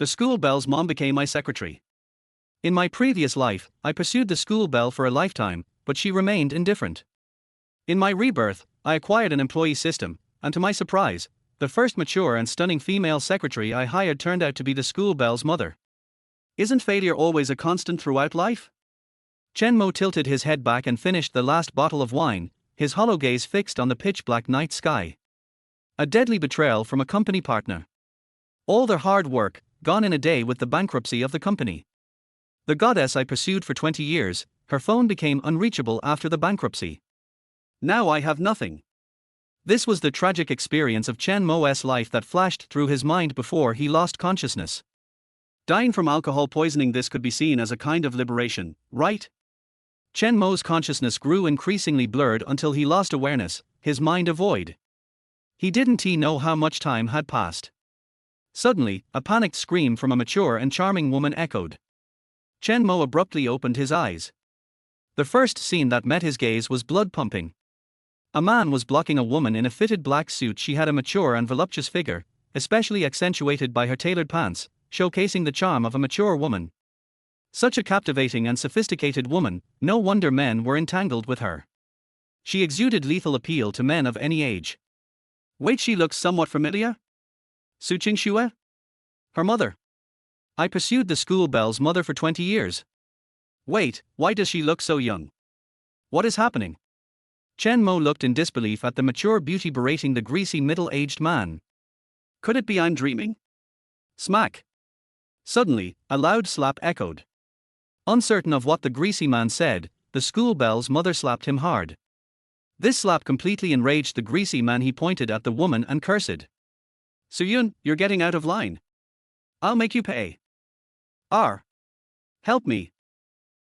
The school belle's mom became my secretary. In my previous life, I pursued the school belle for a lifetime, but she remained indifferent. In my rebirth, I acquired an employee system, and to my surprise, the first mature and stunning female secretary I hired turned out to be the school belle's mother. Isn't failure always a constant throughout life? Chen Mo tilted his head back and finished the last bottle of wine, his hollow gaze fixed on the pitch-black night sky. A deadly betrayal from a company partner. All their hard work, gone in a day with the bankruptcy of the company. The goddess I pursued for 20 years, her phone became unreachable after the bankruptcy. Now I have nothing. This was the tragic experience of Chen Mo's life that flashed through his mind before he lost consciousness. Dying from alcohol poisoning, this could be seen as a kind of liberation, right? Chen Mo's consciousness grew increasingly blurred until he lost awareness, his mind a void. He didn't know how much time had passed. Suddenly, a panicked scream from a mature and charming woman echoed. Chen Mo abruptly opened his eyes. The first scene that met his gaze was blood-pumping. A man was blocking a woman in a fitted black suit. She had a mature and voluptuous figure, especially accentuated by her tailored pants, showcasing the charm of a mature woman. Such a captivating and sophisticated woman, no wonder men were entangled with her. She exuded lethal appeal to men of any age. Wait, she looks somewhat familiar? Su Qingxue? Her mother. I pursued the school belle's mother for 20 years. Wait, why does she look so young? What is happening? Chen Mo looked in disbelief at the mature beauty berating the greasy middle-aged man. Could it be I'm dreaming? Smack. Suddenly, a loud slap echoed. Uncertain of what the greasy man said, the school belle's mother slapped him hard. This slap completely enraged the greasy man. He pointed at the woman and cursed. Su-yun, you're getting out of line. I'll make you pay. Help me.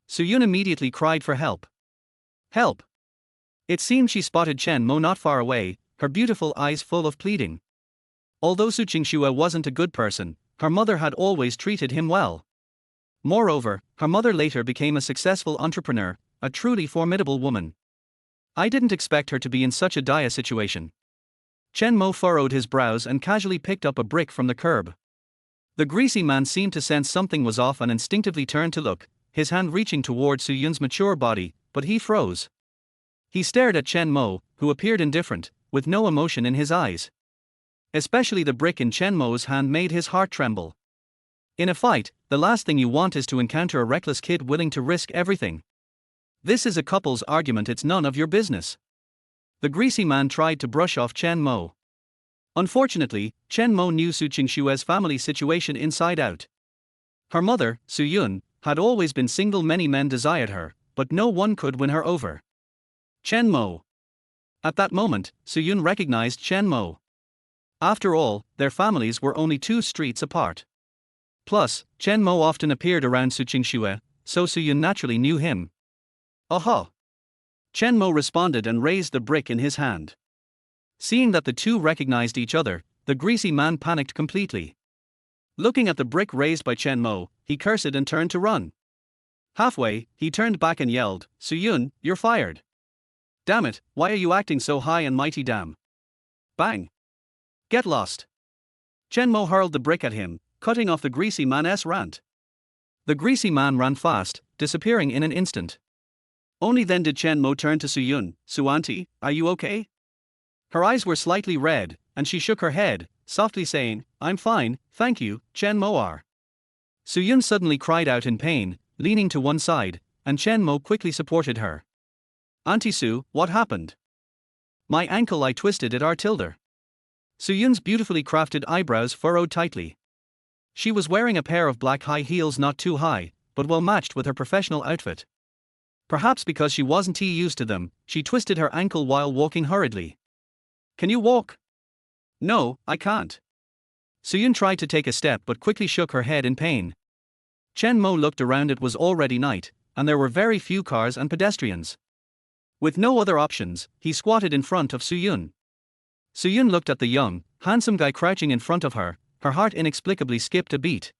Su-yun immediately cried for help. Help. It seemed she spotted Chen Mo not far away, her beautiful eyes full of pleading. Although Su Qingxue wasn't a good person, her mother had always treated him well. Moreover, her mother later became a successful entrepreneur, a truly formidable woman. I didn't expect her to be in such a dire situation. Chen Mo furrowed his brows and casually picked up a brick from the curb. The greasy man seemed to sense something was off and instinctively turned to look, his hand reaching toward Su-yun's mature body, but he froze. He stared at Chen Mo, who appeared indifferent, with no emotion in his eyes. Especially the brick in Chen Mo's hand made his heart tremble. In a fight, the last thing you want is to encounter a reckless kid willing to risk everything. This is a couple's argument, it's none of your business. The greasy man tried to brush off Chen Mo. Unfortunately, Chen Mo knew Su Qingxue's family situation inside out. Her mother, Su-yun, had always been single. Many men desired her, but no one could win her over. Chen Mo. At that moment, Su-yun recognized Chen Mo. After all, their families were only 2 streets apart. Plus, Chen Mo often appeared around Su Qingxue, so Su-yun naturally knew him. Aha! Chen Mo responded and raised the brick in his hand. Seeing that the two recognized each other, the greasy man panicked completely. Looking at the brick raised by Chen Mo, he cursed and turned to run. Halfway, he turned back and yelled, Su-yun, you're fired. Damn it, why are you acting so high and mighty, damn? Bang! Get lost. Chen Mo hurled the brick at him, cutting off the greasy man's rant. The greasy man ran fast, disappearing in an instant. Only then did Chen Mo turn to Su-yun. Su-auntie, are you okay? Her eyes were slightly red, and she shook her head, softly saying, I'm fine, thank you, Chen Mo. Su-yun suddenly cried out in pain, leaning to one side, and Chen Mo quickly supported her. Auntie Su, what happened? My ankle, I twisted it. Tilde. Su-yun's beautifully crafted eyebrows furrowed tightly. She was wearing a pair of black high heels, not too high, but well matched with her professional outfit. Perhaps because she wasn't used to them, she twisted her ankle while walking hurriedly. Can you walk? No, I can't. Su-yun tried to take a step but quickly shook her head in pain. Chen Mo looked around. It was already night, and there were very few cars and pedestrians. With no other options, he squatted in front of Su-yun. Su-yun looked at the young, handsome guy crouching in front of her. Her heart inexplicably skipped a beat.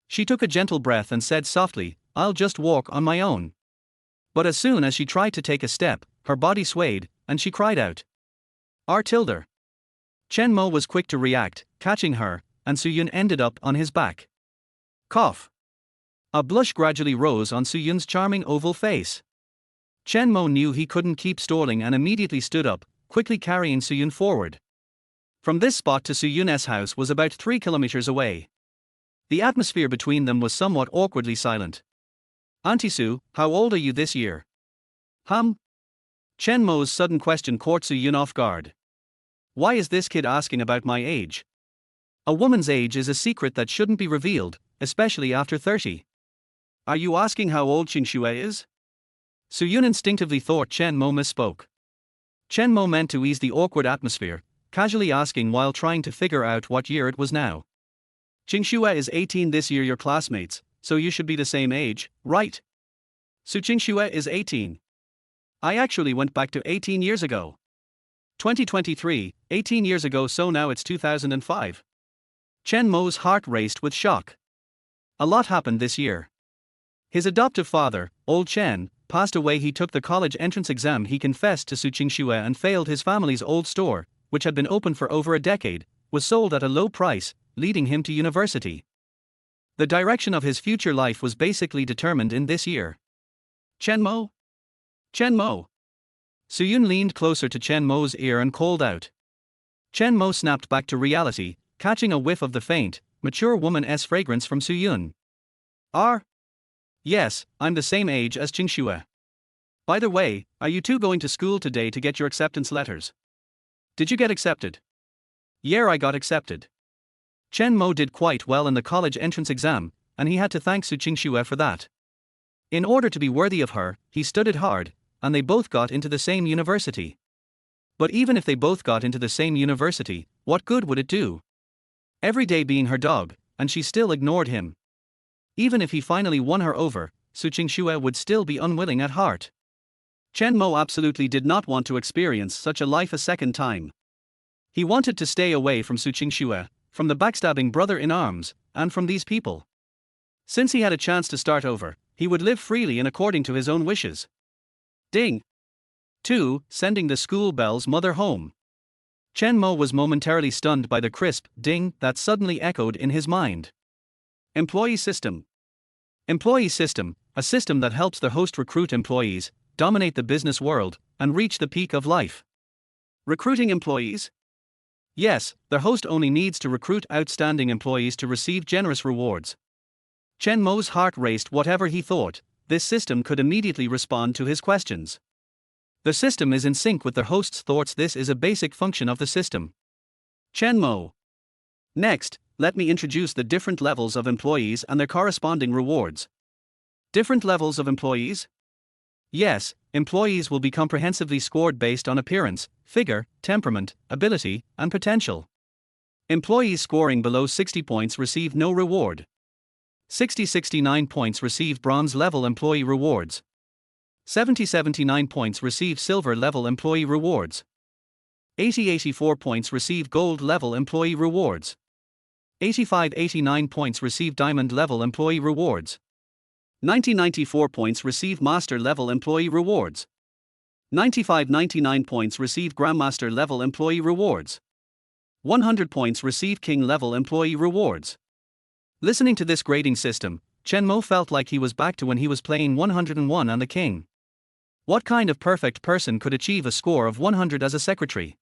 She took a gentle breath and said softly, I'll just walk on my own. But as soon as she tried to take a step, her body swayed, and she cried out. Tilde. Chen Mo was quick to react, catching her, and Su-yun ended up on his back. Cough. A blush gradually rose on Su-yun's charming oval face. Chen Mo knew he couldn't keep stalling and immediately stood up, quickly carrying Su-yun forward. From this spot to Su-yun's house was about 3 kilometers away. The atmosphere between them was somewhat awkwardly silent. Auntie Su, how old are you this year? Chen Mo's sudden question caught Su-yun off guard. Why is this kid asking about my age? A woman's age is a secret that shouldn't be revealed, especially after 30. Are you asking how old Qingxue is? Su-yun instinctively thought Chen Mo misspoke. Chen Mo meant to ease the awkward atmosphere, casually asking while trying to figure out what year it was now. Qingxue is 18 this year, your classmates, so you should be the same age, right? Su Qingxue is 18. I actually went back to 18 years ago. 2023, 18 years ago, so now it's 2005. Chen Mo's heart raced with shock. A lot happened this year. His adoptive father, old Chen, passed away. He took the college entrance exam. He confessed to Su Qingxue and failed. His family's old store, which had been open for over a decade, was sold at a low price, leading him to university. The direction of his future life was basically determined in this year. Chen Mo? Chen Mo! Su-yun leaned closer to Chen Mo's ear and called out. Chen Mo snapped back to reality, catching a whiff of the faint, mature woman's fragrance from Su-yun. Yes, I'm the same age as Qingxue. By the way, are you two going to school today to get your acceptance letters? Did you get accepted? Yeah, I got accepted. Chen Mo did quite well in the college entrance exam, and he had to thank Su Qingxue for that. In order to be worthy of her, he studied hard, and they both got into the same university. But even if they both got into the same university, what good would it do? Every day being her dog, and she still ignored him. Even if he finally won her over, Su Qingxue would still be unwilling at heart. Chen Mo absolutely did not want to experience such a life a second time. He wanted to stay away from Su Qingxue, from the backstabbing brother-in-arms, and from these people. Since he had a chance to start over, he would live freely and according to his own wishes. Ding! 2. Sending the school bell's mother home. Chen Mo was momentarily stunned by the crisp ding that suddenly echoed in his mind. Employee system. Employee system, a system that helps the host recruit employees, dominate the business world, and reach the peak of life. Recruiting employees? Yes, the host only needs to recruit outstanding employees to receive generous rewards. Chen Mo's heart raced. Whatever he thought, this system could immediately respond to his questions. The system is in sync with the host's thoughts. This is a basic function of the system. Chen Mo. Next, let me introduce the different levels of employees and their corresponding rewards. Different levels of employees? Yes, employees will be comprehensively scored based on appearance, figure, temperament, ability, and potential. Employees scoring below 60 points receive no reward. 60-69 points receive bronze level employee rewards. 70-79 points receive silver level employee rewards. 80-84 points receive gold level employee rewards. 85-89 points receive diamond level employee rewards. 90-94 points receive master level employee rewards. 95-99 points receive grandmaster level employee rewards. 100 points receive king level employee rewards. Listening to this grading system, Chen Mo felt like he was back to when he was playing 101 and the king. What kind of perfect person could achieve a score of 100 as a secretary?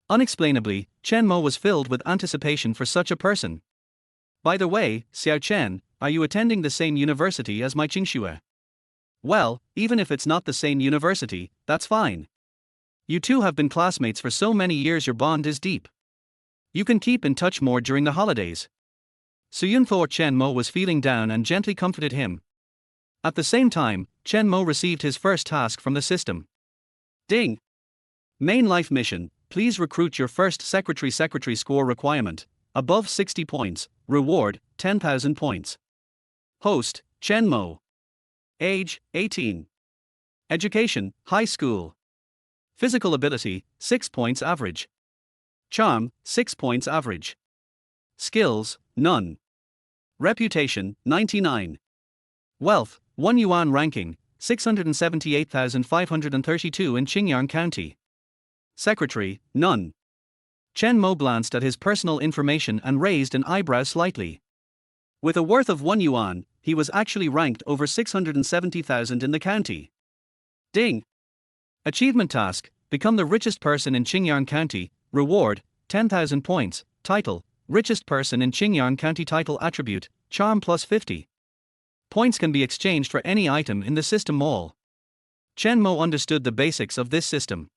Unexplainably, Chen Mo was filled with anticipation for such a person. By the way, Xiao Chen, are you attending the same university as my Qingxue? Well, even if it's not the same university, that's fine. You two have been classmates for so many years, your bond is deep. You can keep in touch more during the holidays. Su-yun thought Chen Mo was feeling down and gently comforted him. At the same time, Chen Mo received his first task from the system. Ding! Main life mission, please recruit your first secretary. Secretary score requirement, above 60 points, reward, 10,000 points. Host, Chen Mo. Age, 18. Education, high school. Physical ability, 6 points average. Charm, 6 points average. Skills, none. Reputation, 99. Wealth, 1 yuan. Ranking, 678,532 in Qingyang County. Secretary, none. Chen Mo glanced at his personal information and raised an eyebrow slightly. With a worth of 1 yuan, he was actually ranked over 670,000 in the county. Ding! Achievement task: become the richest person in Qingyang County. Reward: 10,000 points. Title: richest person in Qingyang County. Title attribute: charm plus 50. Points can be exchanged for any item in the system mall. Chen Mo understood the basics of this system.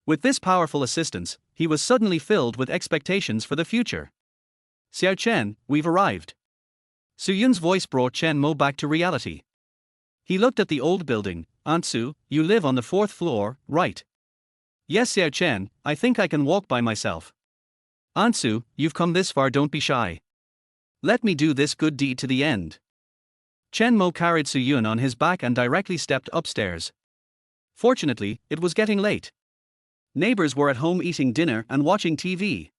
With this powerful assistance, he was suddenly filled with expectations for the future. Xiao Chen, we've arrived. Su Yun's voice brought Chen Mo back to reality. He looked at the old building. Aunt Su, you live on the 4th floor, right? Yes, Xiao Chen, I think I can walk by myself. Aunt Su, you've come this far, don't be shy. Let me do this good deed to the end. Chen Mo carried Su Yun on his back and directly stepped upstairs. Fortunately, it was getting late. Neighbors were at home eating dinner and watching TV.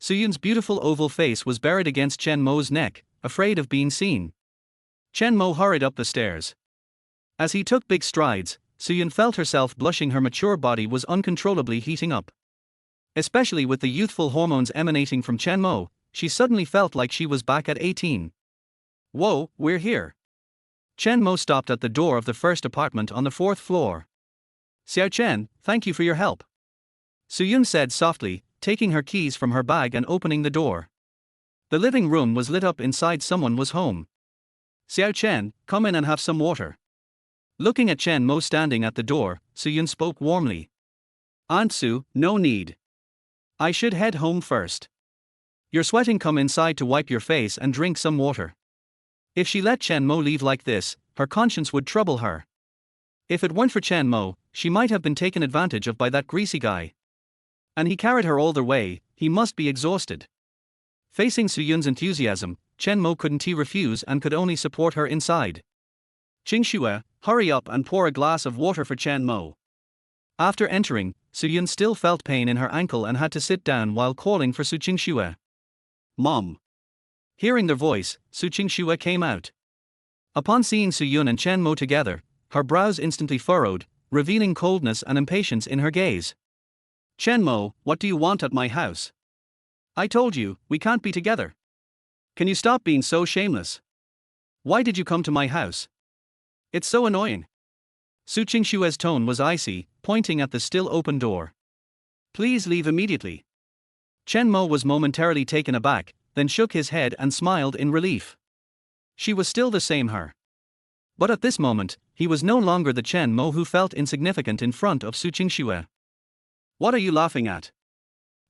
Su Yun's beautiful oval face was buried against Chen Mo's neck, afraid of being seen. Chen Mo hurried up the stairs. As he took big strides, Su Yun felt herself blushing. Her mature body was uncontrollably heating up. Especially with the youthful hormones emanating from Chen Mo, she suddenly felt like she was back at 18. Whoa, we're here. Chen Mo stopped at the door of the first apartment on the 4th floor. Xiao Chen, thank you for your help. Su Yun said softly, taking her keys from her bag and opening the door. The living room was lit up. Inside, someone was home. Xiao Chen, come in and have some water. Looking at Chen Mo standing at the door, Su Yun spoke warmly. Aunt Su, no need. I should head home first. You're sweating, come inside to wipe your face and drink some water. If she let Chen Mo leave like this, her conscience would trouble her. If it weren't for Chen Mo, she might have been taken advantage of by that greasy guy. And he carried her all the way. He must be exhausted. Facing Su Yun's enthusiasm, Chen Mo couldn't refuse and could only support her inside. Qingxue, hurry up and pour a glass of water for Chen Mo. After entering, Su Yun still felt pain in her ankle and had to sit down while calling for Su Qingxue. Mom. Hearing their voice, Su Qingxue came out. Upon seeing Su Yun and Chen Mo together, her brows instantly furrowed, revealing coldness and impatience in her gaze. Chen Mo, what do you want at my house? I told you, we can't be together. Can you stop being so shameless? Why did you come to my house? It's so annoying. Su Qingxue's tone was icy, pointing at the still open door. Please leave immediately. Chen Mo was momentarily taken aback, then shook his head and smiled in relief. She was still the same her. But at this moment, he was no longer the Chen Mo who felt insignificant in front of Su Qingxue. What are you laughing at?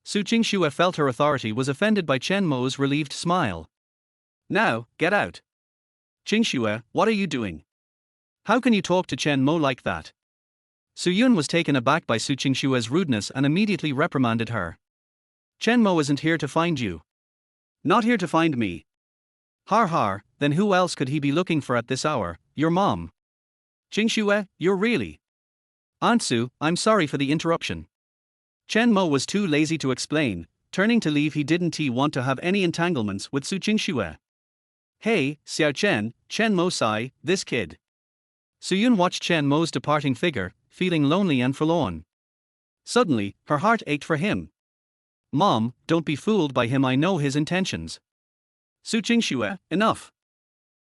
Su Qingxue felt her authority was offended by Chen Mo's relieved smile. Now, get out. Qingxue, what are you doing? How can you talk to Chen Mo like that? Su Yun was taken aback by Su Qingxue's rudeness and immediately reprimanded her. Chen Mo isn't here to find you. Not here to find me. Har har, then who else could he be looking for at this hour? Your mom. Qingxue, you're really. Aunt Su, I'm sorry for the interruption. Chen Mo was too lazy to explain. Turning to leave, he didn't want to have any entanglements with Su Qingxue. Hey, Xiao Chen, Chen Mo sigh, this kid. Su Yun watched Chen Mo's departing figure, feeling lonely and forlorn. Suddenly, her heart ached for him. Mom, don't be fooled by him, I know his intentions. Su Qingxue, enough.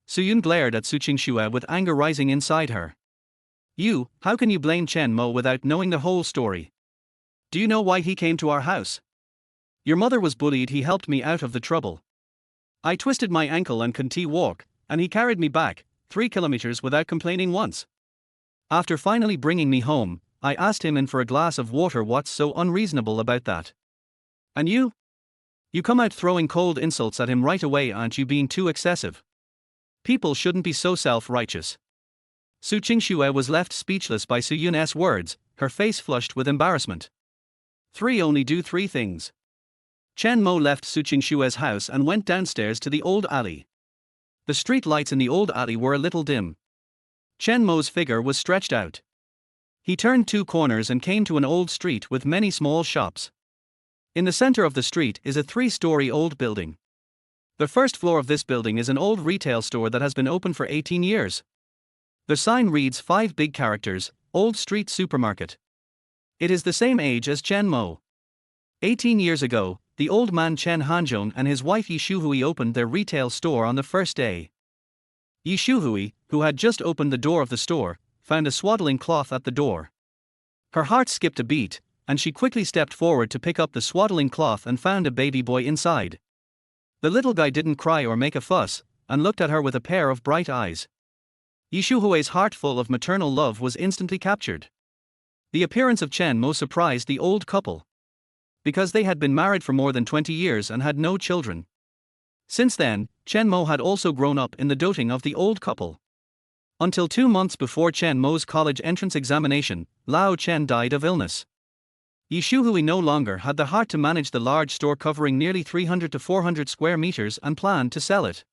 Su Yun glared at Su Qingxue with anger rising inside her. You, how can you blame Chen Mo without knowing the whole story? Do you know why he came to our house? Your mother was bullied, he helped me out of the trouble. I twisted my ankle and couldn't walk, and he carried me back, 3 kilometers without complaining once. After finally bringing me home, I asked him in for a glass of water. What's so unreasonable about that? And you? You come out throwing cold insults at him right away. Aren't you being too excessive? People shouldn't be so self-righteous. Su Qingxue was left speechless by Su Yun's words, her face flushed with embarrassment. 3 only do 3 things. Chen Mo left Su Qingxue's house and went downstairs to the old alley. The street lights in the old alley were a little dim. Chen Mo's figure was stretched out. He turned 2 corners and came to an old street with many small shops. In the center of the street is a 3-story old building. The first floor of this building is an old retail store that has been open for 18 years. The sign reads 5 big characters, Old Street Supermarket. It is the same age as Chen Mo. 18 years ago, the old man Chen Hanzhong and his wife Yi Shuhui opened their retail store on the first day. Yi Shuhui, who had just opened the door of the store, found a swaddling cloth at the door. Her heart skipped a beat, and she quickly stepped forward to pick up the swaddling cloth and found a baby boy inside. The little guy didn't cry or make a fuss, and looked at her with a pair of bright eyes. Yi Shuhui's heart full of maternal love was instantly captured. The appearance of Chen Mo surprised the old couple, because they had been married for more than 20 years and had no children. Since then, Chen Mo had also grown up in the doting of the old couple. Until 2 months before Chen Mo's college entrance examination, Lao Chen died of illness. Yi Shuhui no longer had the heart to manage the large store covering nearly 300 to 400 square meters and planned to sell it.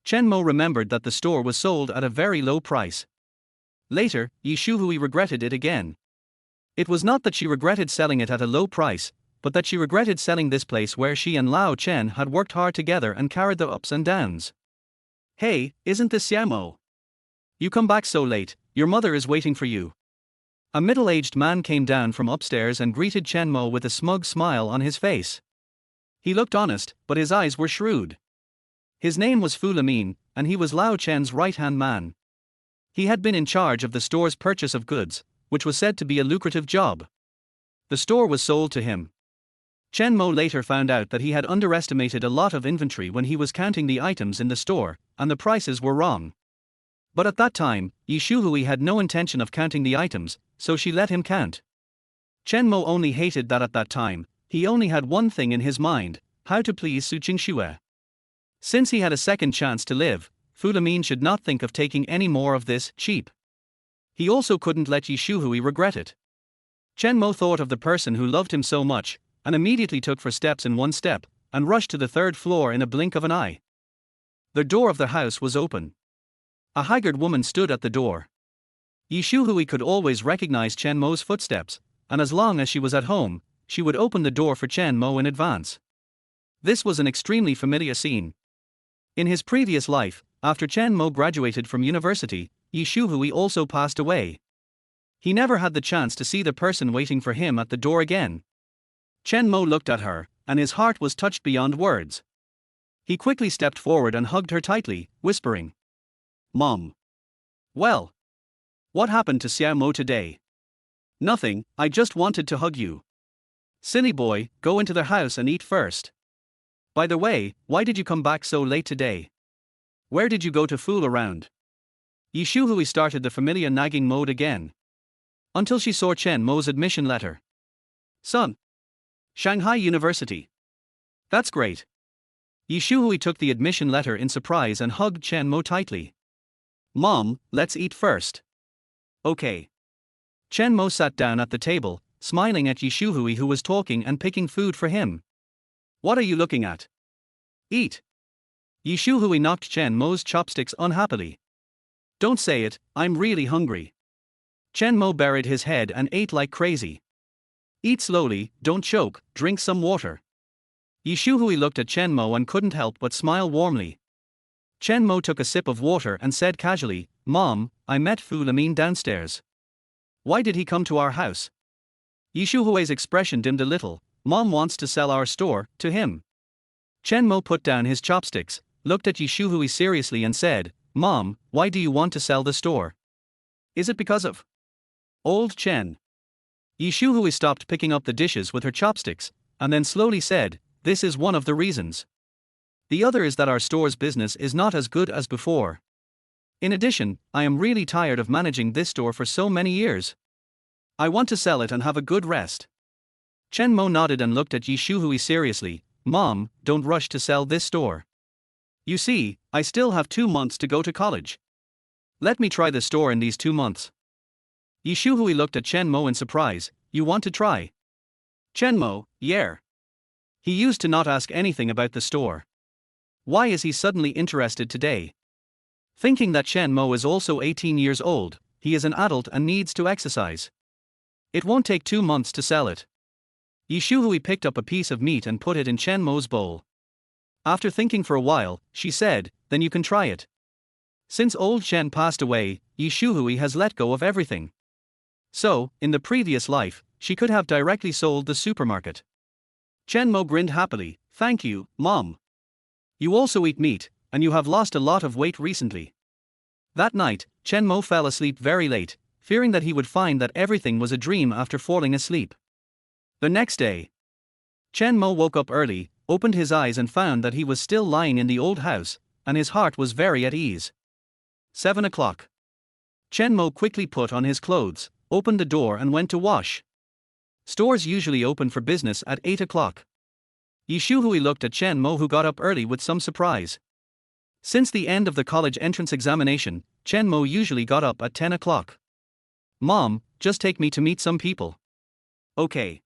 Chen Mo remembered that the store was sold at a very low price. Later, Yi Shuhui regretted it again. It was not that she regretted selling it at a low price, but that she regretted selling this place where she and Lao Chen had worked hard together and carried the ups and downs. "Hey, isn't this Chen Mo? You come back so late, your mother is waiting for you." A middle-aged man came down from upstairs and greeted Chen Mo with a smug smile on his face. He looked honest, but his eyes were shrewd. His name was Fu Lamin, and he was Lao Chen's right-hand man. He had been in charge of the store's purchase of goods, which was said to be a lucrative job. The store was sold to him. Chen Mo later found out that he had underestimated a lot of inventory when he was counting the items in the store, and the prices were wrong. But at that time, Yi Shuhui had no intention of counting the items, so she let him count. Chen Mo only hated that at that time, he only had one thing in his mind: how to please Su Qingxue. Since he had a second chance to live, Fu Lamin should not think of taking any more of this cheap. He also couldn't let Yi Shuhui regret it. Chen Mo thought of the person who loved him so much, and immediately took 4 steps in 1 step, and rushed to the 3rd floor in a blink of an eye. The door of the house was open. A haggard woman stood at the door. Yi Shuhui could always recognize Chen Mo's footsteps, and as long as she was at home, she would open the door for Chen Mo in advance. This was an extremely familiar scene. In his previous life, after Chen Mo graduated from university, Yi Shuhui also passed away. He never had the chance to see the person waiting for him at the door again. Chen Mo looked at her, and his heart was touched beyond words. He quickly stepped forward and hugged her tightly, whispering, "Mom. Well, what happened to Xiao Mo today?" "Nothing, I just wanted to hug you." "Silly boy, go into the house and eat first. By the way, why did you come back so late today? Where did you go to fool around?" Yi Shuhui started the familiar nagging mode again. Until she saw Chen Mo's admission letter. "Son. Shanghai University. That's great." Yi Shuhui took the admission letter in surprise and hugged Chen Mo tightly. "Mom, let's eat first." "Okay." Chen Mo sat down at the table, smiling at Yi Shuhui, who was talking and picking food for him. "What are you looking at? Eat." Yi Shuhui knocked Chen Mo's chopsticks unhappily. "Don't say it, I'm really hungry." Chen Mo buried his head and ate like crazy. "Eat slowly, don't choke, drink some water." Yi Shuhui looked at Chen Mo and couldn't help but smile warmly. Chen Mo took a sip of water and said casually, "Mom, I met Fu Lamin downstairs." "Why did he come to our house?" Yi Shuhui's expression dimmed a little. "Mom wants to sell our store to him." Chen Mo put down his chopsticks, looked at Yi Shuhui seriously and said, "Mom, why do you want to sell the store? Is it because of old Chen?" Yi Shuhui stopped picking up the dishes with her chopsticks, and then slowly said, "This is one of the reasons. The other is that our store's business is not as good as before. In addition, I am really tired of managing this store for so many years. I want to sell it and have a good rest." Chen Mo nodded and looked at Yi Shuhui seriously. "Mom, don't rush to sell this store. You see, I still have 2 months to go to college. Let me try the store in these 2 months." Yi Shuhui looked at Chen Mo in surprise. "You want to try?" "Chen Mo, yeah." He used to not ask anything about the store. Why is he suddenly interested today? Thinking that Chen Mo is also 18 years old, he is an adult and needs to exercise. It won't take 2 months to sell it. Yi Shuhui picked up a piece of meat and put it in Chen Mo's bowl. After thinking for a while, she said, "Then you can try it." Since old Chen passed away, Yi Shuhui has let go of everything. So, in the previous life, she could have directly sold the supermarket. Chen Mo grinned happily. Thank you, Mom. You also eat meat, and you have lost a lot of weight recently. That night, Chen Mo fell asleep very late, fearing that he would find that everything was a dream after falling asleep. The next day, Chen Mo woke up early, opened his eyes and found that he was still lying in the old house, and his heart was very at ease. 7 o'clock. Chen Mo quickly put on his clothes, opened the door and went to wash. Stores usually open for business at 8 o'clock. Yi Shuhui looked at Chen Mo, who got up early, with some surprise. Since the end of the college entrance examination, Chen Mo usually got up at 10 o'clock. Mom, just take me to meet some people. Okay.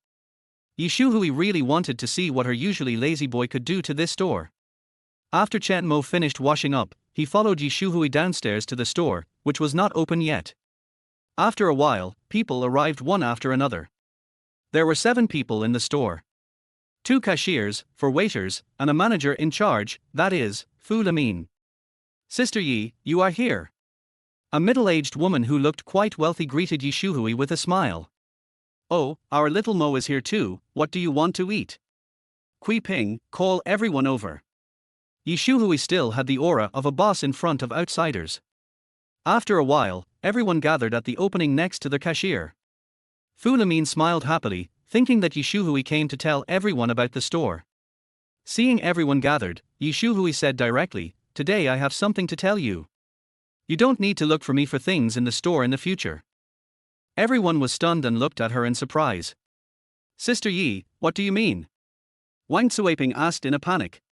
Yi Shuhui really wanted to see what her usually lazy boy could do to this store. After Chen Mo finished washing up, he followed Yi Shuhui downstairs to the store, which was not open yet. After a while, people arrived one after another. There were 7 people in the store. 2 cashiers, 4 waiters, and a manager in charge, that is, Fu Lamin. Sister Yi, you are here. A middle-aged woman who looked quite wealthy greeted Yi Shuhui with a smile. Oh, our little Mo is here too. What do you want to eat? Kui Ping, call everyone over. Yi Shuhui still had the aura of a boss in front of outsiders. After a while, everyone gathered at the opening next to the cashier. Fu Lamin smiled happily, thinking that Yi Shuhui came to tell everyone about the store. Seeing everyone gathered, Yi Shuhui said directly, "Today I have something to tell you. You don't need to look for me for things in the store in the future." Everyone was stunned and looked at her in surprise. Sister Yi, what do you mean? Wang Tsueping asked in a panic.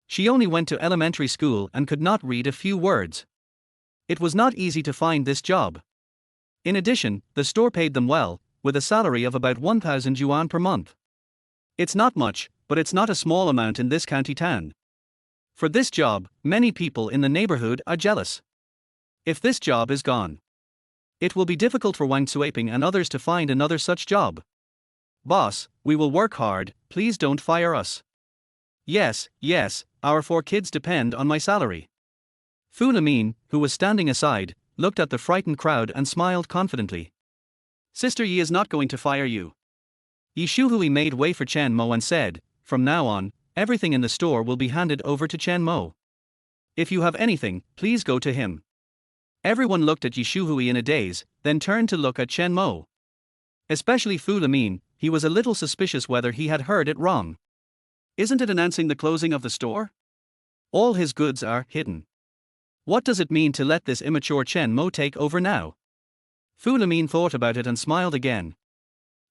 She only went to elementary school and could not read a few words. It was not easy to find this job. In addition, the store paid them well, with a salary of about 1,000 yuan per month. It's not much, but it's not a small amount in this county town. For this job, many people in the neighborhood are jealous. If this job is gone, it will be difficult for Wang Tsueping and others to find another such job. Boss, we will work hard, please don't fire us. Yes, our 4 kids depend on my salary. Fu Lamin, who was standing aside, looked at the frightened crowd and smiled confidently. Sister Yi is not going to fire you. Yi Shuhui made way for Chen Mo and said, from now on, everything in the store will be handed over to Chen Mo. If you have anything, please go to him. Everyone looked at Yi Shuhui in a daze, then turned to look at Chen Mo. Especially Fu Lamin, he was a little suspicious whether he had heard it wrong. Isn't it announcing the closing of the store? All his goods are hidden. What does it mean to let this immature Chen Mo take over now? Fu Lamin thought about it and smiled again.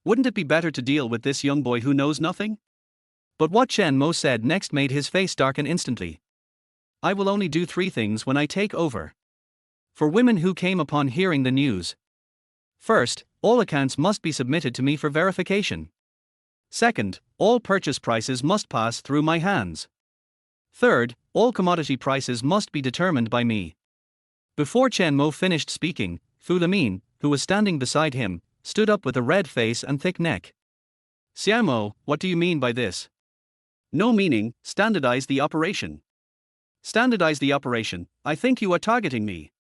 Wouldn't it be better to deal with this young boy who knows nothing? But what Chen Mo said next made his face darken instantly. I will only do 3 things when I take over. For women who came upon hearing the news. First, all accounts must be submitted to me for verification. Second, all purchase prices must pass through my hands. Third, all commodity prices must be determined by me. Before Chen Mo finished speaking, Fu Lamin, who was standing beside him, stood up with a red face and thick neck. Xiao Mo, what do you mean by this? No meaning, standardize the operation. Standardize the operation, I think you are targeting me.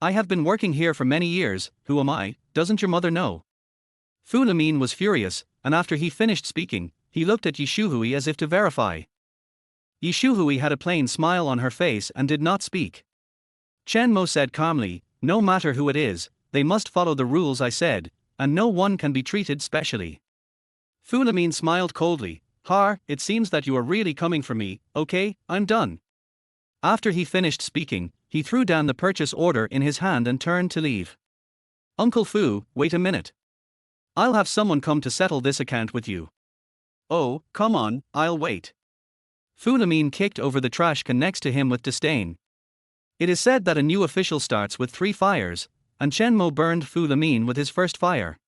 I have been working here for many years, who am I, doesn't your mother know? Fu Lamin was furious, and after he finished speaking, he looked at Yi Shuhui as if to verify. Yi Shuhui had a plain smile on her face and did not speak. Chen Mo said calmly, no matter who it is, they must follow the rules I said, and no one can be treated specially. Fu Lamin smiled coldly. It seems that you are really coming for me. Okay, I'm done. After he finished speaking, he threw down the purchase order in his hand and turned to leave. Uncle Fu, wait a minute. I'll have someone come to settle this account with you. Oh, come on, I'll wait. Fu Lamin kicked over the trash can next to him with disdain. It is said that a new official starts with 3 fires, and Chen Mo burned Fu Lamin with his first fire.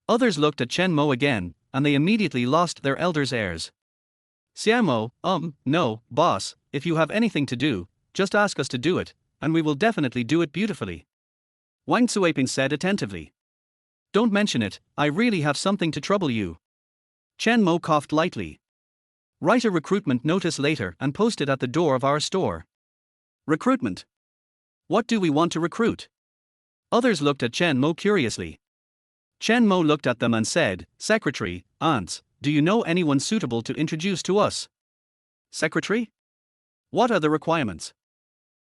Others looked at Chen Mo again, and they immediately lost their elders' airs. Xiao Mo, no, boss, if you have anything to do, just ask us to do it, and we will definitely do it beautifully. Wang Tsueping said attentively. Don't mention it, I really have something to trouble you. Chen Mo coughed lightly. Write a recruitment notice later and post it at the door of our store. Recruitment. What do we want to recruit? Others looked at Chen Mo curiously. Chen Mo looked at them and said, Secretary, aunts, do you know anyone suitable to introduce to us? Secretary? What are the requirements?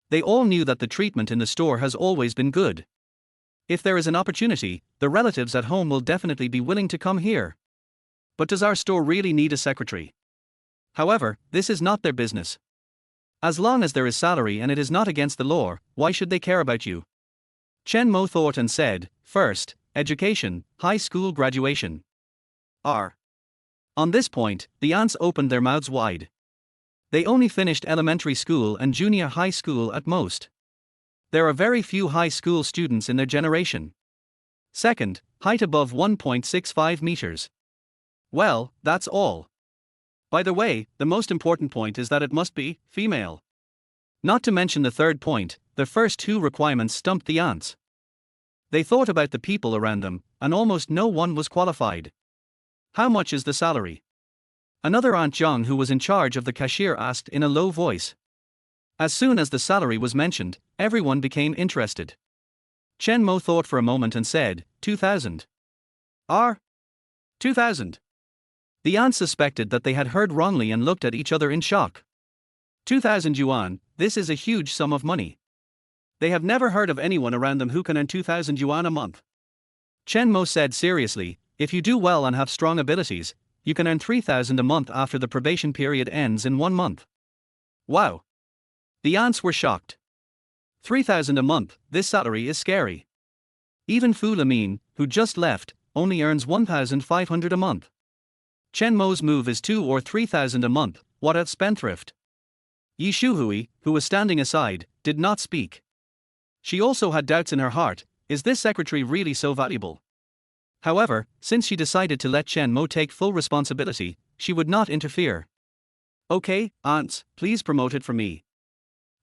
They all knew that the treatment in the store has always been good. If there is an opportunity, the relatives at home will definitely be willing to come here. But does our store really need a secretary? However, this is not their business. As long as there is salary and it is not against the law, why should they care about you? Chen Mo thought and said, first, education, high school graduation. R. On this point, the aunts opened their mouths wide. They only finished elementary school and junior high school at most. There are very few high school students in their generation. Second, height above 1.65 meters. Well, that's all. By the way, the most important point is that it must be female. Not to mention the third point, the first two requirements stumped the aunts. They thought about the people around them, and almost no one was qualified. How much is the salary? Another Aunt Zhang who was in charge of the cashier asked in a low voice. As soon as the salary was mentioned, everyone became interested. Chen Mo thought for a moment and said, 2,000. 2,000. The aunts suspected that they had heard wrongly and looked at each other in shock. 2,000 yuan, this is a huge sum of money. They have never heard of anyone around them who can earn 2,000 yuan a month. Chen Mo said seriously, if you do well and have strong abilities, you can earn 3,000 a month after the probation period ends in 1 month. Wow. The aunts were shocked. 3,000 a month, this salary is scary. Even Fu Lamin, who just left, only earns 1,500 a month. Chen Mo's move is 2 or 3,000 a month, what a spendthrift. Yi Shuhui, who was standing aside, did not speak. She also had doubts in her heart, is this secretary really so valuable? However, since she decided to let Chen Mo take full responsibility, she would not interfere. Okay, aunts, please promote it for me.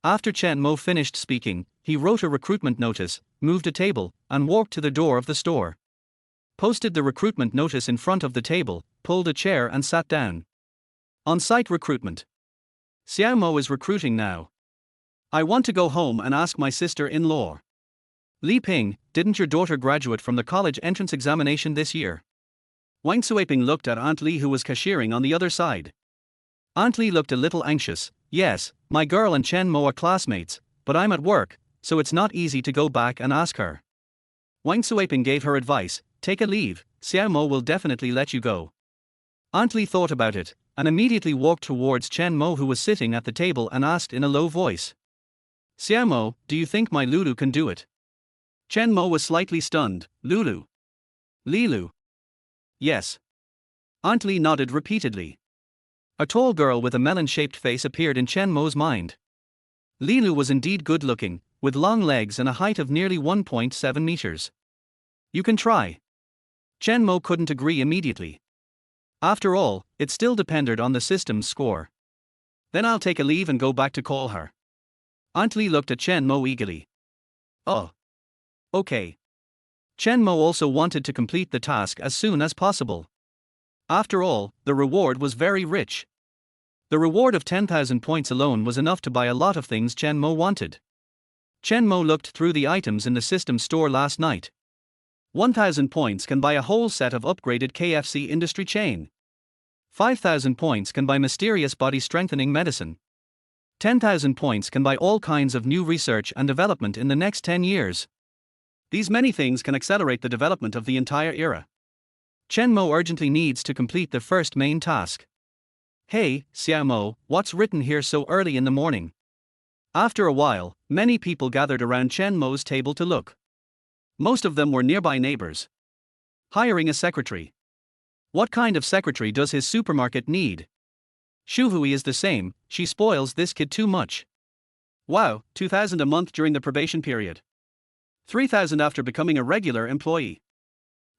After Chen Mo finished speaking, he wrote a recruitment notice, moved a table, and walked to the door of the store. Posted the recruitment notice in front of the table, pulled a chair and sat down. On-site recruitment. Xiao Mo is recruiting now. I want to go home and ask my sister-in-law. Li Ping, didn't your daughter graduate from the college entrance examination this year? Wang Suiping looked at Aunt Li who was cashiering on the other side. Aunt Li looked a little anxious. Yes, my girl and Chen Mo are classmates, but I'm at work, so it's not easy to go back and ask her. Wang Suiping gave her advice, take a leave, Xiao Mo will definitely let you go. Aunt Li thought about it, and immediately walked towards Chen Mo who was sitting at the table and asked in a low voice. Xiao Mo, do you think my Lulu can do it? Chen Mo was slightly stunned. Lulu? Lilu? Yes. Aunt Li nodded repeatedly. A tall girl with a melon-shaped face appeared in Chen Mo's mind. Lilu was indeed good-looking, with long legs and a height of nearly 1.7 meters. You can try. Chen Mo couldn't agree immediately. After all, it still depended on the system's score. Then I'll take a leave and go back to call her. Aunt Li looked at Chen Mo eagerly. Oh. Okay. Chen Mo also wanted to complete the task as soon as possible. After all, the reward was very rich. The reward of 10,000 points alone was enough to buy a lot of things Chen Mo wanted. Chen Mo looked through the items in the system store last night. 1,000 points can buy a whole set of upgraded KFC industry chain. 5,000 points can buy mysterious body strengthening medicine. 10,000 points can buy all kinds of new research and development in the next 10 years. These many things can accelerate the development of the entire era. Chen Mo urgently needs to complete the first main task. Hey, Xiao Mo, what's written here so early in the morning? After a while, many people gathered around Chen Mo's table to look. Most of them were nearby neighbors. Hiring a secretary. What kind of secretary does his supermarket need? Shuhui is the same, she spoils this kid too much. Wow, 2,000 a month during the probation period. 3,000 after becoming a regular employee.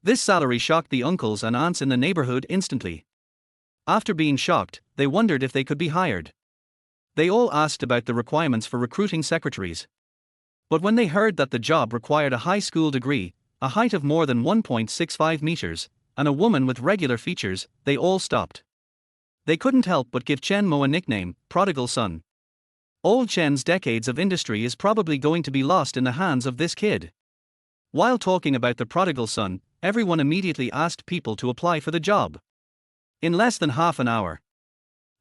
This salary shocked the uncles and aunts in the neighborhood instantly. After being shocked, they wondered if they could be hired. They all asked about the requirements for recruiting secretaries. But when they heard that the job required a high school degree, a height of more than 1.65 meters, and a woman with regular features, they all stopped. They couldn't help but give Chen Mo a nickname, Prodigal Son. Old Chen's decades of industry is probably going to be lost in the hands of this kid. While talking about the prodigal son, everyone immediately asked people to apply for the job. In less than half an hour,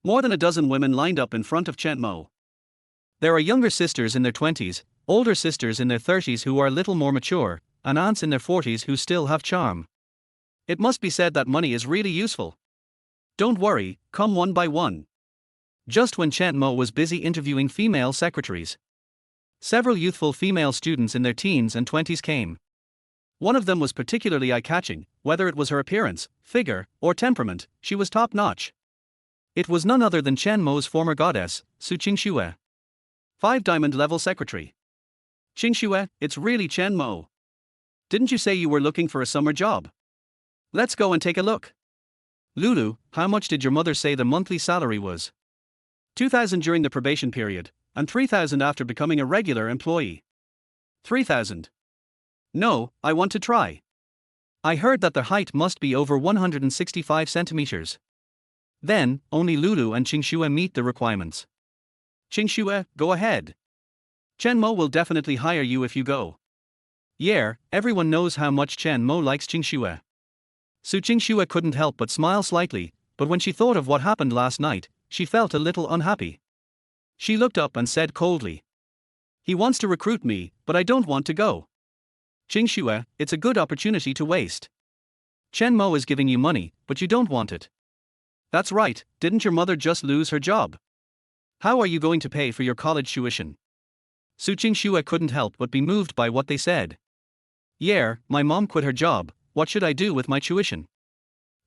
more than a dozen women lined up in front of Chen Mo. There are younger sisters in their 20s, older sisters in their 30s who are a little more mature, and aunts in their 40s who still have charm. It must be said that money is really useful. Don't worry, come one by one. Just when Chen Mo was busy interviewing female secretaries, several youthful female students in their teens and 20s came. One of them was particularly eye-catching. Whether it was her appearance, figure, or temperament, she was top-notch. It was none other than Chen Mo's former goddess, Su Qingxue. 5-diamond level secretary. Qingxue, it's really Chen Mo. Didn't you say you were looking for a summer job? Let's go and take a look. Lulu, how much did your mother say the monthly salary was? 2,000 during the probation period, and 3,000 after becoming a regular employee. 3,000. No, I want to try. I heard that the height must be over 165 centimeters. Then, only Lulu and Qingxue meet the requirements. Qingxue, go ahead. Chen Mo will definitely hire you if you go. Yeah, everyone knows how much Chen Mo likes Qingxue. Su Qingxue couldn't help but smile slightly, but when she thought of what happened last night, she felt a little unhappy. She looked up and said coldly, "He wants to recruit me, but I don't want to go. Qingxue, it's a good opportunity to waste. Chen Mo is giving you money, but you don't want it." That's right, didn't your mother just lose her job? How are you going to pay for your college tuition? Su Qingxue couldn't help but be moved by what they said. Yeah, my mom quit her job, what should I do with my tuition?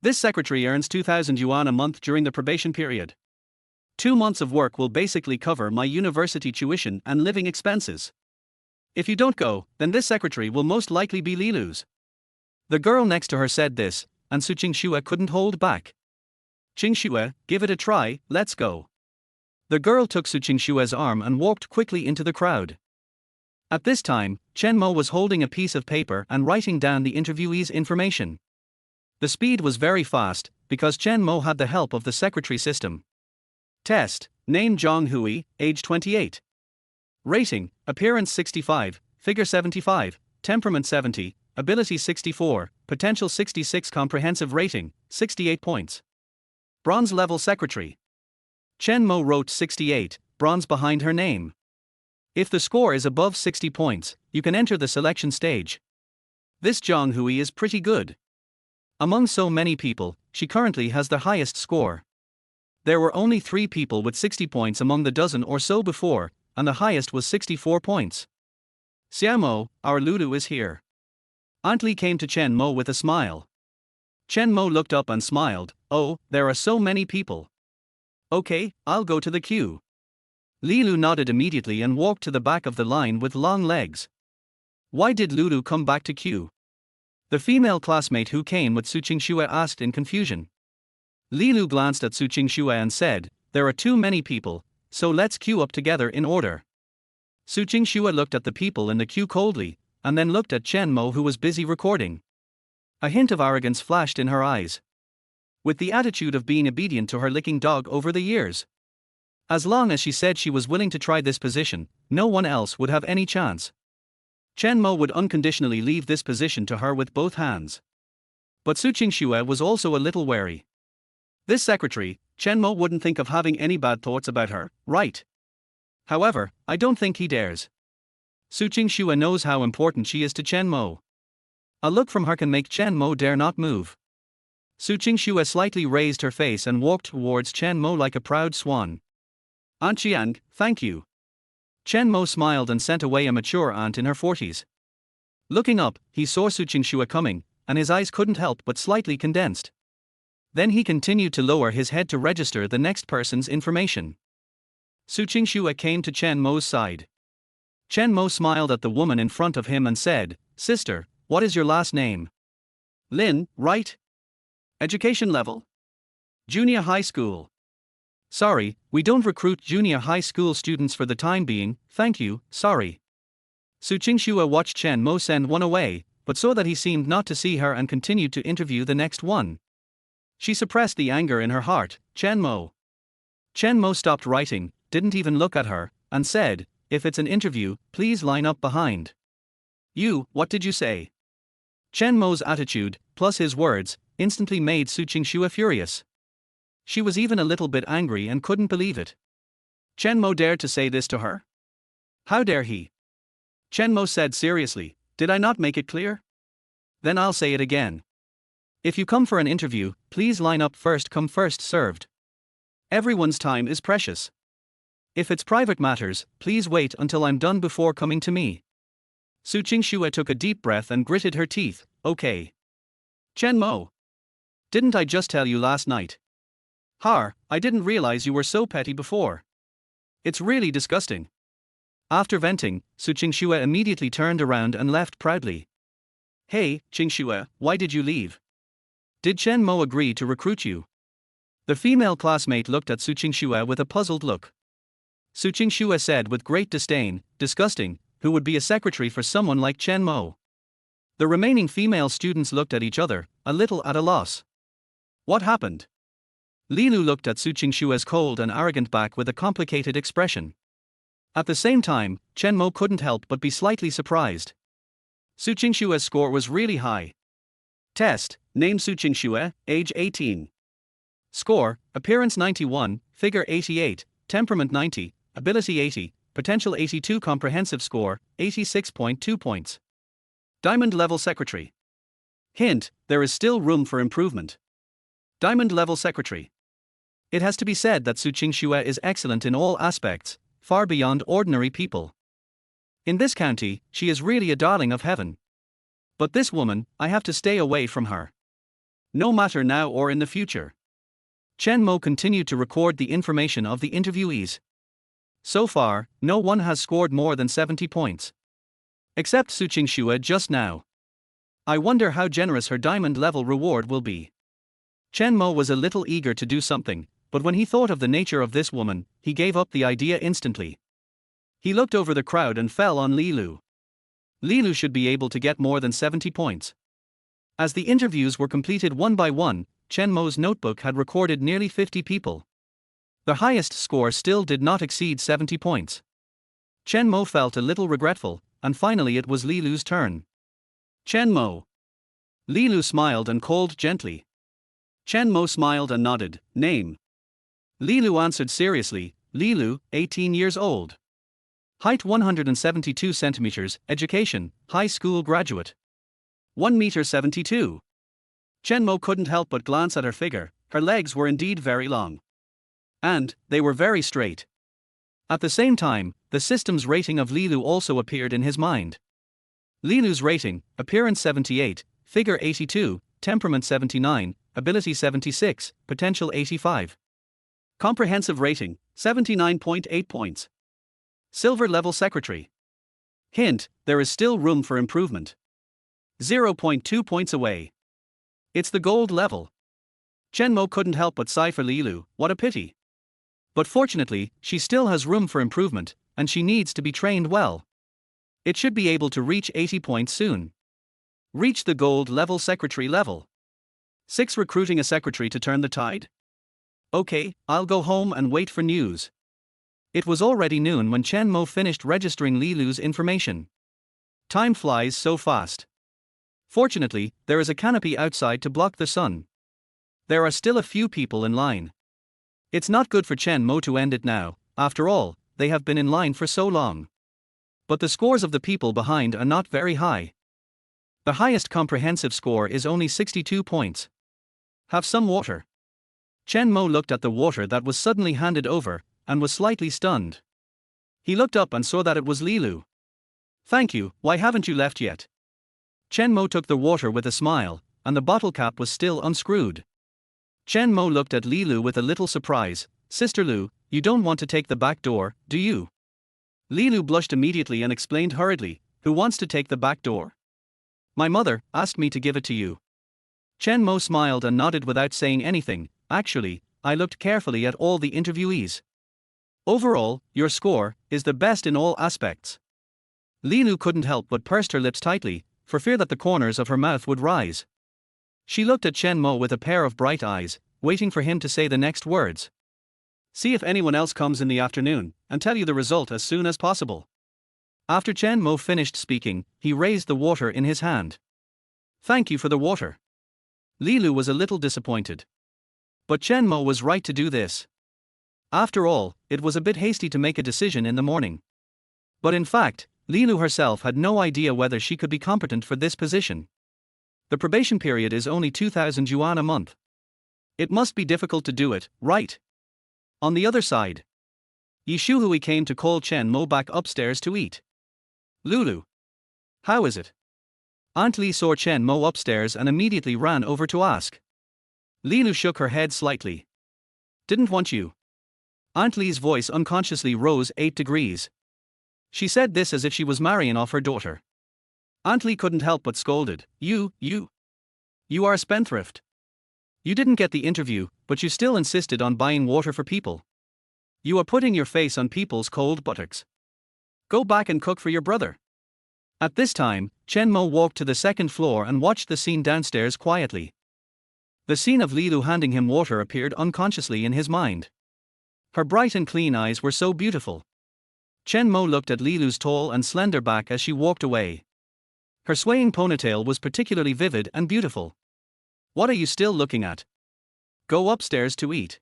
This secretary earns 2,000 yuan a month during the probation period. 2 months of work will basically cover my university tuition and living expenses. If you don't go, then this secretary will most likely be Lilu's. The girl next to her said this, and Su Qingxue couldn't hold back. Qingxue, give it a try, let's go. The girl took Su Qingxue's arm and walked quickly into the crowd. At this time, Chen Mo was holding a piece of paper and writing down the interviewee's information. The speed was very fast, because Chen Mo had the help of the secretary system. Test, name Zhang Hui, age 28. Rating, appearance 65, figure 75, temperament 70, ability 64, potential 66, comprehensive rating, 68 points. Bronze level secretary. Chen Mo wrote 68, bronze behind her name. If the score is above 60 points, you can enter the selection stage. This Zhang Hui is pretty good. Among so many people, she currently has the highest score. There were only 3 people with 60 points among the dozen or so before, and the highest was 64 points. Xiao Mo, our Lulu is here. Aunt Li came to Chen Mo with a smile. Chen Mo looked up and smiled. Oh, there are so many people. Okay, I'll go to the queue. Lilu nodded immediately and walked to the back of the line with long legs. Why did Lulu come back to queue? The female classmate who came with Su Qingxue asked in confusion. Lilu glanced at Su Qingxue and said, "There are too many people, so let's queue up together in order." Su Qingxue looked at the people in the queue coldly, and then looked at Chen Mo who was busy recording. A hint of arrogance flashed in her eyes. With the attitude of being obedient to her licking dog over the years. As long as she said she was willing to try this position, no one else would have any chance. Chen Mo would unconditionally leave this position to her with both hands. But Su Qingxue was also a little wary. This secretary, Chen Mo wouldn't think of having any bad thoughts about her, right? However, I don't think he dares. Su Qingxue knows how important she is to Chen Mo. A look from her can make Chen Mo dare not move. Su Qingxue slightly raised her face and walked towards Chen Mo like a proud swan. "Aunt Chiang, thank you." Chen Mo smiled and sent away a mature aunt in her 40s. Looking up, he saw Su Qingxue coming, and his eyes couldn't help but slightly condensed. Then he continued to lower his head to register the next person's information. Su Qingxue came to Chen Mo's side. Chen Mo smiled at the woman in front of him and said, "Sister, what is your last name?" "Lin, right? Education level?" "Junior high school." "Sorry, we don't recruit junior high school students for the time being, thank you, sorry." Su Qingxue watched Chen Mo send one away, but saw that he seemed not to see her and continued to interview the next one. She suppressed the anger in her heart. Chen Mo. Chen Mo stopped writing, didn't even look at her, and said, "If it's an interview, please line up behind." "You, what did you say?" Chen Mo's attitude, plus his words, instantly made Su Qingxue furious. She was even a little bit angry and couldn't believe it. Chen Mo dared to say this to her? How dare he? Chen Mo said seriously, did I not make it clear? Then I'll say it again. If you come for an interview, please line up first come first served. Everyone's time is precious. If it's private matters, please wait until I'm done before coming to me. Su Qingxue took a deep breath and gritted her teeth, okay. Chen Mo. Didn't I just tell you last night? I didn't realize you were so petty before. It's really disgusting. After venting, Su Qingxue immediately turned around and left proudly. Hey, Qingxue, why did you leave? Did Chen Mo agree to recruit you? The female classmate looked at Su Qingxue with a puzzled look. Su Qingxue said with great disdain, disgusting, who would be a secretary for someone like Chen Mo? The remaining female students looked at each other, a little at a loss. What happened? Li Lu looked at Su Qingxue's cold and arrogant back with a complicated expression. At the same time, Chen Mo couldn't help but be slightly surprised. Su Qingxue's score was really high. Test, name Su Qingxue, age 18. Score, appearance 91, figure 88, temperament 90, ability 80, potential 82, comprehensive score, 86.2 points. Diamond level secretary. Hint, there is still room for improvement. Diamond level secretary. It has to be said that Su Qingxue is excellent in all aspects, far beyond ordinary people. In this county, she is really a darling of heaven. But this woman, I have to stay away from her. No matter now or in the future. Chen Mo continued to record the information of the interviewees. So far, no one has scored more than 70 points. Except Su Qingxue just now. I wonder how generous her diamond level reward will be. Chen Mo was a little eager to do something, but when he thought of the nature of this woman, he gave up the idea instantly. He looked over the crowd and fell on Li Lu. Li Lu should be able to get more than 70 points. As the interviews were completed one by one, Chen Mo's notebook had recorded nearly 50 people. The highest score still did not exceed 70 points. Chen Mo felt a little regretful, and finally it was Li Lu's turn. Chen Mo. Li Lu smiled and called gently. Chen Mo smiled and nodded, name. Li Lu answered seriously, Li Lu, 18 years old. Height 172 centimeters, education, high school graduate. 1 meter 72. Chen Mo couldn't help but glance at her figure, her legs were indeed very long. And, they were very straight. At the same time, the system's rating of Li Lu also appeared in his mind. Li Lu's rating, appearance 78, figure 82, temperament 79, ability 76, potential 85. Comprehensive rating, 79.8 points. Silver level secretary. Hint, there is still room for improvement. 0.2 points away. It's the gold level. Chen Mo couldn't help but sigh for Li Lu, what a pity. But fortunately, she still has room for improvement, and she needs to be trained well. It should be able to reach 80 points soon. Reach the gold level secretary level. 6 recruiting a secretary to turn the tide? Okay, I'll go home and wait for news. It was already noon when Chen Mo finished registering Li Lu's information. Time flies so fast. Fortunately, there is a canopy outside to block the sun. There are still a few people in line. It's not good for Chen Mo to end it now, after all, they have been in line for so long. But the scores of the people behind are not very high. The highest comprehensive score is only 62 points. Have some water. Chen Mo looked at the water that was suddenly handed over, and was slightly stunned. He looked up and saw that it was Li Lu. Thank you, why haven't you left yet? Chen Mo took the water with a smile, and the bottle cap was still unscrewed. Chen Mo looked at Li Lu with a little surprise. Sister Lu, you don't want to take the back door, do you? Li Lu blushed immediately and explained hurriedly, who wants to take the back door? My mother asked me to give it to you. Chen Mo smiled and nodded without saying anything. Actually, I looked carefully at all the interviewees. Overall, your score is the best in all aspects. Li Lu couldn't help but pursed her lips tightly, for fear that the corners of her mouth would rise. She looked at Chen Mo with a pair of bright eyes, waiting for him to say the next words. See if anyone else comes in the afternoon, and tell you the result as soon as possible. After Chen Mo finished speaking, he raised the water in his hand. Thank you for the water. Li Lu was a little disappointed. But Chen Mo was right to do this. After all, it was a bit hasty to make a decision in the morning. But in fact, Li Lu herself had no idea whether she could be competent for this position. The probation period is only 2,000 yuan a month. It must be difficult to do it, right? On the other side, Yi Shuhui came to call Chen Mo back upstairs to eat. Lulu, how is it? Aunt Li saw Chen Mo upstairs and immediately ran over to ask. Li Lu shook her head slightly. Didn't want you. Aunt Li's voice unconsciously rose 8 degrees. She said this as if she was marrying off her daughter. Aunt Li couldn't help but scolded. You are a spendthrift. You didn't get the interview, but you still insisted on buying water for people. You are putting your face on people's cold buttocks. Go back and cook for your brother. At this time, Chen Mo walked to the second floor and watched the scene downstairs quietly. The scene of Li Lu handing him water appeared unconsciously in his mind. Her bright and clean eyes were so beautiful. Chen Mo looked at Li Lu's tall and slender back as she walked away. Her swaying ponytail was particularly vivid and beautiful. What are you still looking at? Go upstairs to eat.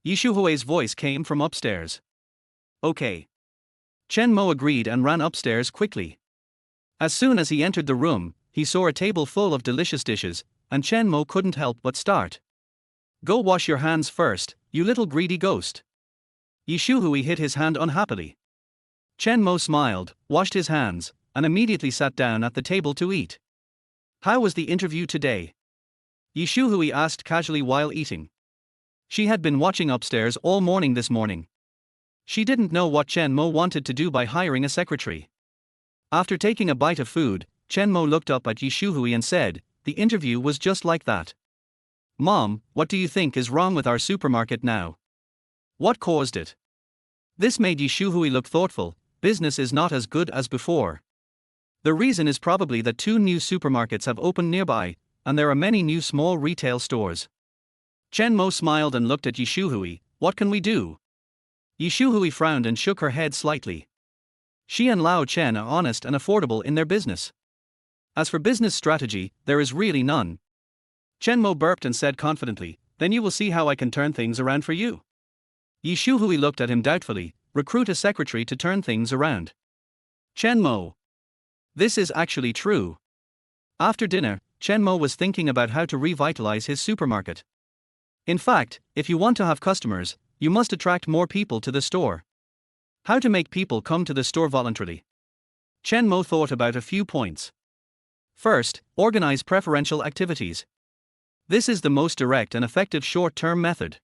Yi Shuhui's voice came from upstairs. Okay. Chen Mo agreed and ran upstairs quickly. As soon as he entered the room, he saw a table full of delicious dishes, and Chen Mo couldn't help but start. Go wash your hands first, you little greedy ghost. Yi Shuhui hit his hand unhappily. Chen Mo smiled, washed his hands, and immediately sat down at the table to eat. How was the interview today? Yi Shuhui asked casually while eating. She had been watching upstairs all morning this morning. She didn't know what Chen Mo wanted to do by hiring a secretary. After taking a bite of food, Chen Mo looked up at Yi Shuhui and said, the interview was just like that. Mom, what do you think is wrong with our supermarket now? What caused it? This made Yi Shuhui look thoughtful. Business is not as good as before. The reason is probably that 2 new supermarkets have opened nearby, and there are many new small retail stores. Chen Mo smiled and looked at Yi Shuhui. What can we do? Yi Shuhui frowned and shook her head slightly. She and Lao Chen are honest and affordable in their business. As for business strategy, there is really none. Chen Mo burped and said confidently, then you will see how I can turn things around for you. Yi Shuhui looked at him doubtfully. Recruit a secretary to turn things around. Chen Mo. This is actually true. After dinner, Chen Mo was thinking about how to revitalize his supermarket. In fact, if you want to have customers, you must attract more people to the store. How to make people come to the store voluntarily? Chen Mo thought about a few points. First, organize preferential activities. This is the most direct and effective short-term method.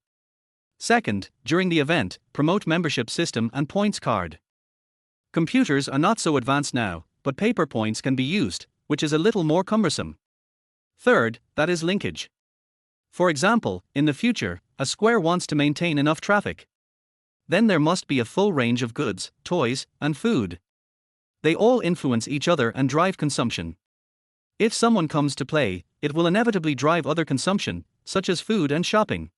Second, during the event, promote membership system and points card. Computers are not so advanced now, but paper points can be used, which is a little more cumbersome. Third, that is linkage. For example, in the future, a square wants to maintain enough traffic. Then there must be a full range of goods, toys, and food. They all influence each other and drive consumption. If someone comes to play, it will inevitably drive other consumption, such as food and shopping.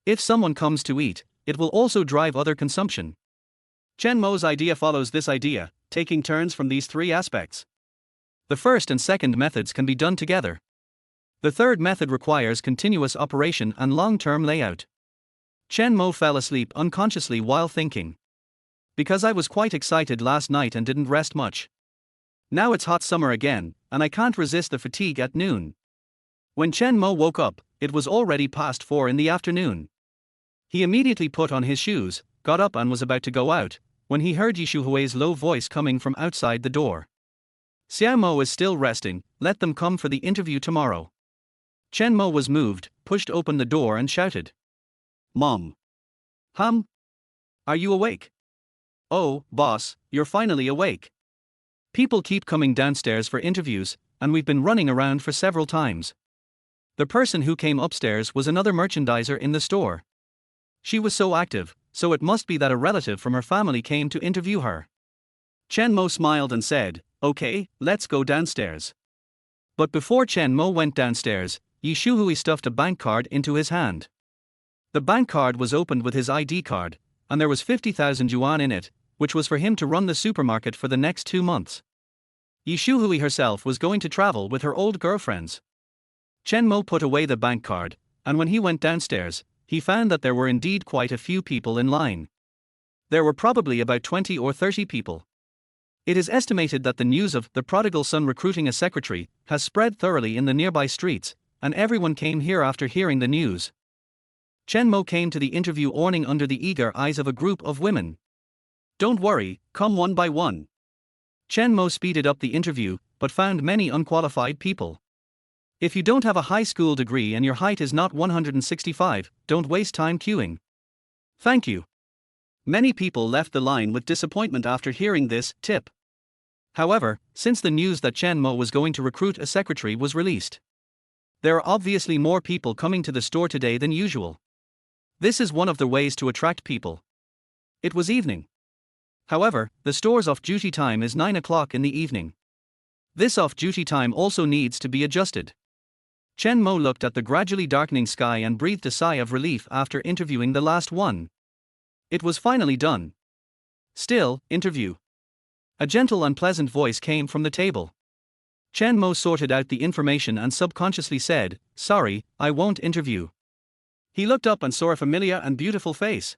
If someone comes to eat, it will also drive other consumption. Chen Mo's idea follows this idea, taking turns from these 3 aspects. The first and second methods can be done together. The third method requires continuous operation and long-term layout. Chen Mo fell asleep unconsciously while thinking. Because I was quite excited last night and didn't rest much. Now it's hot summer again, and I can't resist the fatigue at noon. When Chen Mo woke up, it was already past 4 in the afternoon. He immediately put on his shoes, got up and was about to go out, when he heard Yi Shuhui's low voice coming from outside the door. Xiao Mo is still resting, let them come for the interview tomorrow. Chen Mo was moved, pushed open the door and shouted. Mom. Are you awake? Oh, boss, you're finally awake. People keep coming downstairs for interviews, and we've been running around for several times. The person who came upstairs was another merchandiser in the store. She was so active, so it must be that a relative from her family came to interview her. Chen Mo smiled and said, okay, let's go downstairs. But before Chen Mo went downstairs, Yi Shuhui stuffed a bank card into his hand. The bank card was opened with his ID card, and there was 50,000 yuan in it, which was for him to run the supermarket for the next 2 months. Yi Shuhui herself was going to travel with her old girlfriends. Chen Mo put away the bank card, and when he went downstairs, he found that there were indeed quite a few people in line. There were probably about 20 or 30 people. It is estimated that the news of the prodigal son recruiting a secretary has spread thoroughly in the nearby streets, and everyone came here after hearing the news. Chen Mo came to the interview orning under the eager eyes of a group of women. Don't worry, come one by one. Chen Mo speeded up the interview, but found many unqualified people. If you don't have a high school degree and your height is not 165, don't waste time queuing. Thank you. Many people left the line with disappointment after hearing this tip. However, since the news that Chen Mo was going to recruit a secretary was released, there are obviously more people coming to the store today than usual. This is one of the ways to attract people. It was evening. However, the store's off-duty time is 9 o'clock in the evening. This off-duty time also needs to be adjusted. Chen Mo looked at the gradually darkening sky and breathed a sigh of relief after interviewing the last one. It was finally done. Still, interview. A gentle unpleasant voice came from the table. Chen Mo sorted out the information and subconsciously said, "Sorry, I won't interview." He looked up and saw a familiar and beautiful face.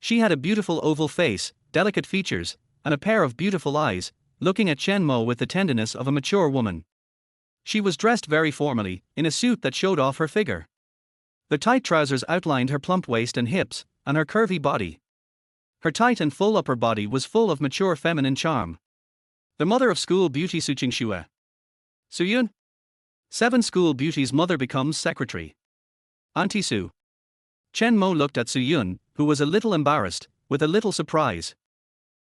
She had a beautiful oval face, delicate features, and a pair of beautiful eyes, looking at Chen Mo with the tenderness of a mature woman. She was dressed very formally, in a suit that showed off her figure. The tight trousers outlined her plump waist and hips, and her curvy body. Her tight and full upper body was full of mature feminine charm. The mother of school beauty Su Qingxue. Su Yun. 7 school beauty's mother becomes secretary. Auntie Su. Chen Mo looked at Su Yun, who was a little embarrassed, with a little surprise.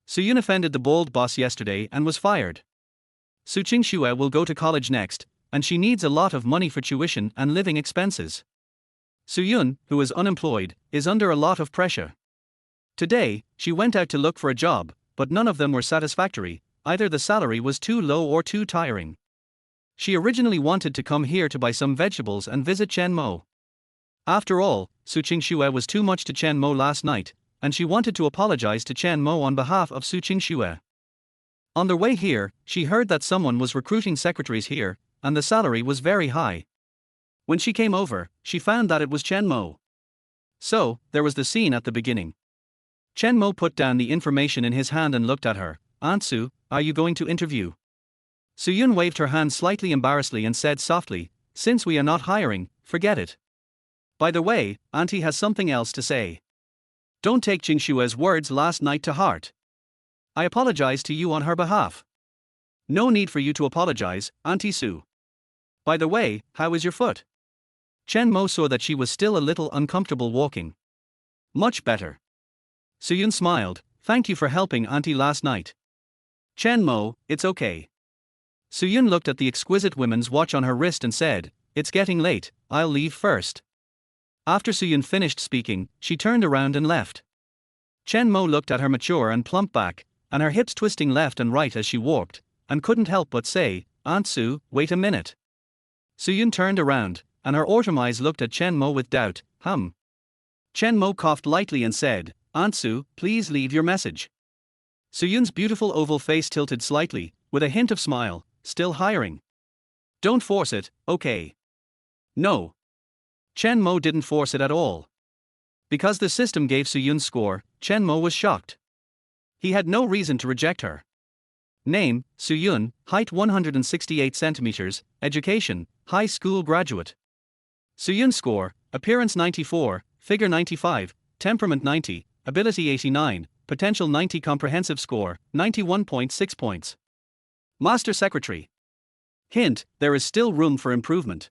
Su Yun offended the bald boss yesterday and was fired. Su Qingxue will go to college next, and she needs a lot of money for tuition and living expenses. Su Yun, who is unemployed, is under a lot of pressure. Today, she went out to look for a job, but none of them were satisfactory. Either the salary was too low or too tiring. She originally wanted to come here to buy some vegetables and visit Chen Mo. After all, Su Qingxue was too much to Chen Mo last night, and she wanted to apologize to Chen Mo on behalf of Su Qingxue. On their way here, she heard that someone was recruiting secretaries here, and the salary was very high. When she came over, she found that it was Chen Mo. So, there was the scene at the beginning. Chen Mo put down the information in his hand and looked at her. "Aunt Su, are you going to interview?" Su Yun waved her hand slightly embarrassedly and said softly, "Since we are not hiring, forget it. By the way, Auntie has something else to say. Don't take Qingxue's words last night to heart. I apologize to you on her behalf." "No need for you to apologize, Auntie Su. By the way, how is your foot?" Chen Mo saw that she was still a little uncomfortable walking. "Much better." Su Yun smiled, "Thank you for helping Auntie last night." "Chen Mo, it's okay." Su Yun looked at the exquisite woman's watch on her wrist and said, "It's getting late, I'll leave first." After Su Yun finished speaking, she turned around and left. Chen Mo looked at her mature and plump back, and her hips twisting left and right as she walked, and couldn't help but say, "Aunt Su, wait a minute." Su Yun turned around, and her autumn eyes looked at Chen Mo with doubt. Chen Mo coughed lightly and said, "Aunt Su, please leave your message." Su Yun's beautiful oval face tilted slightly, with a hint of smile. "Still hiring? Don't force it, okay?" "No." Chen Mo didn't force it at all. Because the system gave Su Yun's score, Chen Mo was shocked. He had no reason to reject her. Name, Su Yun, height 168 centimeters, education, high school graduate. Su Yun's score, appearance 94, figure 95, temperament 90, ability 89, potential 90, comprehensive score, 91.6 points. Master Secretary. Hint, there is still room for improvement.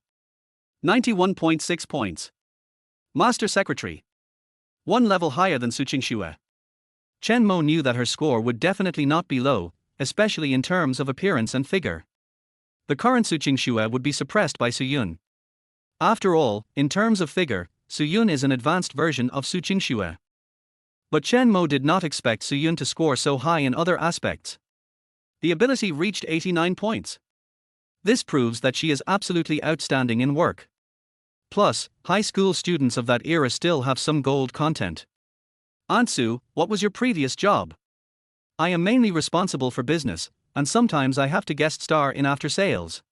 91.6 points. Master Secretary. 1 level higher than Su Qingxue. Chen Mo knew that her score would definitely not be low, especially in terms of appearance and figure. The current Su Qingxue would be suppressed by Su Yun. After all, in terms of figure, Su Yun is an advanced version of Su Qingxue. But Chen Mo did not expect Su Yun to score so high in other aspects. The ability reached 89 points. This proves that she is absolutely outstanding in work. Plus, high school students of that era still have some gold content. "Aunt Su, what was your previous job?" "I am mainly responsible for business, and sometimes I have to guest star in after sales."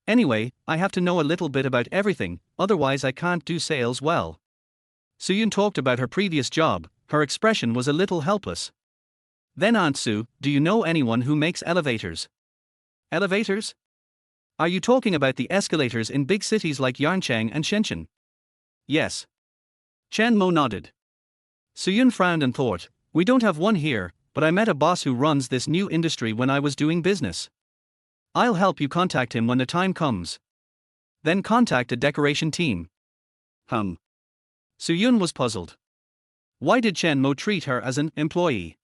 Anyway, I have to know a little bit about everything, otherwise I can't do sales well. Suyun talked about her previous job, her expression was a little helpless. Then Aunt Su, do you know anyone who makes elevators? Elevators? Are you talking about the escalators in big cities like Yancheng and Shenzhen? Yes. Chen Mo nodded. Suyun frowned and thought, we don't have one here, but I met a boss who runs this new industry when I was doing business. I'll help you contact him when the time comes. Then contact a decoration team. Suyun was puzzled. Why did Chen Mo treat her as an employee?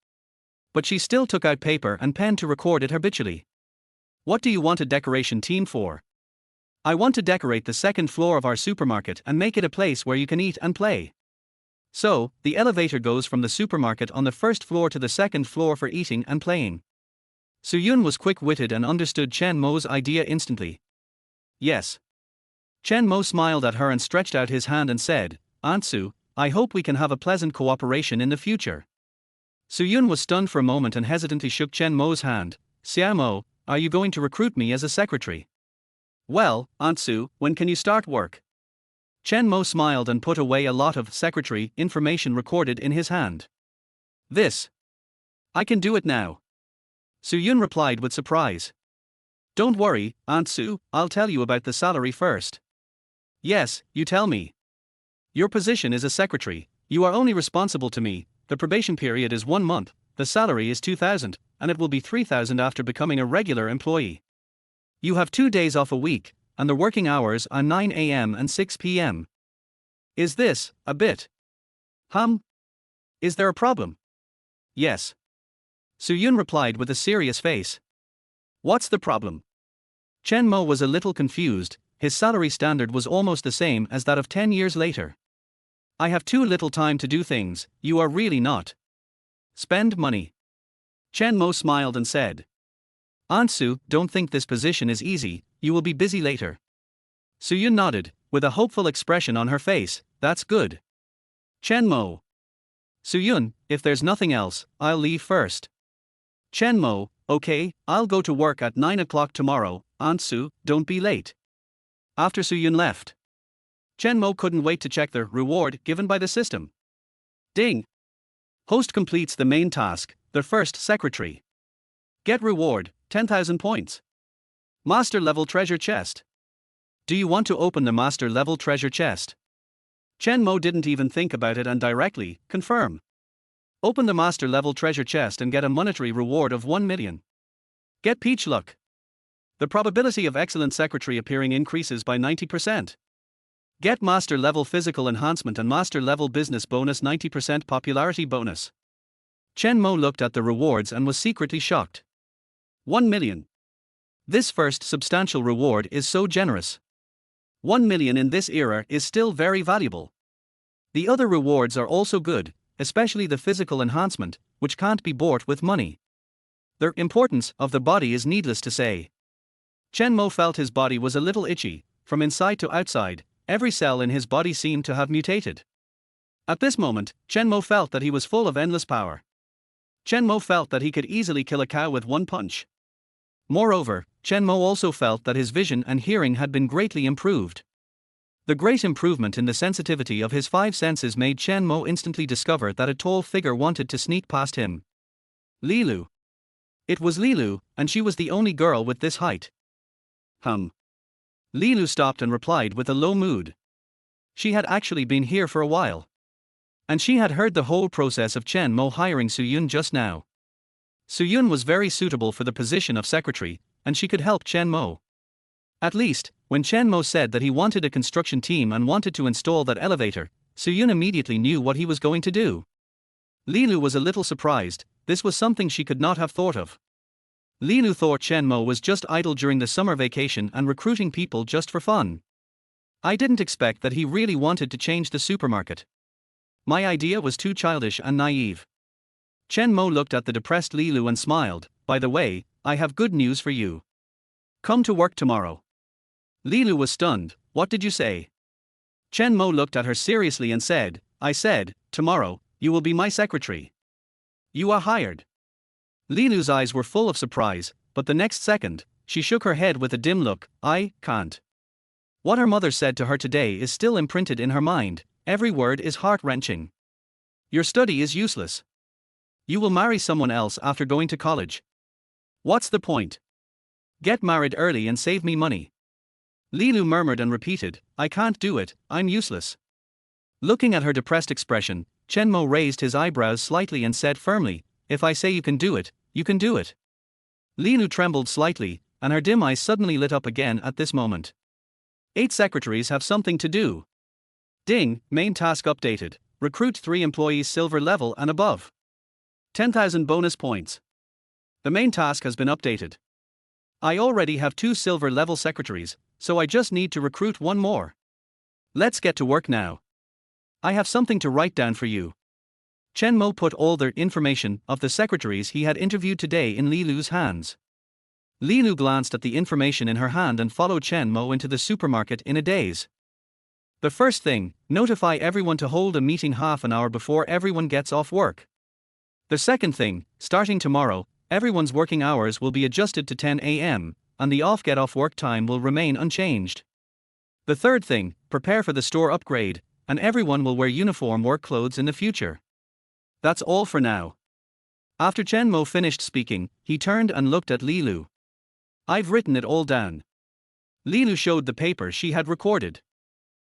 But she still took out paper and pen to record it habitually. What do you want a decoration team for? I want to decorate the second floor of our supermarket and make it a place where you can eat and play. So, the elevator goes from the supermarket on the first floor to the second floor for eating and playing. Suyun was quick-witted and understood Chen Mo's idea instantly. Yes. Chen Mo smiled at her and stretched out his hand and said, Aunt Su, I hope we can have a pleasant cooperation in the future. Suyun was stunned for a moment and hesitantly shook Chen Mo's hand. Xiao Mo, are you going to recruit me as a secretary? Well, Aunt Su, when can you start work? Chen Mo smiled and put away a lot of secretary information recorded in his hand. This. I can do it now. Suyun replied with surprise. Don't worry, Aunt Su, I'll tell you about the salary first. Yes, you tell me. Your position is a secretary, you are only responsible to me, the probation period is 1 month, the salary is 2,000, and it will be 3,000 after becoming a regular employee. You have 2 days off a week, and the working hours are 9 a.m. and 6 p.m. Is this a bit? Is there a problem? Yes. Suyun replied with a serious face. What's the problem? Chen Mo was a little confused, his salary standard was almost the same as that of 10 years later. I have too little time to do things, you are really not. Spend money. Chen Mo smiled and said. Aunt Su, don't think this position is easy, you will be busy later. Suyun nodded, with a hopeful expression on her face, that's good. Chen Mo. Suyun, if there's nothing else, I'll leave first. Chen Mo, okay, I'll go to work at 9 o'clock tomorrow, Aunt Su, don't be late. After Suyun left, Chen Mo couldn't wait to check the reward given by the system. Ding! Host completes the main task, the first secretary. Get reward, 10,000 points. Master level treasure chest. Do you want to open the master level treasure chest? Chen Mo didn't even think about it and directly, confirm. Open the master level treasure chest and get a monetary reward of 1 million. Get peach luck. The probability of excellent secretary appearing increases by 90%. Get master level physical enhancement and master level business bonus 90% popularity bonus. Chen Mo looked at the rewards and was secretly shocked. 1 million. This first substantial reward is so generous. 1 million in this era is still very valuable. The other rewards are also good, especially the physical enhancement, which can't be bought with money. The importance of the body is needless to say. Chen Mo felt his body was a little itchy, from inside to outside, every cell in his body seemed to have mutated. At this moment, Chen Mo felt that he was full of endless power. Chen Mo felt that he could easily kill a cow with one punch. Moreover, Chen Mo also felt that his vision and hearing had been greatly improved. The great improvement in the sensitivity of his 5 senses made Chen Mo instantly discover that a tall figure wanted to sneak past him. Lilu. It was Lilu, and she was the only girl with this height. Lilu stopped and replied with a low mood. She had actually been here for a while. And she had heard the whole process of Chen Mo hiring Suyun just now. Suyun was very suitable for the position of secretary, and she could help Chen Mo. At least, when Chen Mo said that he wanted a construction team and wanted to install that elevator, Suyun immediately knew what he was going to do. Lilu was a little surprised, this was something she could not have thought of. Lilu thought Chen Mo was just idle during the summer vacation and recruiting people just for fun. I didn't expect that he really wanted to change the supermarket. My idea was too childish and naive. Chen Mo looked at the depressed Lilu and smiled, by the way, I have good news for you. Come to work tomorrow. Lilu was stunned, what did you say? Chen Mo looked at her seriously and said, I said, tomorrow, you will be my secretary. You are hired. Lilu's eyes were full of surprise, but the next second, she shook her head with a dim look. I can't. What her mother said to her today is still imprinted in her mind, every word is heart-wrenching. Your study is useless. You will marry someone else after going to college. What's the point? Get married early and save me money. Lilu murmured and repeated, I can't do it, I'm useless. Looking at her depressed expression, Chen Mo raised his eyebrows slightly and said firmly, if I say you can do it, you can do it. Lilu trembled slightly, and her dim eyes suddenly lit up again at this moment. 8 secretaries have something to do. Ding, main task updated. Recruit 3 employees silver level and above. 10,000 bonus points. The main task has been updated. I already have 2 silver level secretaries, so I just need to recruit 1 more. Let's get to work now. I have something to write down for you. Chen Mo put all the information of the secretaries he had interviewed today in Lilu's hands. Lilu glanced at the information in her hand and followed Chen Mo into the supermarket in a daze. The first thing, notify everyone to hold a meeting half an hour before everyone gets off work. The second thing, starting tomorrow, everyone's working hours will be adjusted to 10 a.m., and the off-get-off work time will remain unchanged. The third thing, prepare for the store upgrade, and everyone will wear uniform work clothes in the future. That's all for now. After Chen Mo finished speaking, he turned and looked at Lilu. I've written it all down. Lilu showed the paper she had recorded.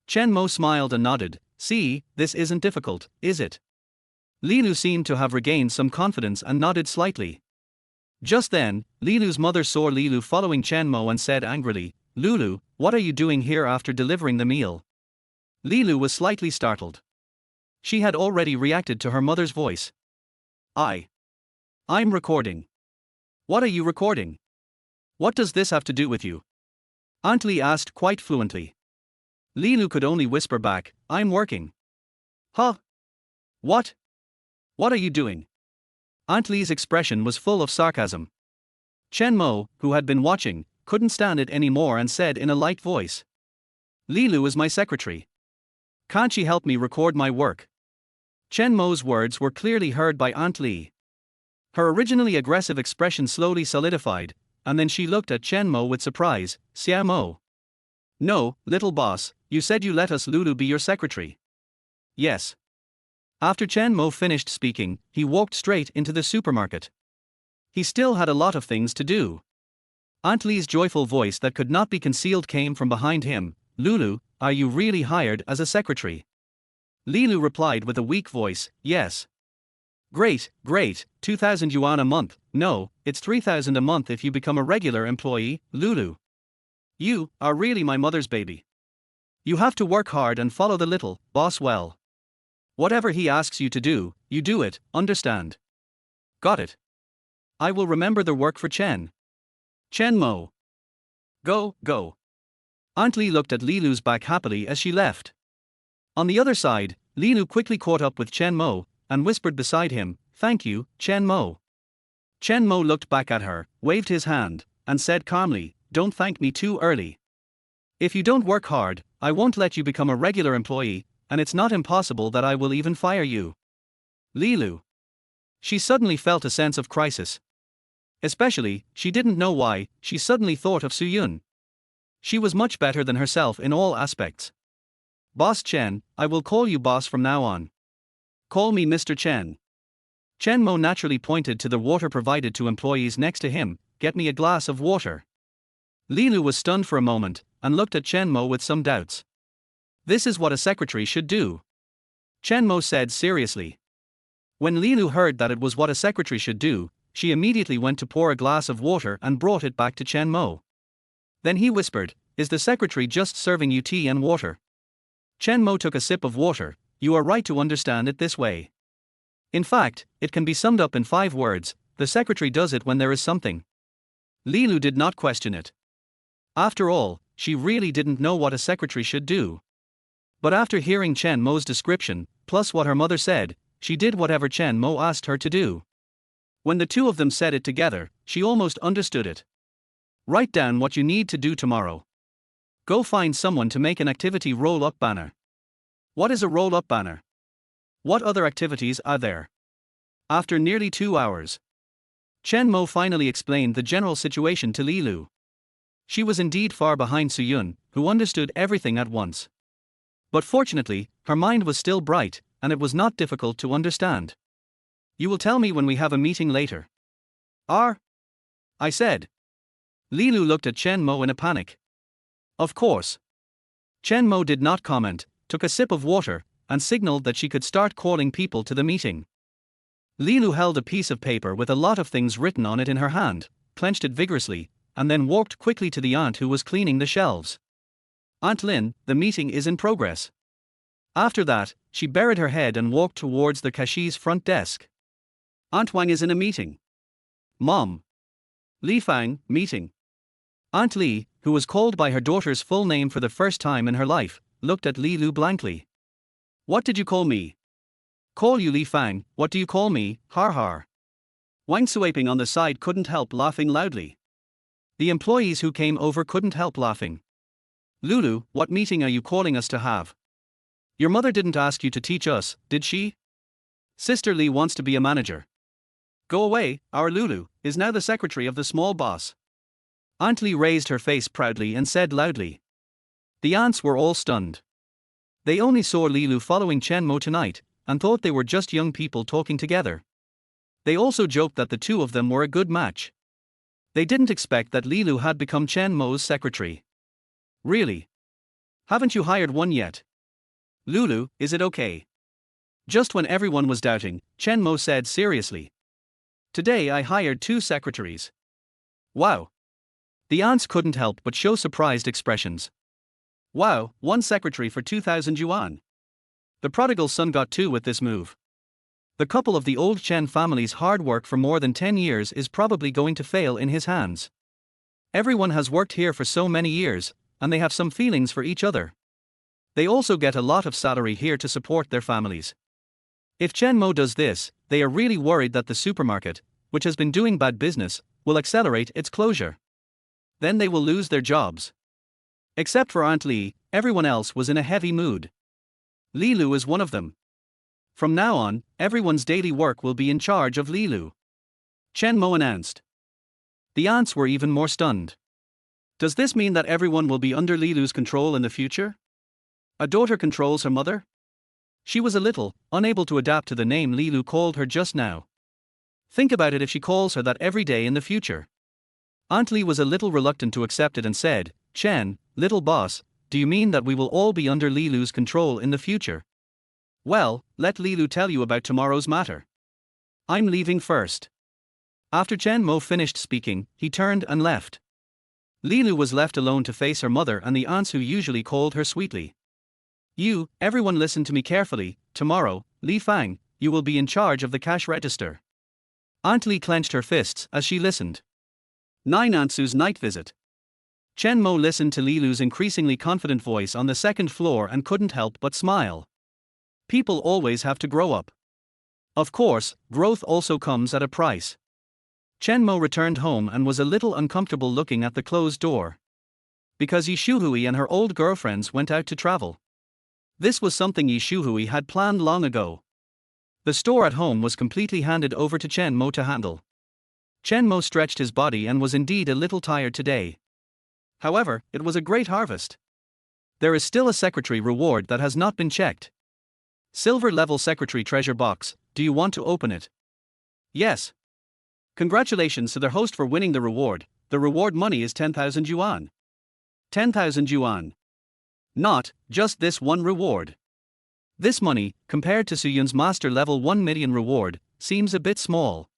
Chen Mo smiled and nodded. See, this isn't difficult, is it? Lilu seemed to have regained some confidence and nodded slightly. Just then, Lilu's mother saw Lilu following Chen Mo and said angrily, Lulu, what are you doing here after delivering the meal? Lilu was slightly startled. She had already reacted to her mother's voice. I'm recording. What are you recording? What does this have to do with you? Aunt Li asked quite fluently. Lilu could only whisper back, I'm working. Huh? What? What are you doing? Aunt Li's expression was full of sarcasm. Chen Mo, who had been watching, couldn't stand it anymore and said in a light voice. Lilu is my secretary. Can't she help me record my work? Chen Mo's words were clearly heard by Aunt Li. Her originally aggressive expression slowly solidified, and then she looked at Chen Mo with surprise. Xiao Mo. No, little boss, you said you let us Lulu be your secretary. Yes. After Chen Mo finished speaking, he walked straight into the supermarket. He still had a lot of things to do. Aunt Li's joyful voice that could not be concealed came from behind him. Lulu, are you really hired as a secretary? Lilu replied with a weak voice, yes. Great, 2,000 yuan a month. No, it's 3,000 a month if you become a regular employee, Lulu. You are really my mother's baby. You have to work hard and follow the little boss well. Whatever he asks you to do, you do it, understand? Got it. I will remember the work for Chen Mo. Go. Aunt Li looked at Lilu's back happily as she left. On the other side, Lilu quickly caught up with Chen Mo and whispered beside him, thank you, Chen Mo. Chen Mo looked back at her, waved his hand, and said calmly, don't thank me too early. If you don't work hard, I won't let you become a regular employee, and it's not impossible that I will even fire you. Lilu. She suddenly felt a sense of crisis. Especially, she didn't know why, she suddenly thought of Su Yun. She was much better than herself in all aspects. Boss Chen, I will call you boss from now on. Call me Mr. Chen. Chen Mo naturally pointed to the water provided to employees next to him, get me a glass of water. Lilu was stunned for a moment, and looked at Chen Mo with some doubts. This is what a secretary should do. Chen Mo said seriously. When Lilu heard that it was what a secretary should do, she immediately went to pour a glass of water and brought it back to Chen Mo. Then he whispered, is the secretary just serving you tea and water? Chen Mo took a sip of water. You are right to understand it this way. In fact, it can be summed up in 5 words, the secretary does it when there is something. Lilu did not question it. After all, she really didn't know what a secretary should do. But after hearing Chen Mo's description, plus what her mother said, she did whatever Chen Mo asked her to do. When the two of them said it together, she almost understood it. Write down what you need to do tomorrow. Go find someone to make an activity roll-up banner. What is a roll-up banner? What other activities are there? After nearly 2 hours, Chen Mo finally explained the general situation to Lilu. She was indeed far behind Suyun, who understood everything at once. But fortunately, her mind was still bright, and it was not difficult to understand. You will tell me when we have a meeting later. I said. Li Lu looked at Chen Mo in a panic. Of course. Chen Mo did not comment, took a sip of water, and signaled that she could start calling people to the meeting. Li Lu held a piece of paper with a lot of things written on it in her hand, clenched it vigorously, and then walked quickly to the aunt who was cleaning the shelves. Aunt Lin, the meeting is in progress. After that, she buried her head and walked towards the cashier's front desk. Aunt Wang is in a meeting. Mom. Li Fang, meeting. Aunt Li, who was called by her daughter's full name for the first time in her life, looked at Li Lu blankly. What did you call me? Call you Li Fang, what do you call me, har har. Wang Suaping on the side couldn't help laughing loudly. The employees who came over couldn't help laughing. Lulu, what meeting are you calling us to have? Your mother didn't ask you to teach us, did she? Sister Li wants to be a manager. Go away, our Lulu is now the secretary of the small boss. Aunt Li raised her face proudly and said loudly. The aunts were all stunned. They only saw Li Lu following Chen Mo tonight, and thought they were just young people talking together. They also joked that the two of them were a good match. They didn't expect that Li Lu had become Chen Mo's secretary. Really? Haven't you hired one yet? Lulu, is it okay? Just when everyone was doubting, Chen Mo said seriously. Today I hired 2 secretaries. Wow. The aunts couldn't help but show surprised expressions. Wow, 1 secretary for 2,000 yuan. The prodigal son got 2 with this move. The couple of the old Chen family's hard work for more than 10 years is probably going to fail in his hands. Everyone has worked here for so many years, and they have some feelings for each other. They also get a lot of salary here to support their families. If Chen Mo does this, they are really worried that the supermarket, which has been doing bad business, will accelerate its closure. Then they will lose their jobs. Except for Aunt Li, everyone else was in a heavy mood. Li Lu is one of them. From now on, everyone's daily work will be in charge of Li Lu. Chen Mo announced. The aunts were even more stunned. Does this mean that everyone will be under Li Lu's control in the future? A daughter controls her mother? She was a little unable to adapt to the name Li Lu called her just now. Think about it if she calls her that every day in the future. Aunt Li was a little reluctant to accept it and said, Chen, little boss, do you mean that we will all be under Li Lu's control in the future? Well, let Li Lu tell you about tomorrow's matter. I'm leaving first. After Chen Mo finished speaking, he turned and left. Li Lu was left alone to face her mother and the aunts who usually called her sweetly. Everyone listen to me carefully, tomorrow, Li Fang, you will be in charge of the cash register. Aunt Li clenched her fists as she listened. 9 Aunt Su's night visit. Chen Mo listened to Li Lu's increasingly confident voice on the second floor and couldn't help but smile. People always have to grow up. Of course, growth also comes at a price. Chen Mo returned home and was a little uncomfortable looking at the closed door. Because Yi Shuhui and her old girlfriends went out to travel. This was something Yi Shuhui had planned long ago. The store at home was completely handed over to Chen Mo to handle. Chen Mo stretched his body and was indeed a little tired today. However, it was a great harvest. There is still a secretary reward that has not been checked. Silver level secretary treasure box, do you want to open it? Yes. Congratulations to their host for winning the reward money is 10,000 yuan. 10,000 yuan. Not just this one reward. This money, compared to Suyun's master level 1 million reward, seems a bit small.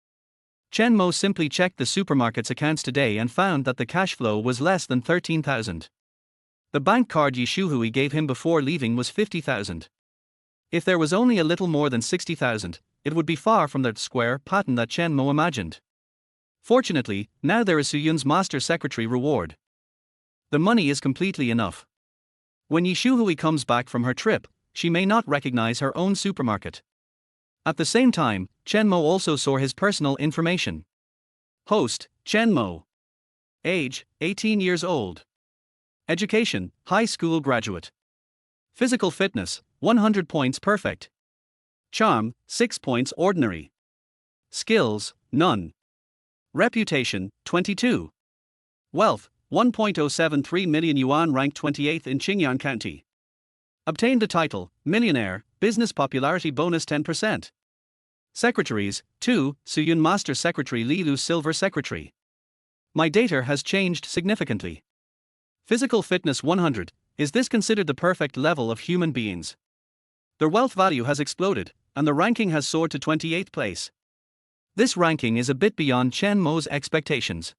Chen Mo simply checked the supermarket's accounts today and found that the cash flow was less than 13,000. The bank card Yi Shuhui gave him before leaving was 50,000. If there was only a little more than 60,000, it would be far from the square pattern that Chen Mo imagined. Fortunately, now there is Suyun's master secretary reward. The money is completely enough. When Yi Shuhui comes back from her trip, she may not recognize her own supermarket. At the same time, Chen Mo also saw his personal information. Host, Chen Mo. Age, 18 years old. Education, high school graduate. Physical fitness, 100 points perfect. Charm, 6 points ordinary. Skills, none. Reputation, 22. Wealth, 1.073 million yuan, ranked 28th in Qingyan County. Obtained the title, Millionaire, Business Popularity Bonus 10%. Secretaries, 2, Suyun Master Secretary, Li Lu Silver Secretary. My data has changed significantly. Physical fitness 100, is this considered the perfect level of human beings? Their wealth value has exploded, and the ranking has soared to 28th place. This ranking is a bit beyond Chen Mo's expectations.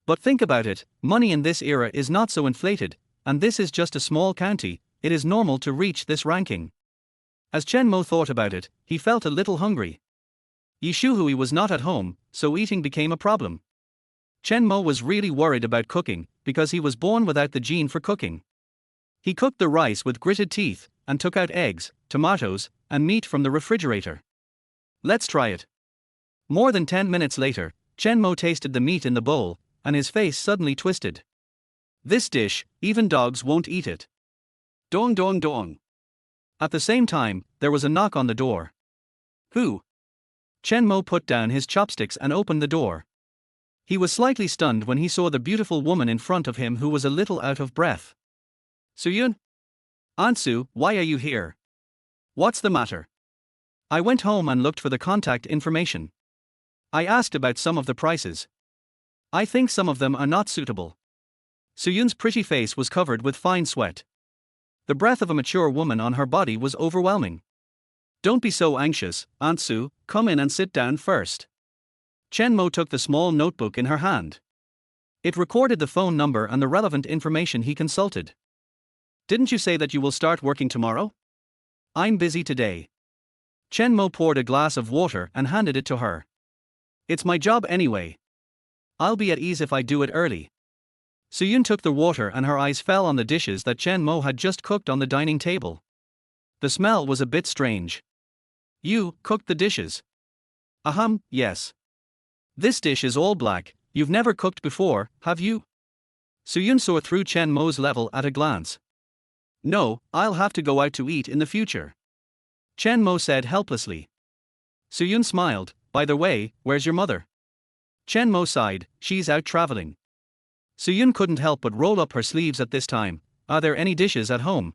But think about it, money in this era is not so inflated, and this is just a small county, it is normal to reach this ranking. As Chen Mo thought about it, he felt a little hungry. Yi Shuhui was not at home, so eating became a problem. Chen Mo was really worried about cooking, because he was born without the gene for cooking. He cooked the rice with gritted teeth, and took out eggs, tomatoes, and meat from the refrigerator. Let's try it. More than 10 minutes later, Chen Mo tasted the meat in the bowl, and his face suddenly twisted. This dish, even dogs won't eat it. Dong dong dong. At the same time, there was a knock on the door. Who? Chen Mo put down his chopsticks and opened the door. He was slightly stunned when he saw the beautiful woman in front of him, who was a little out of breath. Suyun? Aunt Su, why are you here? What's the matter? I went home and looked for the contact information. I asked about some of the prices. I think some of them are not suitable. Suyun's pretty face was covered with fine sweat. The breath of a mature woman on her body was overwhelming. Don't be so anxious, Aunt Su, come in and sit down first. Chen Mo took the small notebook in her hand. It recorded the phone number and the relevant information he consulted. Didn't you say that you will start working tomorrow? I'm busy today. Chen Mo poured a glass of water and handed it to her. It's my job anyway. I'll be at ease if I do it early. Suyun took the water and her eyes fell on the dishes that Chen Mo had just cooked on the dining table. The smell was a bit strange. You cooked the dishes? Yes. This dish is all black, you've never cooked before, have you? Suyun saw through Chen Mo's level at a glance. No, I'll have to go out to eat in the future. Chen Mo said helplessly. Suyun smiled, by the way, where's your mother? Chen Mo sighed, she's out traveling. Suyun couldn't help but roll up her sleeves at this time. Are there any dishes at home?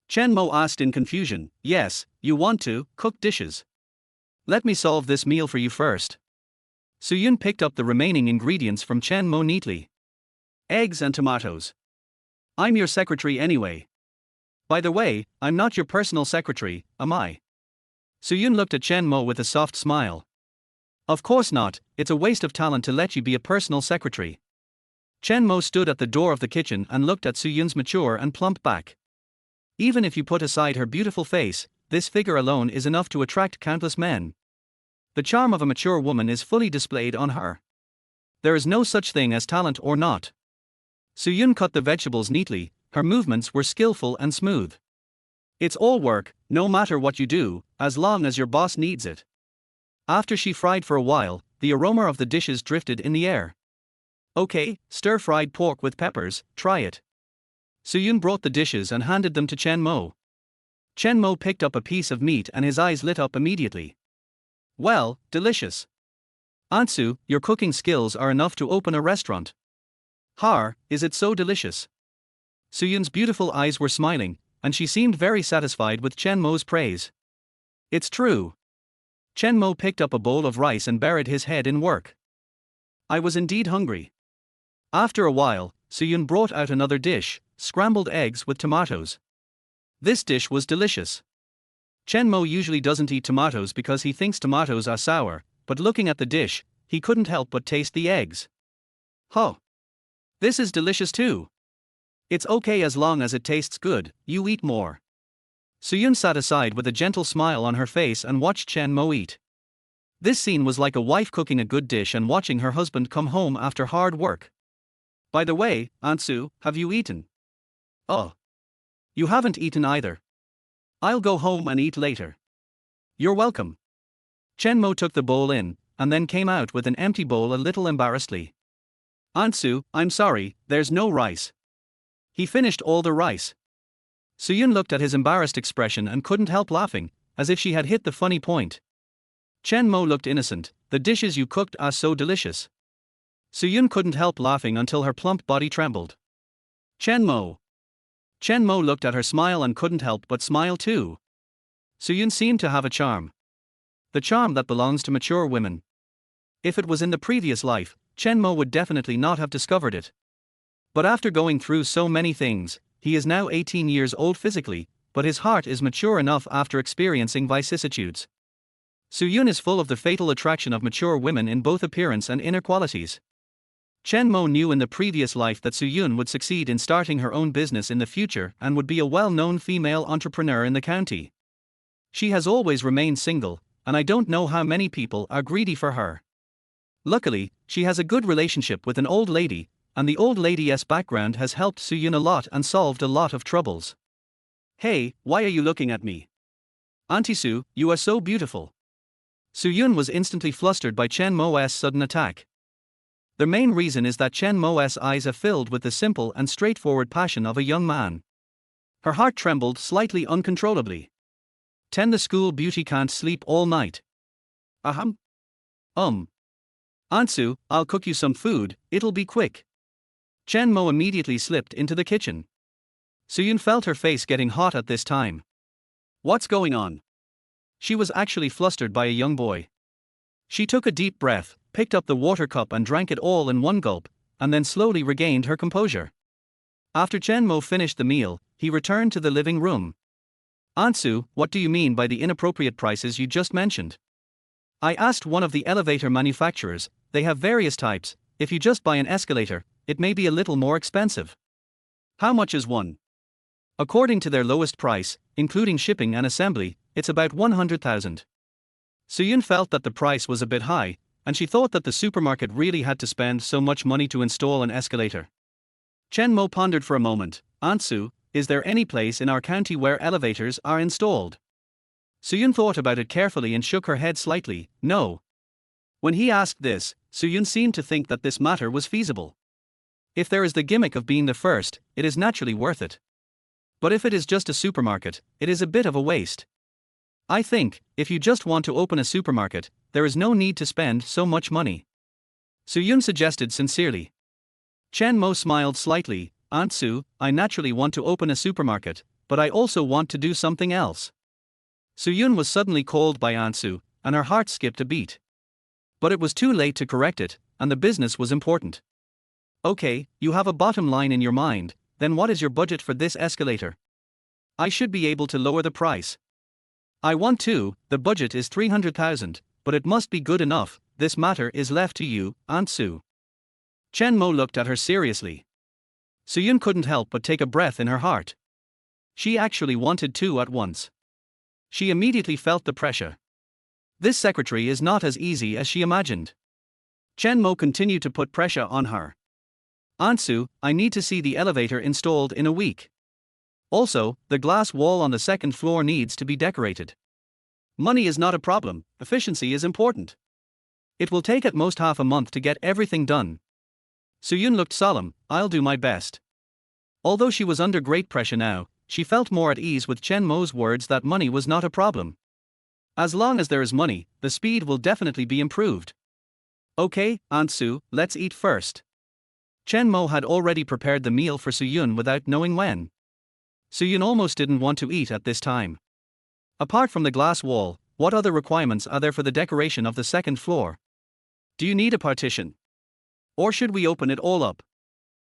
Chen Mo asked in confusion. Yes, you want to cook dishes. Let me solve this meal for you first. Suyun picked up the remaining ingredients from Chen Mo neatly. Eggs and tomatoes. I'm your secretary anyway. By the way, I'm not your personal secretary, am I? Suyun looked at Chen Mo with a soft smile. Of course not, it's a waste of talent to let you be a personal secretary. Chen Mo stood at the door of the kitchen and looked at Suyun's mature and plump back. Even if you put aside her beautiful face, this figure alone is enough to attract countless men. The charm of a mature woman is fully displayed on her. There is no such thing as talent or not. Suyun cut the vegetables neatly, her movements were skillful and smooth. It's all work, no matter what you do, as long as your boss needs it. After she fried for a while, the aroma of the dishes drifted in the air. Okay, stir-fried pork with peppers, try it. Suyun brought the dishes and handed them to Chen Mo. Chen Mo picked up a piece of meat and his eyes lit up immediately. Well, delicious. Aunt Su, your cooking skills are enough to open a restaurant. Is it so delicious? Suyun's beautiful eyes were smiling, and she seemed very satisfied with Chen Mo's praise. It's true. Chen Mo picked up a bowl of rice and buried his head in work. I was indeed hungry. After a while, Suyun brought out another dish, scrambled eggs with tomatoes. This dish was delicious. Chen Mo usually doesn't eat tomatoes because he thinks tomatoes are sour, but looking at the dish, he couldn't help but taste the eggs. This is delicious too. It's okay as long as it tastes good, you eat more. Suyun sat aside with a gentle smile on her face and watched Chen Mo eat. This scene was like a wife cooking a good dish and watching her husband come home after hard work. By the way, Aunt Su, have you eaten? You haven't eaten either. I'll go home and eat later. You're welcome. Chen Mo took the bowl in, and then came out with an empty bowl a little embarrassedly. Aunt Su, I'm sorry, there's no rice. He finished all the rice. Suyun looked at his embarrassed expression and couldn't help laughing, as if she had hit the funny point. Chen Mo looked innocent. The dishes you cooked are so delicious. Su-yun couldn't help laughing until her plump body trembled. Chen Mo. Chen Mo looked at her smile and couldn't help but smile too. Su-yun seemed to have a charm. The charm that belongs to mature women. If it was in the previous life, Chen Mo would definitely not have discovered it. But after going through so many things, he is now 18 years old physically, but his heart is mature enough after experiencing vicissitudes. Su-yun is full of the fatal attraction of mature women in both appearance and inner qualities. Chen Mo knew in the previous life that Su-yun would succeed in starting her own business in the future and would be a well-known female entrepreneur in the county. She has always remained single, and I don't know how many people are greedy for her. Luckily, she has a good relationship with an old lady, and the old lady's background has helped Su-yun a lot and solved a lot of troubles. Hey, why are you looking at me? Auntie Su, you are so beautiful. Su-yun was instantly flustered by Chen Mo's sudden attack. The main reason is that Chen Mo's eyes are filled with the simple and straightforward passion of a young man. Her heart trembled slightly uncontrollably. The school beauty can't sleep all night. Ahem. Aunt Su, I'll cook you some food, it'll be quick. Chen Mo immediately slipped into the kitchen. Su-yun felt her face getting hot at this time. What's going on? She was actually flustered by a young boy. She took a deep breath, picked up the water cup and drank it all in one gulp, and then slowly regained her composure. After Chen Mo finished the meal, he returned to the living room. Aunt Su, what do you mean by the inappropriate prices you just mentioned? I asked one of the elevator manufacturers, they have various types, if you just buy an escalator, it may be a little more expensive. How much is one? According to their lowest price, including shipping and assembly, it's about 100,000. Su-yun felt that the price was a bit high, and she thought that the supermarket really had to spend so much money to install an escalator. Chen Mo pondered for a moment. Aunt Su, is there any place in our county where elevators are installed? Su-yun thought about it carefully and shook her head slightly. No. When he asked this, Su-yun seemed to think that this matter was feasible. If there is the gimmick of being the first, it is naturally worth it. But if it is just a supermarket, it is a bit of a waste. I think, if you just want to open a supermarket, there is no need to spend so much money. Su-yun suggested sincerely. Chen Mo smiled slightly. Aunt Su, I naturally want to open a supermarket, but I also want to do something else. Su-yun was suddenly called by Aunt Su, and her heart skipped a beat. But it was too late to correct it, and the business was important. Okay, you have a bottom line in your mind, then what is your budget for this escalator? I should be able to lower the price. I want to, the budget is 300,000, but it must be good enough, this matter is left to you, Aunt Su. Chen Mo looked at her seriously. Su-yun couldn't help but take a breath in her heart. She actually wanted to at once. She immediately felt the pressure. This secretary is not as easy as she imagined. Chen Mo continued to put pressure on her. Aunt Su, I need to see the elevator installed in a week. Also, the glass wall on the second floor needs to be decorated. Money is not a problem, efficiency is important. It will take at most half a month to get everything done. Su-yun looked solemn. I'll do my best. Although she was under great pressure now, she felt more at ease with Chen Mo's words that money was not a problem. As long as there is money, the speed will definitely be improved. Okay, Aunt Su, let's eat first. Chen Mo had already prepared the meal for Su-yun without knowing when. Su-yun almost didn't want to eat at this time. Apart from the glass wall, what other requirements are there for the decoration of the second floor? Do you need a partition? Or should we open it all up?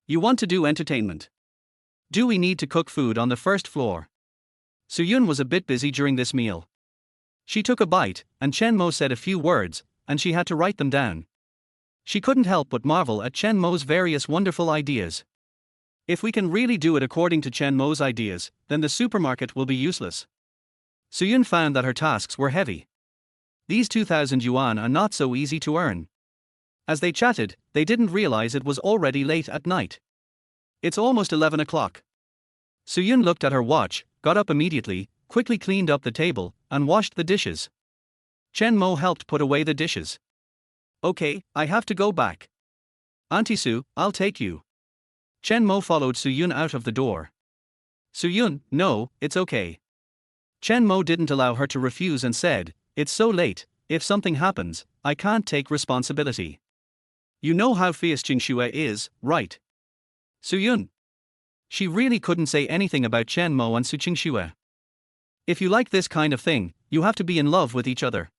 You want to do entertainment? Do we need to cook food on the first floor? Su-yun was a bit busy during this meal. She took a bite, and Chen Mo said a few words, and she had to write them down. She couldn't help but marvel at Chen Mo's various wonderful ideas. If we can really do it according to Chen Mo's ideas, then the supermarket will be useless. Su-yun found that her tasks were heavy. These 2,000 yuan are not so easy to earn. As they chatted, they didn't realize it was already late at night. It's almost 11 o'clock. Su-yun looked at her watch, got up immediately, quickly cleaned up the table, and washed the dishes. Chen Mo helped put away the dishes. Okay, I have to go back. Auntie Su, I'll take you. Chen Mo followed Su-yun out of the door. Su-yun, no, it's okay. Chen Mo didn't allow her to refuse and said, it's so late, if something happens, I can't take responsibility. You know how fierce Qingxue is, right? Su-yun. She really couldn't say anything about Chen Mo and Su Qingxue. If you like this kind of thing, you have to be in love with each other.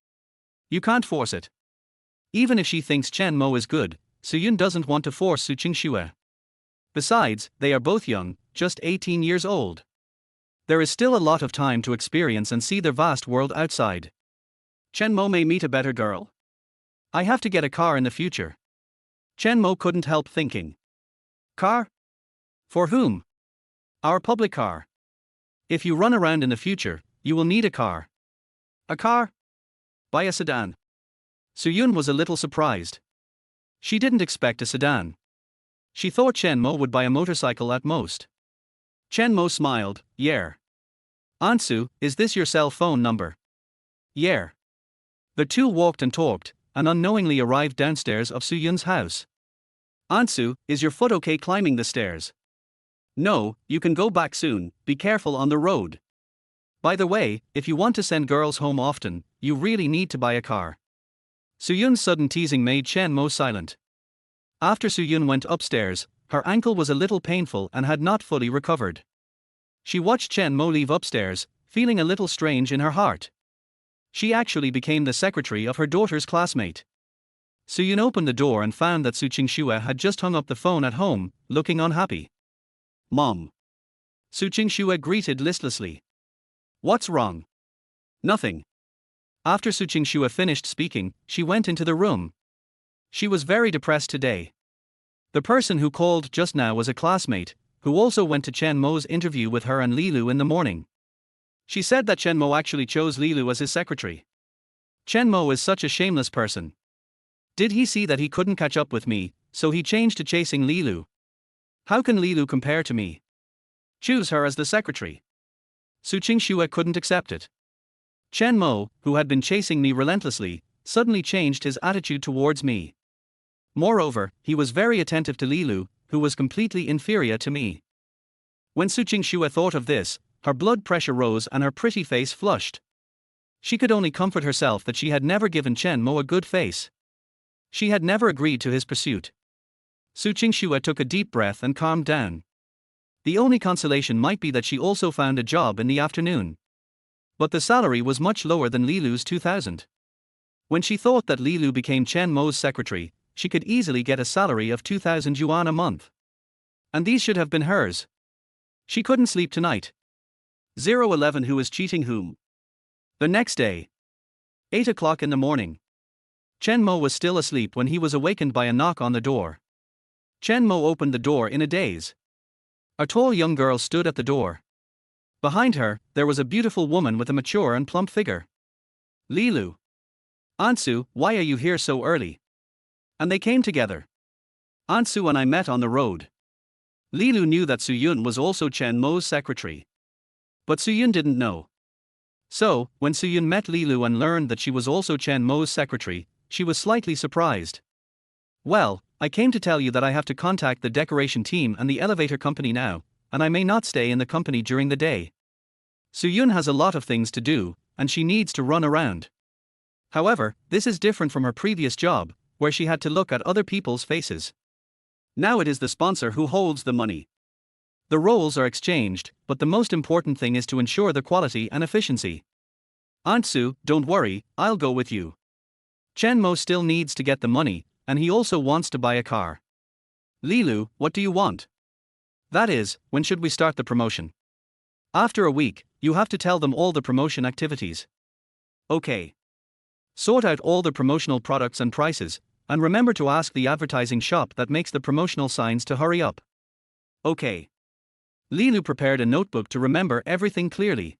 You can't force it. Even if she thinks Chen Mo is good, Su-yun doesn't want to force Su Qingxue. Besides, they are both young, just 18 years old. There is still a lot of time to experience and see the vast world outside. Chen Mo may meet a better girl. I have to get a car in the future. Chen Mo couldn't help thinking. Car? For whom? Our public car. If you run around in the future, you will need a car. A car? Buy a sedan. Su-yun was a little surprised. She didn't expect a sedan. She thought Chen Mo would buy a motorcycle at most. Chen Mo smiled, yeah. Ansu, is this your cell phone number? Yeah. The two walked and talked, and unknowingly arrived downstairs of Su-yun's house. Ansu, is your foot okay climbing the stairs? No, you can go back soon, be careful on the road. By the way, if you want to send girls home often, you really need to buy a car. Su-yun's sudden teasing made Chen Mo silent. After Su-yun went upstairs, her ankle was a little painful and had not fully recovered. She watched Chen Mo leave upstairs, feeling a little strange in her heart. She actually became the secretary of her daughter's classmate. Su-yun opened the door and found that Su Qingxue had just hung up the phone at home, looking unhappy. Mom. Su Qingxue greeted listlessly. What's wrong? Nothing. After Su Qingxue finished speaking, she went into the room. She was very depressed today. The person who called just now was a classmate, who also went to Chen Mo's interview with her and Lilu in the morning. She said that Chen Mo actually chose Lilu as his secretary. Chen Mo is such a shameless person. Did he see that he couldn't catch up with me, so he changed to chasing Lilu? How can Lilu compare to me? Choose her as the secretary. Su Qingxue couldn't accept it. Chen Mo, who had been chasing me relentlessly, suddenly changed his attitude towards me. Moreover, he was very attentive to Lilu, who was completely inferior to me. When Su Qingxue thought of this, her blood pressure rose and her pretty face flushed. She could only comfort herself that she had never given Chen Mo a good face. She had never agreed to his pursuit. Su Qingxue took a deep breath and calmed down. The only consolation might be that she also found a job in the afternoon. But the salary was much lower than Lilu's 2,000. When she thought that Lilu became Chen Mo's secretary, she could easily get a salary of 2,000 yuan a month. And these should have been hers. She couldn't sleep tonight. 011 Who is cheating whom? The next day. 8 o'clock in the morning. Chen Mo was still asleep when he was awakened by a knock on the door. Chen Mo opened the door in a daze. A tall young girl stood at the door. Behind her, there was a beautiful woman with a mature and plump figure. Lilu. Ansu, why are you here so early? And they came together. Ansu and I met on the road. Lilu knew that Su-yun was also Chen Mo's secretary. But Su-yun didn't know. So, when Su-yun met Lilu and learned that she was also Chen Mo's secretary, she was slightly surprised. Well, I came to tell you that I have to contact the decoration team and the elevator company now, and I may not stay in the company during the day. Su-yun has a lot of things to do, and she needs to run around. However, this is different from her previous job, where she had to look at other people's faces. Now it is the sponsor who holds the money. The roles are exchanged, but the most important thing is to ensure the quality and efficiency. Ansu, don't worry, I'll go with you. Chen Mo still needs to get the money, and he also wants to buy a car. Lilu, what do you want? That is, when should we start the promotion? After a week, you have to tell them all the promotion activities. Okay. Sort out all the promotional products and prices, and remember to ask the advertising shop that makes the promotional signs to hurry up. Okay. Lilu prepared a notebook to remember everything clearly.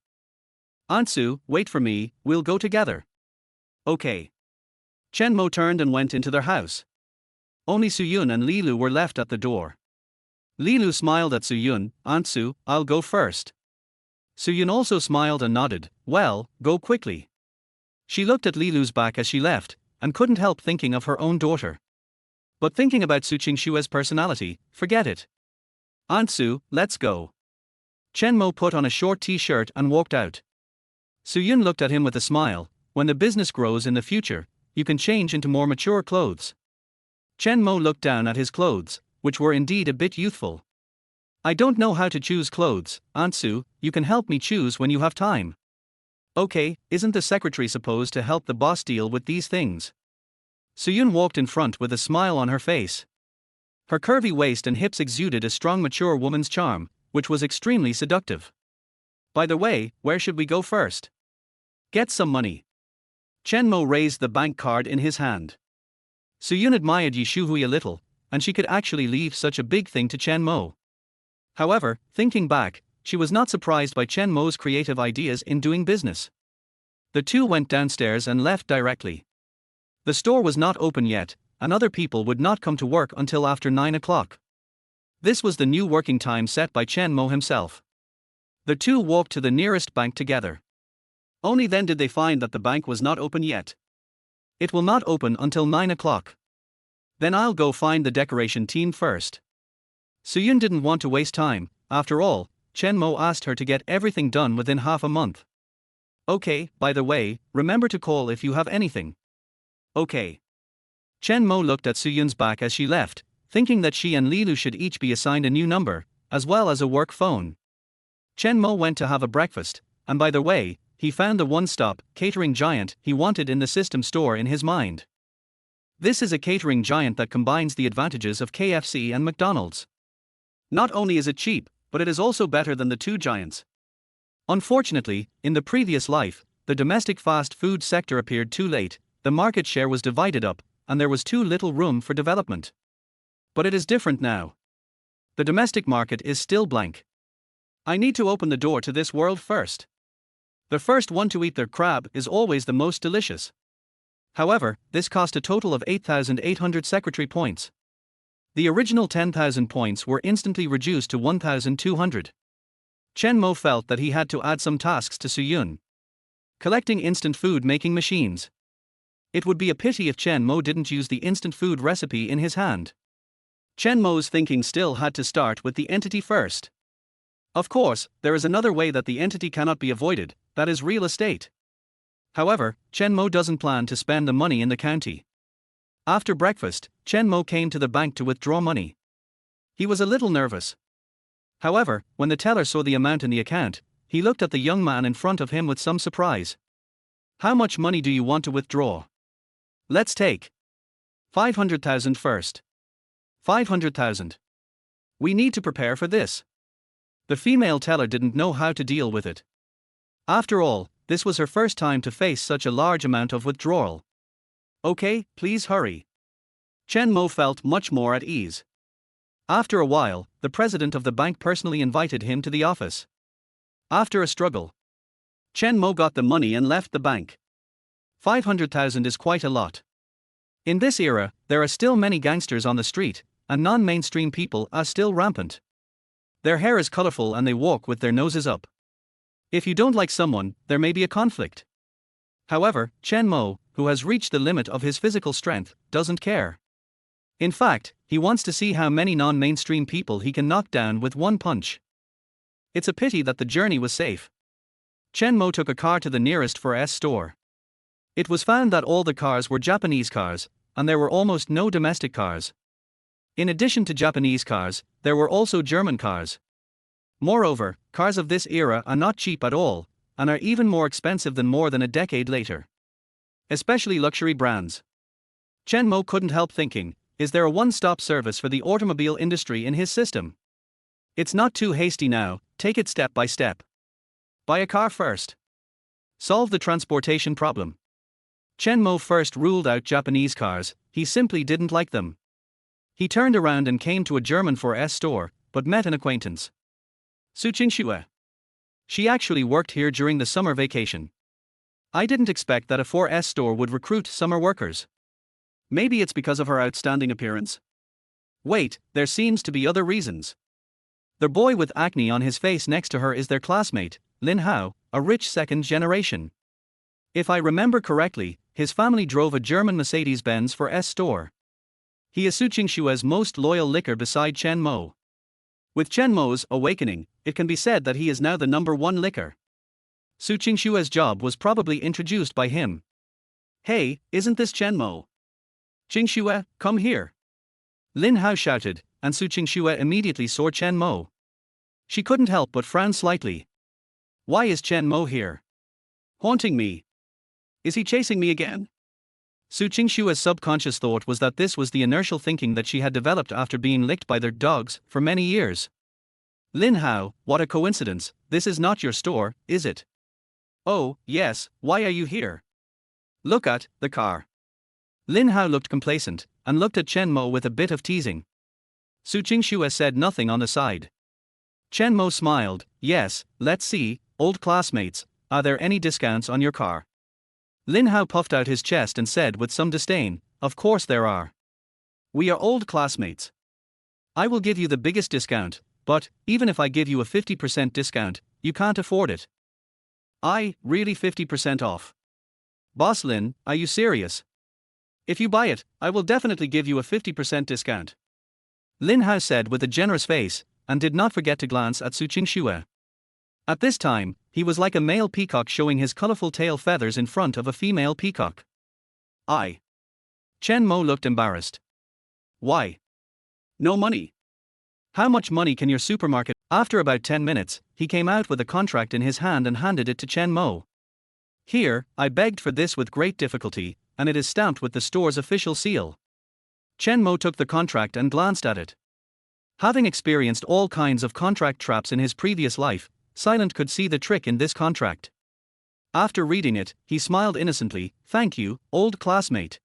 Ansu, wait for me, we'll go together. Okay. Chen Mo turned and went into their house. Only Su-yun and Lilu were left at the door. Lilu smiled at Su-yun. Ansu, I'll go first. Su-yun also smiled and nodded. Well, go quickly. She looked at Lilu's back as she left, and couldn't help thinking of her own daughter. But thinking about Su Qingxue's personality, forget it. Ansu, let's go. Chen Mo put on a short t-shirt and walked out. Su-yun looked at him with a smile. When the business grows in the future, you can change into more mature clothes. Chen Mo looked down at his clothes, which were indeed a bit youthful. I don't know how to choose clothes, Aunt Su, you can help me choose when you have time. Okay, isn't the secretary supposed to help the boss deal with these things? Suyun walked in front with a smile on her face. Her curvy waist and hips exuded a strong mature woman's charm, which was extremely seductive. By the way, where should we go first? Get some money. Chen Mo raised the bank card in his hand. Suyun admired Yi Shuhui a little, and she could actually leave such a big thing to Chen Mo. However, thinking back, she was not surprised by Chen Mo's creative ideas in doing business. The two went downstairs and left directly. The store was not open yet, and other people would not come to work until after 9 o'clock. This was the new working time set by Chen Mo himself. The two walked to the nearest bank together. Only then did they find that the bank was not open yet. It will not open until 9 o'clock. Then I'll go find the decoration team first. Suyun didn't want to waste time. After all, Chen Mo asked her to get everything done within half a month. Okay, by the way, remember to call if you have anything. Okay. Chen Mo looked at Suyun's back as she left, thinking that she and Lilu should each be assigned a new number, as well as a work phone. Chen Mo went to have a breakfast, and by the way, he found the one-stop catering giant he wanted in the system store in his mind. This is a catering giant that combines the advantages of KFC and McDonald's. Not only is it cheap, but it is also better than the two giants. Unfortunately, in the previous life, the domestic fast food sector appeared too late, the market share was divided up, and there was too little room for development. But it is different now. The domestic market is still blank. I need to open the door to this world first. The first one to eat their crab is always the most delicious. However, this cost a total of 8,800 secretary points. The original 10,000 points were instantly reduced to 1,200. Chen Mo felt that he had to add some tasks to Suyun. Collecting instant food making machines. It would be a pity if Chen Mo didn't use the instant food recipe in his hand. Chen Mo's thinking still had to start with the entity first. Of course, there is another way that the entity cannot be avoided, that is real estate. However, Chen Mo doesn't plan to spend the money in the county. After breakfast, Chen Mo came to the bank to withdraw money. He was a little nervous. However, when the teller saw the amount in the account, he looked at the young man in front of him with some surprise. How much money do you want to withdraw? Let's take 500,000 first. 500,000. We need to prepare for this. The female teller didn't know how to deal with it. After all, this was her first time to face such a large amount of withdrawal. Okay, please hurry. Chen Mo felt much more at ease. After a while, the president of the bank personally invited him to the office. After a struggle, Chen Mo got the money and left the bank. 500,000 is quite a lot. In this era, there are still many gangsters on the street, and non-mainstream people are still rampant. Their hair is colorful and they walk with their noses up. If you don't like someone, there may be a conflict. However, Chen Mo, who has reached the limit of his physical strength, doesn't care. In fact, he wants to see how many non-mainstream people he can knock down with one punch. It's a pity that the journey was safe. Chen Mo took a car to the nearest 4S store. It was found that all the cars were Japanese cars, and there were almost no domestic cars. In addition to Japanese cars, there were also German cars. Moreover, cars of this era are not cheap at all, and are even more expensive than more than a decade later. Especially luxury brands. Chen Mo couldn't help thinking, is there a one-stop service for the automobile industry in his system? It's not too hasty now, take it step by step. Buy a car first. Solve the transportation problem. Chen Mo first ruled out Japanese cars, he simply didn't like them. He turned around and came to a German 4S store, but met an acquaintance. Su Qingxue. She actually worked here during the summer vacation. I didn't expect that a 4S store would recruit summer workers. Maybe it's because of her outstanding appearance? Wait, there seems to be other reasons. The boy with acne on his face next to her is their classmate, Lin Hao, a rich second generation. If I remember correctly, his family drove a German Mercedes-Benz 4S store. He is Su Qingxue's most loyal licker beside Chen Mo. With Chen Mo's awakening, it can be said that he is now the number one licker. Su Qingxue's job was probably introduced by him. Hey, isn't this Chen Mo? Qingxue, come here. Lin Hao shouted, and Su Qingxue immediately saw Chen Mo. She couldn't help but frown slightly. Why is Chen Mo here? Haunting me. Is he chasing me again? Su Qingxue's subconscious thought was that this was the inertial thinking that she had developed after being licked by their dogs for many years. Lin Hao, what a coincidence, this is not your store, is it? Oh, yes, why are you here? Look at the car. Lin Hao looked complacent, and looked at Chen Mo with a bit of teasing. Su Qingxue said nothing on the side. Chen Mo smiled, yes, let's see, old classmates, are there any discounts on your car? Lin Hao puffed out his chest and said with some disdain, of course there are. We are old classmates. I will give you the biggest discount, but, even if I give you a 50% discount, you can't afford it. Really 50% off? Boss Lin, are you serious? If you buy it, I will definitely give you a 50% discount. Lin Hao said with a generous face, and did not forget to glance at Su Qingxue. At this time, he was like a male peacock showing his colorful tail feathers in front of a female peacock. Chen Mo looked embarrassed. Why? No money. How much money can your supermarket? After about 10 minutes, he came out with a contract in his hand and handed it to Chen Mo. Here, I begged for this with great difficulty, and it is stamped with the store's official seal. Chen Mo took the contract and glanced at it. Having experienced all kinds of contract traps in his previous life, Silent could see the trick in this contract. After reading it, he smiled innocently, thank you, old classmate.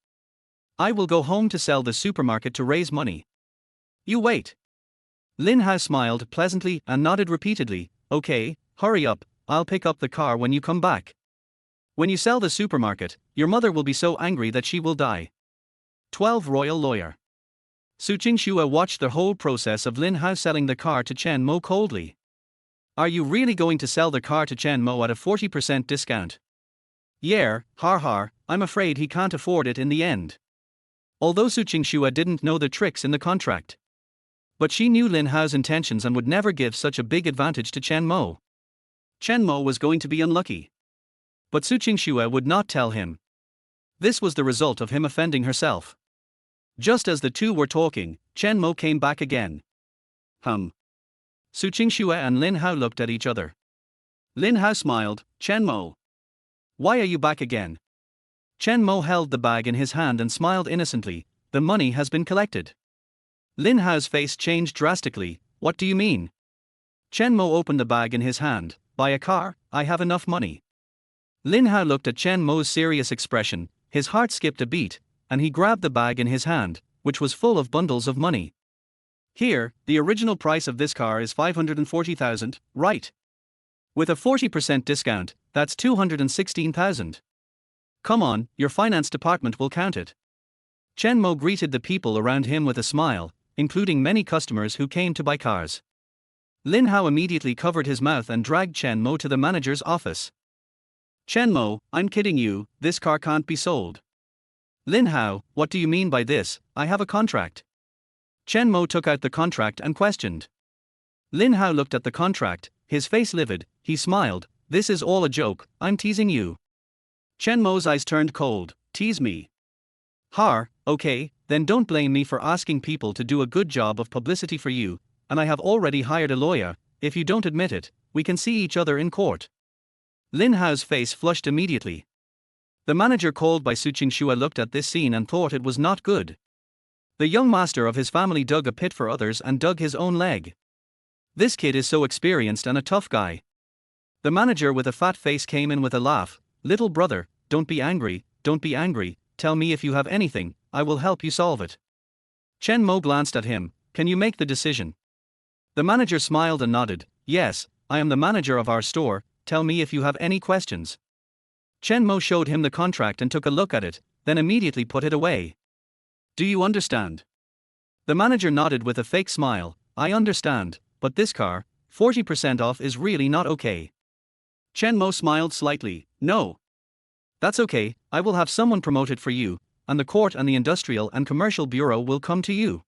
I will go home to sell the supermarket to raise money. You wait. Lin Hao smiled pleasantly and nodded repeatedly, okay, hurry up, I'll pick up the car when you come back. When you sell the supermarket, your mother will be so angry that she will die. 12 Royal Lawyer. Su Qingxue watched the whole process of Lin Hao selling the car to Chen Mo coldly. Are you really going to sell the car to Chen Mo at a 40% discount? Yeah, I'm afraid he can't afford it in the end. Although Su Qingxue didn't know the tricks in the contract. But she knew Lin Hao's intentions and would never give such a big advantage to Chen Mo. Chen Mo was going to be unlucky. But Su Qingxue would not tell him. This was the result of him offending herself. Just as the two were talking, Chen Mo came back again. Su Qingxue and Lin Hao looked at each other. Lin Hao smiled, Chen Mo. Why are you back again? Chen Mo held the bag in his hand and smiled innocently, the money has been collected. Lin Hao's face changed drastically, what do you mean? Chen Mo opened the bag in his hand, buy a car, I have enough money. Lin Hao looked at Chen Mo's serious expression, his heart skipped a beat, and he grabbed the bag in his hand, which was full of bundles of money. Here, the original price of this car is 540,000, right? With a 40% discount, that's 216,000. Come on, your finance department will count it. Chen Mo greeted the people around him with a smile, including many customers who came to buy cars. Lin Hao immediately covered his mouth and dragged Chen Mo to the manager's office. Chen Mo, I'm kidding you, this car can't be sold. Lin Hao, what do you mean by this? I have a contract. Chen Mo took out the contract and questioned. Lin Hao looked at the contract, his face livid, he smiled, this is all a joke, I'm teasing you. Chen Mo's eyes turned cold, tease me. Okay, then don't blame me for asking people to do a good job of publicity for you, and I have already hired a lawyer, if you don't admit it, we can see each other in court. Lin Hao's face flushed immediately. The manager called by Su Qingxue looked at this scene and thought it was not good. The young master of his family dug a pit for others and dug his own leg. This kid is so experienced and a tough guy. The manager with a fat face came in with a laugh, little brother, don't be angry, tell me if you have anything, I will help you solve it. Chen Mo glanced at him, can you make the decision? The manager smiled and nodded, yes, I am the manager of our store, tell me if you have any questions. Chen Mo showed him the contract and took a look at it, then immediately put it away. Do you understand? The manager nodded with a fake smile, I understand, but this car, 40% off is really not okay. Chen Mo smiled slightly, no. That's okay, I will have someone promote it for you, and the court and the industrial and commercial bureau will come to you.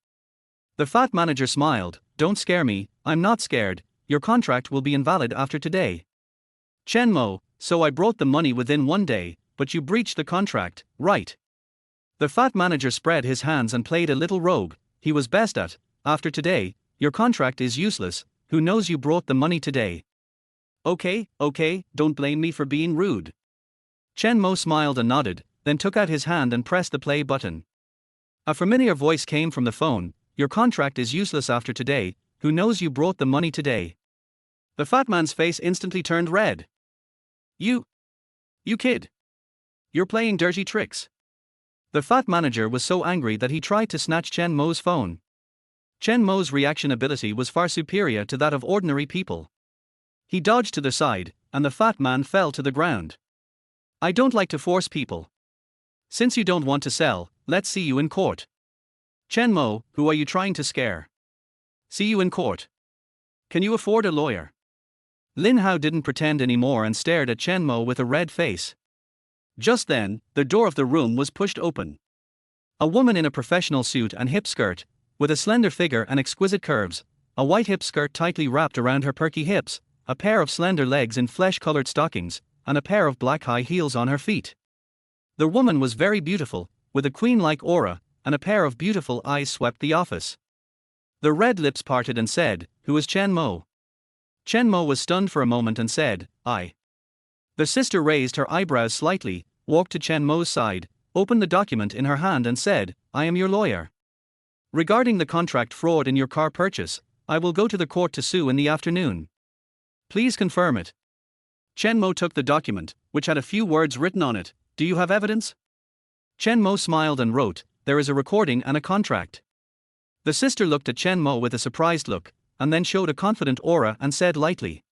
The fat manager smiled, don't scare me, I'm not scared, your contract will be invalid after today. Chen Mo, so I brought the money within 1 day, but you breached the contract, right? The fat manager spread his hands and played a little rogue, he was best at. After today, your contract is useless. Who knows you brought the money today? Okay, don't blame me for being rude. Chen Mo smiled and nodded, then took out his hand and pressed the play button. A familiar voice came from the phone. Your contract is useless after today. Who knows you brought the money today? The fat man's face instantly turned red. You kid. You're playing dirty tricks. The fat manager was so angry that he tried to snatch Chen Mo's phone. Chen Mo's reaction ability was far superior to that of ordinary people. He dodged to the side, and the fat man fell to the ground. I don't like to force people. Since you don't want to sell, let's see you in court. Chen Mo, who are you trying to scare? See you in court. Can you afford a lawyer? Lin Hao didn't pretend anymore and stared at Chen Mo with a red face. Just then, the door of the room was pushed open. A woman in a professional suit and hip skirt, with a slender figure and exquisite curves, a white hip skirt tightly wrapped around her perky hips, a pair of slender legs in flesh-colored stockings, and a pair of black high heels on her feet. The woman was very beautiful, with a queen-like aura, and a pair of beautiful eyes swept the office. The red lips parted and said, "Who is Chen Mo?" Chen Mo was stunned for a moment and said, "I." The sister raised her eyebrows slightly, walked to Chen Mo's side, opened the document in her hand and said, "I am your lawyer. Regarding the contract fraud in your car purchase, I will go to the court to sue in the afternoon. Please confirm it." Chen Mo took the document, which had a few words written on it. "Do you have evidence?" Chen Mo smiled and wrote, "There is a recording and a contract." The sister looked at Chen Mo with a surprised look, and then showed a confident aura and said lightly,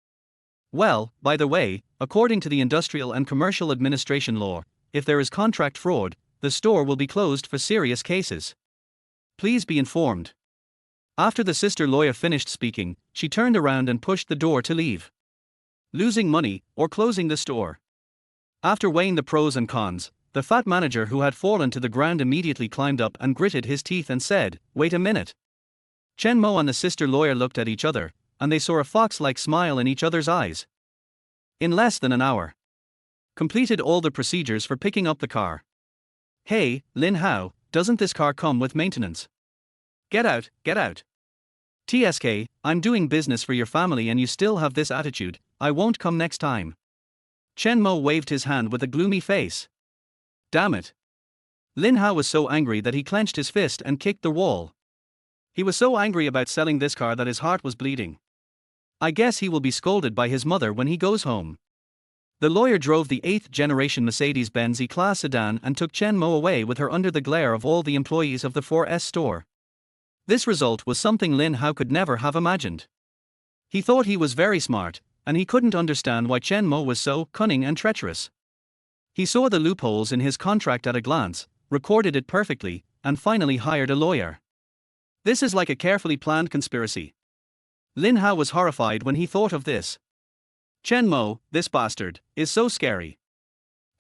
"Well, by the way, according to the Industrial and Commercial Administration law, if there is contract fraud, the store will be closed for serious cases. Please be informed." After the sister lawyer finished speaking, she turned around and pushed the door to leave. Losing money, or closing the store? After weighing the pros and cons, the fat manager who had fallen to the ground immediately climbed up and gritted his teeth and said, "Wait a minute." Chen Mo and the sister lawyer looked at each other, and they saw a fox-like smile in each other's eyes. In less than an hour, completed all the procedures for picking up the car. "Hey, Lin Hao, doesn't this car come with maintenance?" Get out. TSK, I'm doing business for your family and you still have this attitude. I won't come next time. Chen Mo waved his hand with a gloomy face. Damn it. Lin Hao was so angry that he clenched his fist and kicked the wall. He was so angry about selling this car that his heart was bleeding. I guess he will be scolded by his mother when he goes home. The lawyer drove the 8th-generation Mercedes-Benz E-Class sedan and took Chen Mo away with her under the glare of all the employees of the 4S store. This result was something Lin Hao could never have imagined. He thought he was very smart, and he couldn't understand why Chen Mo was so cunning and treacherous. He saw the loopholes in his contract at a glance, recorded it perfectly, and finally hired a lawyer. This is like a carefully planned conspiracy. Lin Hao was horrified when he thought of this. Chen Mo, this bastard, is so scary.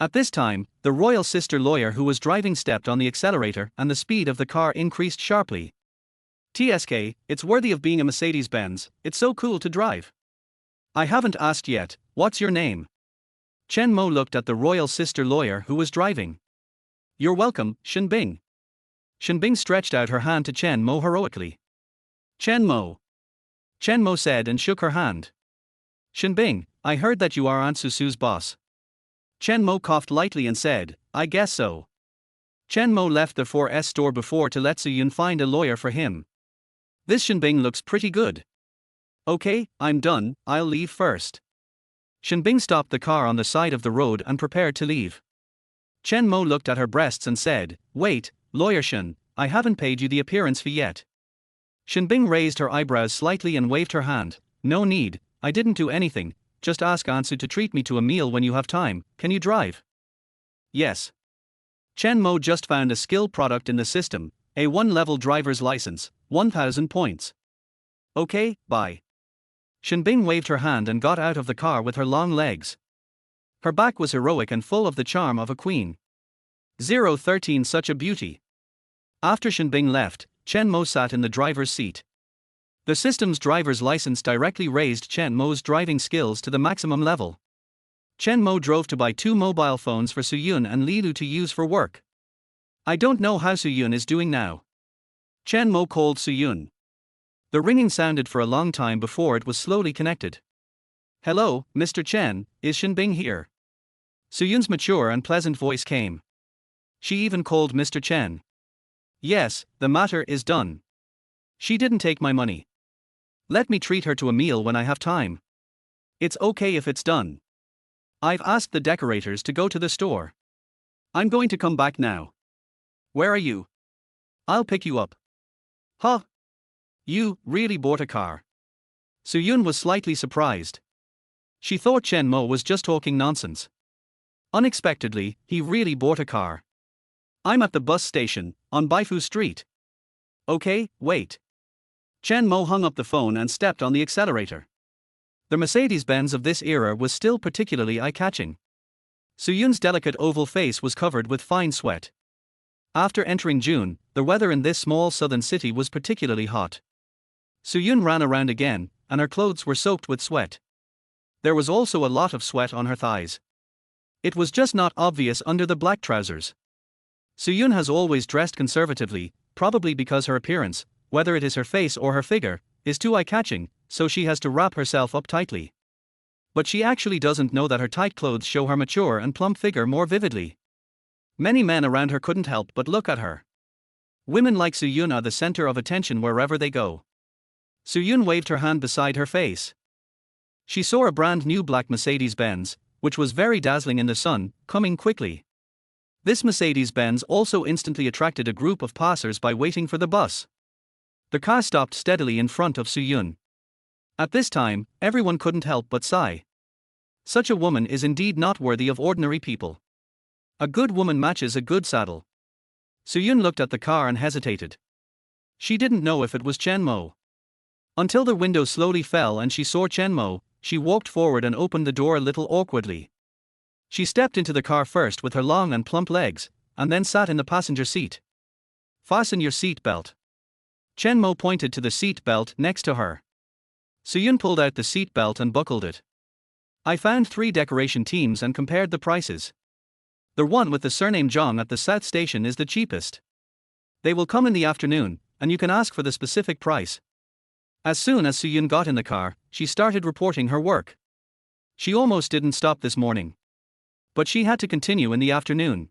At this time, the royal sister lawyer who was driving stepped on the accelerator and the speed of the car increased sharply. TSK, it's worthy of being a Mercedes-Benz, it's so cool to drive. I haven't asked yet, what's your name? Chen Mo looked at the royal sister lawyer who was driving. You're welcome, Shenbing. Shenbing stretched out her hand to Chen Mo heroically. Chen Mo. Chen Mo said and shook her hand. Shenbing, I heard that you are Aunt Susu's boss. Chen Mo coughed lightly and said, I guess so. Chen Mo left the 4S store before to let Su Yun find a lawyer for him. This Shenbing looks pretty good. Okay, I'm done, I'll leave first. Shenbing stopped the car on the side of the road and prepared to leave. Chen Mo looked at her breasts and said, Wait, Lawyer Shen, I haven't paid you the appearance fee yet. Shenbing raised her eyebrows slightly and waved her hand. No need, I didn't do anything, just ask Ansu to treat me to a meal when you have time. Can you drive? Yes. Chen Mo just found a skill product in the system, a 1-level driver's license, 1,000 points. Okay, bye. Shenbing waved her hand and got out of the car with her long legs. Her back was heroic and full of the charm of a queen. 013 Such a beauty. After Shenbing left, Chen Mo sat in the driver's seat. The system's driver's license directly raised Chen Mo's driving skills to the maximum level. Chen Mo drove to buy 2 mobile phones for Su Yun and Li Lu to use for work. I don't know how Su Yun is doing now. Chen Mo called Su Yun. The ringing sounded for a long time before it was slowly connected. Hello, Mr. Chen, is Shinbing here? Su Yun's mature and pleasant voice came. She even called Mr. Chen. Yes, the matter is done. She didn't take my money. Let me treat her to a meal when I have time. It's okay if it's done. I've asked the decorators to go to the store. I'm going to come back now. Where are you? I'll pick you up. Huh? You really bought a car? Su Yun was slightly surprised. She thought Chen Mo was just talking nonsense. Unexpectedly, he really bought a car. I'm at the bus station, on Baifu Street. Okay, wait. Chen Mo hung up the phone and stepped on the accelerator. The Mercedes-Benz of this era was still particularly eye-catching. Su Yun's delicate oval face was covered with fine sweat. After entering June, the weather in this small southern city was particularly hot. Su Yun ran around again, and her clothes were soaked with sweat. There was also a lot of sweat on her thighs. It was just not obvious under the black trousers. Su Yun has always dressed conservatively, probably because her appearance, whether it is her face or her figure, is too eye-catching, so she has to wrap herself up tightly. But she actually doesn't know that her tight clothes show her mature and plump figure more vividly. Many men around her couldn't help but look at her. Women like Su Yun are the center of attention wherever they go. Su Yun waved her hand beside her face. She saw a brand new black Mercedes-Benz, which was very dazzling in the sun, coming quickly. This Mercedes-Benz also instantly attracted a group of passers-by waiting for the bus. The car stopped steadily in front of Su Yun. At this time, everyone couldn't help but sigh. Such a woman is indeed not worthy of ordinary people. A good woman matches a good saddle. Su Yun looked at the car and hesitated. She didn't know if it was Chen Mo. Until the window slowly fell and she saw Chen Mo, she walked forward and opened the door a little awkwardly. She stepped into the car first with her long and plump legs, and then sat in the passenger seat. Fasten your seat belt. Chen Mo pointed to the seat belt next to her. Su Yun pulled out the seat belt and buckled it. I found 3 decoration teams and compared the prices. The one with the surname Zhang at the South Station is the cheapest. They will come in the afternoon, and you can ask for the specific price. As soon as Su Yun got in the car, she started reporting her work. She almost didn't stop this morning. But she had to continue in the afternoon.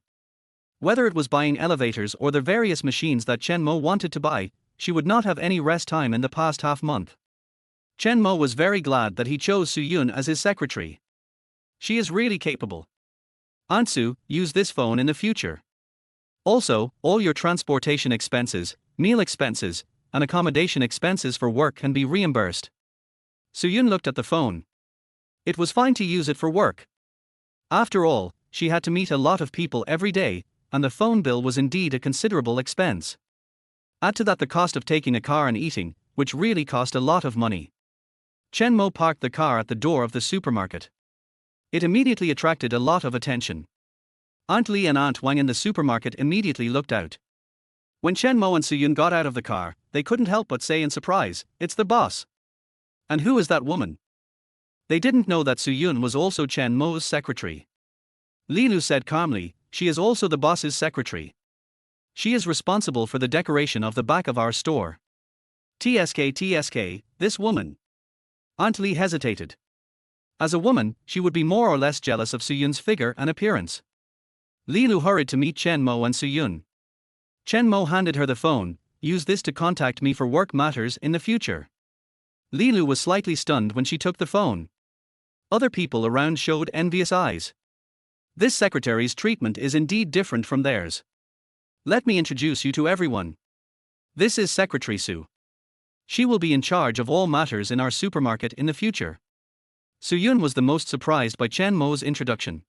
Whether it was buying elevators or the various machines that Chen Mo wanted to buy, she would not have any rest time in the past half-month. Chen Mo was very glad that he chose Su Yun as his secretary. She is really capable. Aunt Su, use this phone in the future. Also, all your transportation expenses, meal expenses, and accommodation expenses for work can be reimbursed. Su Yun looked at the phone. It was fine to use it for work. After all, she had to meet a lot of people every day, and the phone bill was indeed a considerable expense. Add to that the cost of taking a car and eating, which really cost a lot of money. Chen Mo parked the car at the door of the supermarket. It immediately attracted a lot of attention. Aunt Li and Aunt Wang in the supermarket immediately looked out. When Chen Mo and Su Yun got out of the car, they couldn't help but say in surprise, "It's the boss." And who is that woman? They didn't know that Su Yun was also Chen Mo's secretary. Li Lu said calmly, "She is also the boss's secretary. She is responsible for the decoration of the back of our store." TSK, this woman. Aunt Li hesitated. As a woman, she would be more or less jealous of Su Yun's figure and appearance. Li Lu hurried to meet Chen Mo and Su Yun. Chen Mo handed her the phone. Use this to contact me for work matters in the future. Li Lu was slightly stunned when she took the phone. Other people around showed envious eyes. This secretary's treatment is indeed different from theirs. Let me introduce you to everyone. This is Secretary Su. She will be in charge of all matters in our supermarket in the future. Su Yun was the most surprised by Chen Mo's introduction.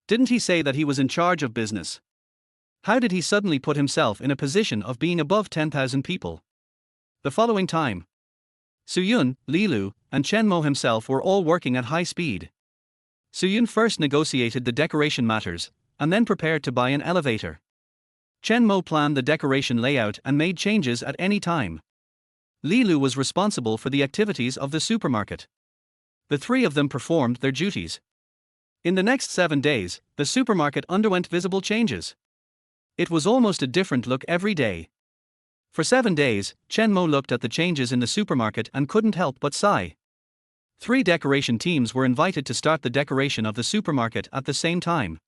Didn't he say that he was in charge of business? How did he suddenly put himself in a position of being above 10,000 people? The following time, Su Yun, Li Lu, and Chen Mo himself were all working at high speed. Su Yun first negotiated the decoration matters, and then prepared to buy an elevator. Chen Mo planned the decoration layout and made changes at any time. Li Lu was responsible for the activities of the supermarket. The 3 of them performed their duties. In the next 7 days, the supermarket underwent visible changes. It was almost a different look every day. For 7 days, Chen Mo looked at the changes in the supermarket and couldn't help but sigh. 3 decoration teams were invited to start the decoration of the supermarket at the same time.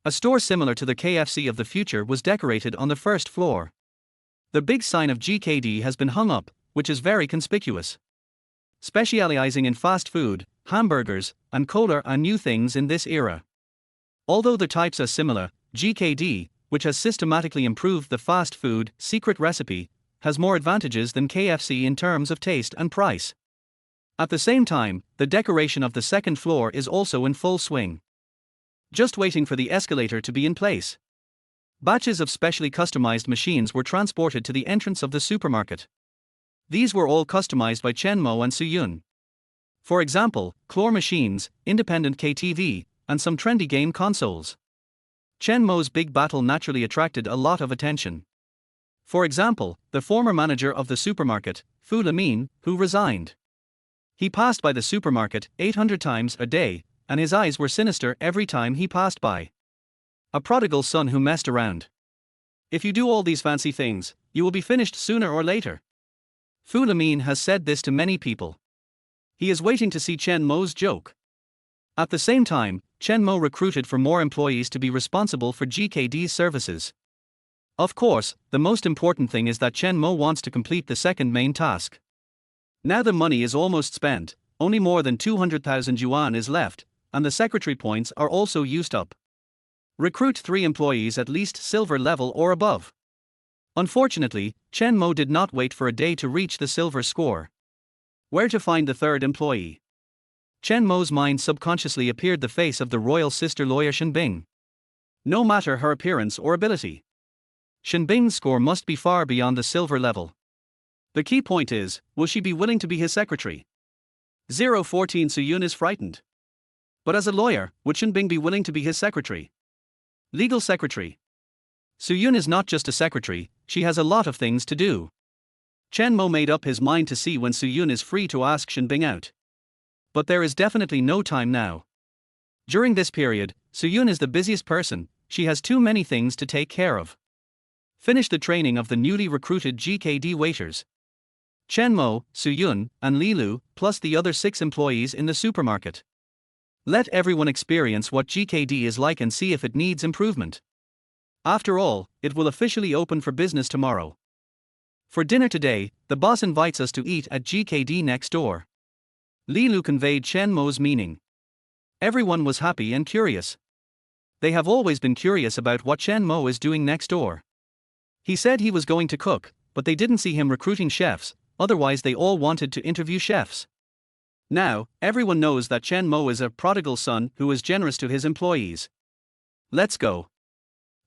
A store similar to the KFC of the future was decorated on the first floor. The big sign of GKD has been hung up, which is very conspicuous. Specializing in fast food, hamburgers, and cola are new things in this era. Although the types are similar, GKD, which has systematically improved the fast food secret recipe, has more advantages than KFC in terms of taste and price. At the same time, the decoration of the second floor is also in full swing. Just waiting for the escalator to be in place. Batches of specially customized machines were transported to the entrance of the supermarket. These were all customized by Chen Mo and Su Yun. For example, claw machines, independent KTV, and some trendy game consoles. Chen Mo's big battle naturally attracted a lot of attention. For example, the former manager of the supermarket, Fu Lamin, who resigned. He passed by the supermarket 800 times a day, and his eyes were sinister every time he passed by. A prodigal son who messed around. If you do all these fancy things, you will be finished sooner or later. Fu Lamin has said this to many people. He is waiting to see Chen Mo's joke. At the same time, Chen Mo recruited for more employees to be responsible for GKD's services. Of course, the most important thing is that Chen Mo wants to complete the second main task. Now the money is almost spent, only more than 200,000 yuan is left, and the secretary points are also used up. Recruit 3 employees at least silver level or above. Unfortunately, Chen Mo did not wait for a day to reach the silver score. Where to find the third employee? Chen Mo's mind subconsciously appeared the face of the royal sister lawyer Shenbing. No matter her appearance or ability, Shenbing's score must be far beyond the silver level. The key point is, will she be willing to be his secretary? 014 Su Yun is frightened. But as a lawyer, would Shenbing be willing to be his secretary? Legal secretary. Su Yun is not just a secretary, she has a lot of things to do. Chen Mo made up his mind to see when Su Yun is free to ask Shenbing out. But there is definitely no time now. During this period, Su Yun is the busiest person, she has too many things to take care of. Finish the training of the newly recruited GKD waiters. Chen Mo, Su Yun, and Li Lu, plus the other 6 employees in the supermarket. Let everyone experience what GKD is like and see if it needs improvement. After all, it will officially open for business tomorrow. For dinner today, the boss invites us to eat at GKD next door. Li Lu conveyed Chen Mo's meaning. Everyone was happy and curious. They have always been curious about what Chen Mo is doing next door. He said he was going to cook, but they didn't see him recruiting chefs, otherwise they all wanted to interview chefs. Now, everyone knows that Chen Mo is a prodigal son who is generous to his employees. Let's go.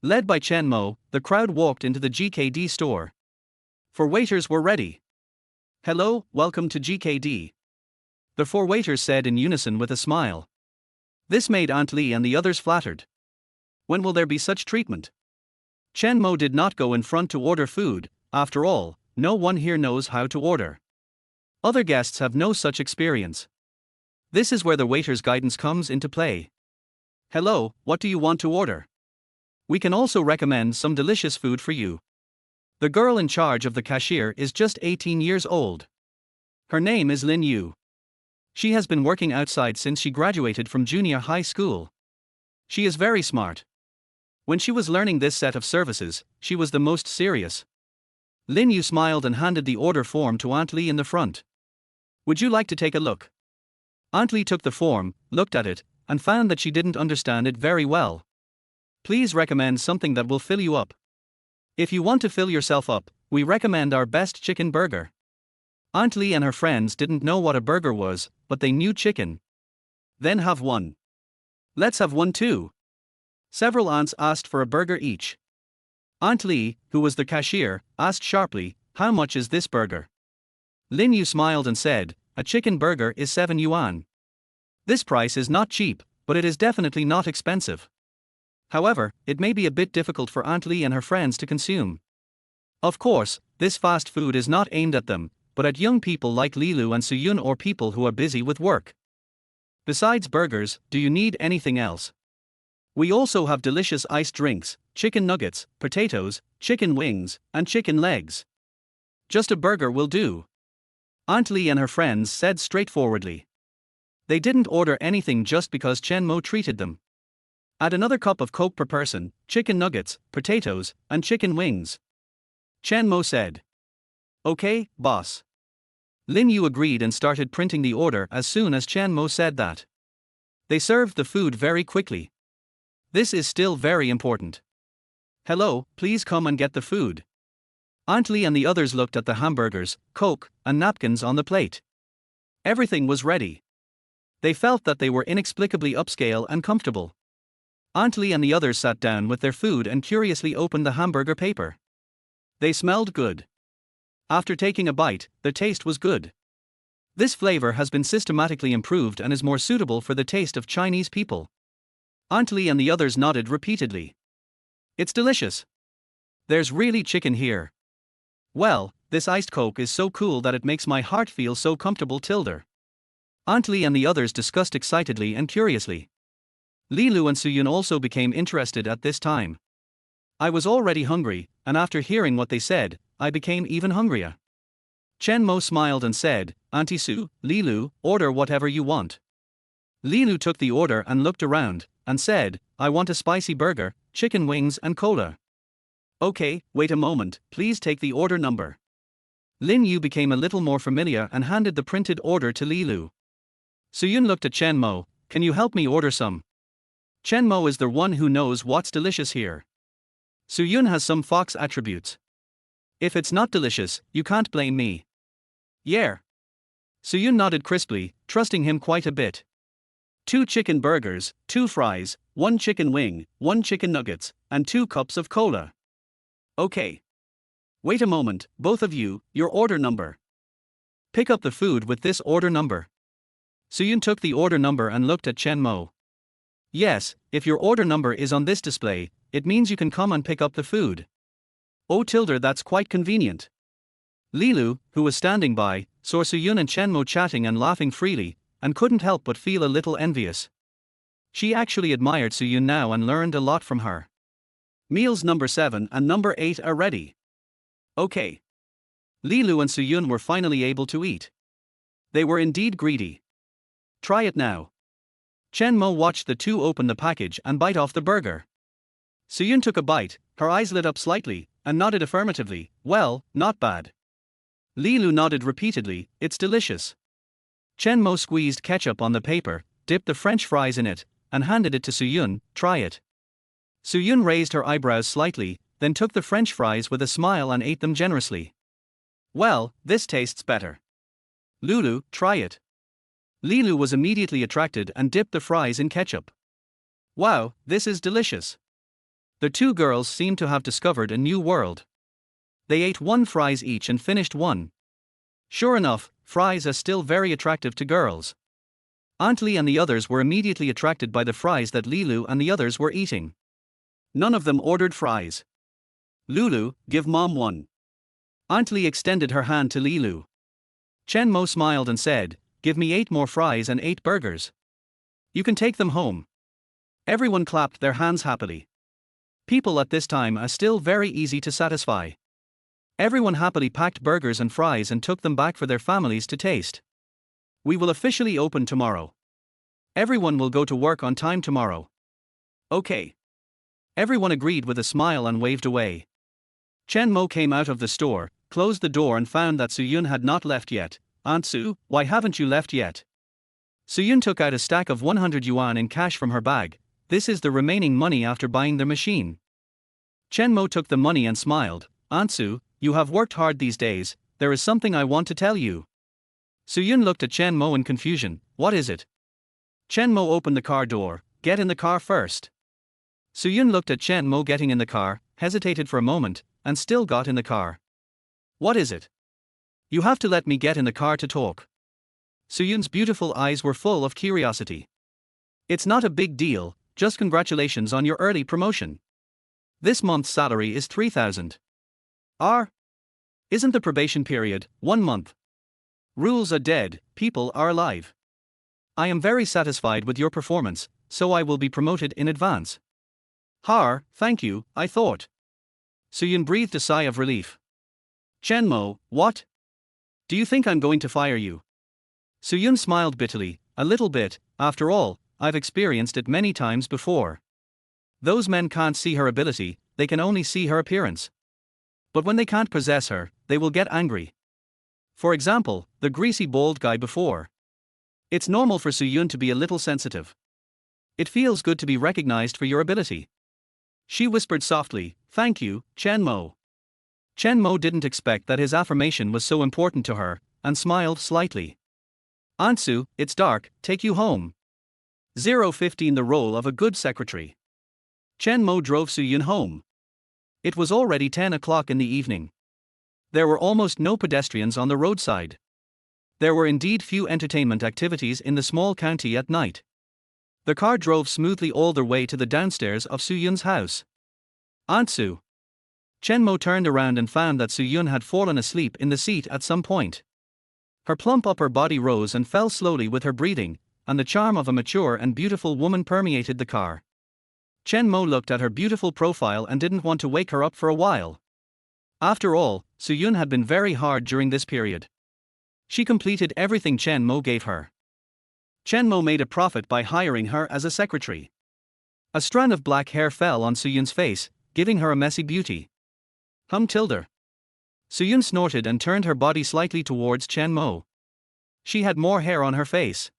Led by Chen Mo, the crowd walked into the GKD store. 4 waiters were ready. Hello, welcome to GKD. The 4 waiters said in unison with a smile. This made Aunt Li and the others flattered. When will there be such treatment? Chen Mo did not go in front to order food, after all, no one here knows how to order. Other guests have no such experience. This is where the waiter's guidance comes into play. Hello, what do you want to order? We can also recommend some delicious food for you. The girl in charge of the cashier is just 18 years old. Her name is Lin Yu. She has been working outside since she graduated from junior high school. She is very smart. When she was learning this set of services, she was the most serious. Lin Yu smiled and handed the order form to Aunt Li in the front. Would you like to take a look? Aunt Li took the form, looked at it, and found that she didn't understand it very well. Please recommend something that will fill you up. If you want to fill yourself up, we recommend our best chicken burger. Aunt Li and her friends didn't know what a burger was, but they knew chicken. Then have one. Let's have one too. Several aunts asked for a burger each. Aunt Li, who was the cashier, asked sharply, how much is this burger? Lin Yu smiled and said, a chicken burger is 7 yuan. This price is not cheap, but it is definitely not expensive. However, it may be a bit difficult for Aunt Li and her friends to consume. Of course, this fast food is not aimed at them, but at young people like Li Lu and Su Yun or people who are busy with work. Besides burgers, do you need anything else? We also have delicious iced drinks, chicken nuggets, potatoes, chicken wings, and chicken legs. Just a burger will do, Aunt Lee and her friends said straightforwardly. They didn't order anything just because Chen Mo treated them. Add another cup of Coke per person, chicken nuggets, potatoes, and chicken wings, Chen Mo said. Okay, boss. Lin Yu agreed and started printing the order as soon as Chen Mo said that. They served the food very quickly. This is still very important. Hello, please come and get the food. Aunt Lee and the others looked at the hamburgers, Coke, and napkins on the plate. Everything was ready. They felt that they were inexplicably upscale and comfortable. Aunt Lee and the others sat down with their food and curiously opened the hamburger paper. They smelled good. After taking a bite, the taste was good. This flavor has been systematically improved and is more suitable for the taste of Chinese people. Aunt Lee and the others nodded repeatedly. It's delicious. There's really chicken here. Well, this iced Coke is so cool that it makes my heart feel so comfortable. Tilder. Aunt Lee and the others discussed excitedly and curiously. Li Lu and Su Yun also became interested at this time. I was already hungry, and after hearing what they said, I became even hungrier. Chen Mo smiled and said, Auntie Su, Li Lu, order whatever you want. Li Lu took the order and looked around, and said, I want a spicy burger, chicken wings and cola. Okay, wait a moment, please take the order number. Lin Yu became a little more familiar and handed the printed order to Li Lu. Su Yun looked at Chen Mo, can you help me order some? Chen Mo is the one who knows what's delicious here. Su Yun has some fox attributes. If it's not delicious, you can't blame me. Yeah. Su Yun nodded crisply, trusting him quite a bit. 2 chicken burgers, 2 fries, 1 chicken wing, 1 chicken nuggets, and 2 cups of cola. Okay. Wait a moment, both of you, your order number. Pick up the food with this order number. Su Yun took the order number and looked at Chen Mo. Yes, if your order number is on this display, it means you can come and pick up the food. Oh Tilder, that's quite convenient. Li Lu, who was standing by, saw Su Yun and Chen Mo chatting and laughing freely, and couldn't help but feel a little envious. She actually admired Su Yun now and learned a lot from her. Meals number 7 and number 8 are ready. Okay. Li Lu and Su Yun were finally able to eat. They were indeed greedy. Try it now. Chen Mo watched the two open the package and bite off the burger. Su Yun took a bite, her eyes lit up slightly, and nodded affirmatively, well, not bad. Li Lu nodded repeatedly, it's delicious. Chen Mo squeezed ketchup on the paper, dipped the French fries in it, and handed it to Su Yun, try it. Su Yun raised her eyebrows slightly, then took the French fries with a smile and ate them generously. Well, this tastes better. Lulu, try it. Li Lu was immediately attracted and dipped the fries in ketchup. Wow, this is delicious. The two girls seemed to have discovered a new world. They ate 1 fries each and finished 1. Sure enough, fries are still very attractive to girls. Aunt Lee and the others were immediately attracted by the fries that Li Lu and the others were eating. None of them ordered fries. Lulu, give mom 1. Aunt Lee extended her hand to Li Lu. Chen Mo smiled and said, give me 8 more fries and 8 burgers. You can take them home. Everyone clapped their hands happily. People at this time are still very easy to satisfy. Everyone happily packed burgers and fries and took them back for their families to taste. We will officially open tomorrow. Everyone will go to work on time tomorrow. Okay. Everyone agreed with a smile and waved away. Chen Mo came out of the store, closed the door and found that Su Yun had not left yet. Aunt Su, why haven't you left yet? Su Yun took out a stack of 100 yuan in cash from her bag. This is the remaining money after buying the machine. Chen Mo took the money and smiled. Aunt Su, you have worked hard these days, there is something I want to tell you. Su Yun looked at Chen Mo in confusion. What is it? Chen Mo opened the car door. Get in the car first. Su Yun looked at Chen Mo getting in the car, hesitated for a moment, and still got in the car. What is it? You have to let me get in the car to talk. Su Yun's beautiful eyes were full of curiosity. It's not a big deal, just congratulations on your early promotion. This month's salary is 3,000. Isn't the probation period 1 month? Rules are dead, people are alive. I am very satisfied with your performance, so I will be promoted in advance. Thank you, I thought. Su Yun breathed a sigh of relief. Chen Mo, what? Do you think I'm going to fire you? Su-yun smiled bitterly, a little bit, after all, I've experienced it many times before. Those men can't see her ability, they can only see her appearance. But when they can't possess her, they will get angry. For example, the greasy bald guy before. It's normal for Su-yun to be a little sensitive. It feels good to be recognized for your ability. She whispered softly, thank you, Chen Mo. Chen Mo didn't expect that his affirmation was so important to her, and smiled slightly. Aunt Su, it's dark, take you home. 015 The role of a good secretary. Chen Mo drove Su-yun home. It was already 10 o'clock in the evening. There were almost no pedestrians on the roadside. There were indeed few entertainment activities in the small county at night. The car drove smoothly all the way to the downstairs of Su-yun's house. Aunt Su. Chen Mo turned around and found that Su-yun had fallen asleep in the seat at some point. Her plump upper body rose and fell slowly with her breathing, and the charm of a mature and beautiful woman permeated the car. Chen Mo looked at her beautiful profile and didn't want to wake her up for a while. After all, Su-yun had been very hard during this period. She completed everything Chen Mo gave her. Chen Mo made a profit by hiring her as a secretary. A strand of black hair fell on Su-yun's face, giving her a messy beauty. Tilde. Su-yun snorted and turned her body slightly towards Chen Mo. She had more hair on her face.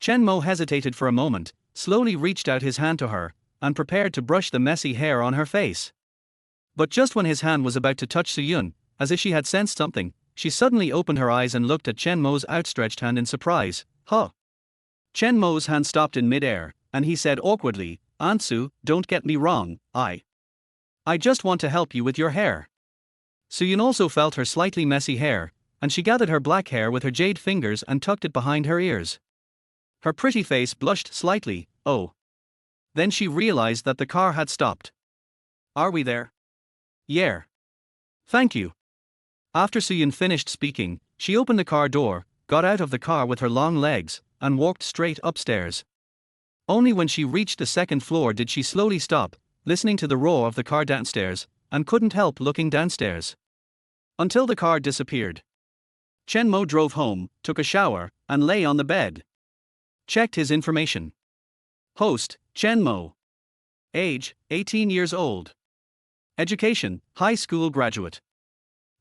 Chen Mo hesitated for a moment, slowly reached out his hand to her, and prepared to brush the messy hair on her face. But just when his hand was about to touch Su-yun, as if she had sensed something, she suddenly opened her eyes and looked at Chen Mo's outstretched hand in surprise. Huh. Chen Mo's hand stopped in midair, and he said awkwardly, Aunt Su, don't get me wrong, I just want to help you with your hair. Su-yun also felt her slightly messy hair, and she gathered her black hair with her jade fingers and tucked it behind her ears. Her pretty face blushed slightly, oh. Then she realized that the car had stopped. Are we there? Yeah. Thank you. After Su-yun finished speaking, she opened the car door, got out of the car with her long legs, and walked straight upstairs. Only when she reached the second floor did she slowly stop, listening to the roar of the car downstairs, and couldn't help looking downstairs. Until the car disappeared. Chen Mo drove home, took a shower, and lay on the bed. Checked his information. Host, Chen Mo. Age, 18 years old. Education, high school graduate.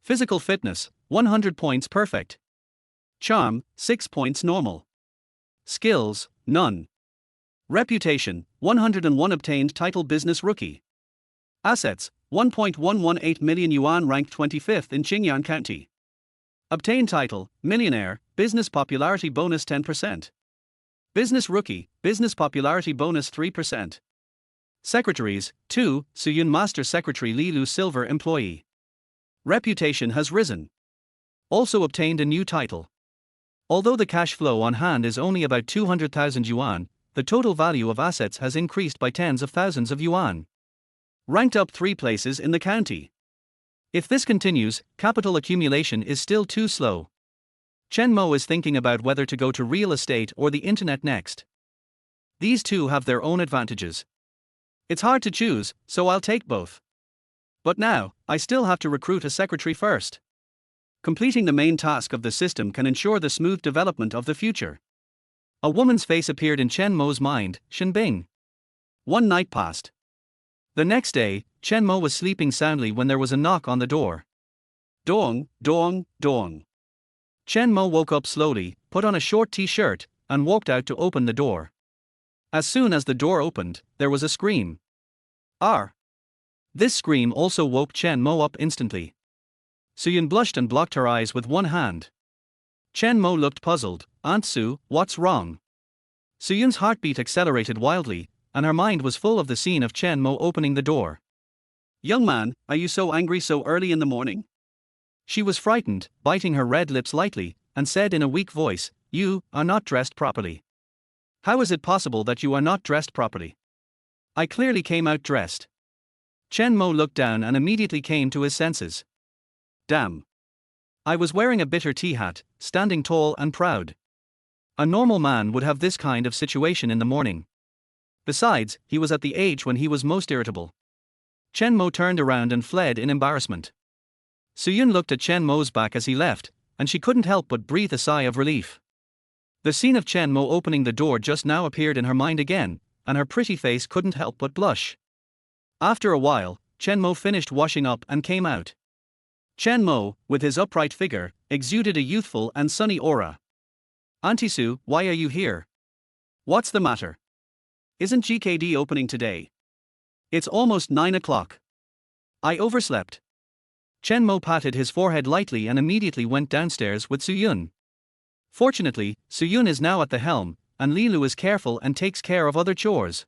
Physical fitness, 100 points perfect. Charm, 6 points normal. Skills, none. Reputation, 101 obtained title business rookie. Assets, 1.118 million yuan ranked 25th in Qingyan County. Obtained title, millionaire, business popularity bonus 10%. Business rookie, business popularity bonus 3%. Secretaries, 2, Su-yun Master Secretary Li Lu Silver Employee. Reputation has risen. Also obtained a new title. Although the cash flow on hand is only about 200,000 yuan, the total value of assets has increased by tens of thousands of yuan. Ranked up 3 places in the county. If this continues, capital accumulation is still too slow. Chen Mo is thinking about whether to go to real estate or the internet next. These two have their own advantages. It's hard to choose, so I'll take both. But now, I still have to recruit a secretary first. Completing the main task of the system can ensure the smooth development of the future. A woman's face appeared in Chen Mo's mind, Shenbing. One night passed. The next day, Chen Mo was sleeping soundly when there was a knock on the door. Dong, dong, dong. Chen Mo woke up slowly, put on a short t-shirt, and walked out to open the door. As soon as the door opened, there was a scream. R. This scream also woke Chen Mo up instantly. Su-yun blushed and blocked her eyes with one hand. Chen Mo looked puzzled. Aunt Su, what's wrong? Su-yun's heartbeat accelerated wildly, and her mind was full of the scene of Chen Mo opening the door. Young man, are you so angry so early in the morning? She was frightened, biting her red lips lightly, and said in a weak voice, You are not dressed properly. How is it possible that you are not dressed properly? I clearly came out dressed. Chen Mo looked down and immediately came to his senses. Damn. I was wearing a bitter tea hat, standing tall and proud. A normal man would have this kind of situation in the morning. Besides, he was at the age when he was most irritable. Chen Mo turned around and fled in embarrassment. Suyun looked at Chen Mo's back as he left, and she couldn't help but breathe a sigh of relief. The scene of Chen Mo opening the door just now appeared in her mind again, and her pretty face couldn't help but blush. After a while, Chen Mo finished washing up and came out. Chen Mo, with his upright figure, exuded a youthful and sunny aura. "Auntie Su, why are you here? What's the matter? Isn't GKD opening today? It's almost 9 o'clock. I overslept." Chen Mo patted his forehead lightly and immediately went downstairs with Suyun. Fortunately, Suyun is now at the helm, and Lilu is careful and takes care of other chores.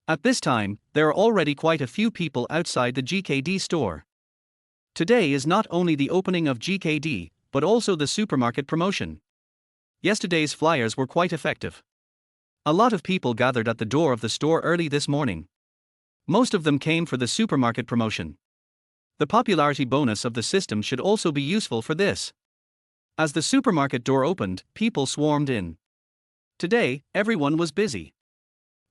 At this time, there are already quite a few people outside the GKD store. Today is not only the opening of GKD, but also the supermarket promotion. Yesterday's flyers were quite effective. A lot of people gathered at the door of the store early this morning. Most of them came for the supermarket promotion. The popularity bonus of the system should also be useful for this. As the supermarket door opened, people swarmed in. Today, everyone was busy.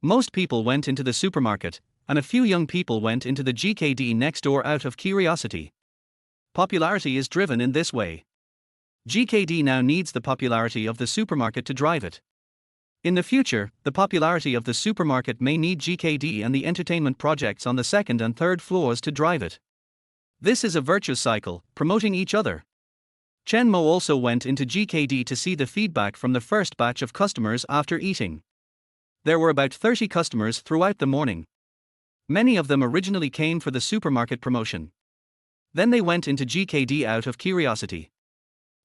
Most people went into the supermarket, and a few young people went into the GKD next door out of curiosity. Popularity is driven in this way. GKD now needs the popularity of the supermarket to drive it. In the future, the popularity of the supermarket may need GKD and the entertainment projects on the second and third floors to drive it. This is a virtuous cycle, promoting each other. Chen Mo also went into GKD to see the feedback from the first batch of customers after eating. There were about 30 customers throughout the morning. Many of them originally came for the supermarket promotion. Then they went into GKD out of curiosity.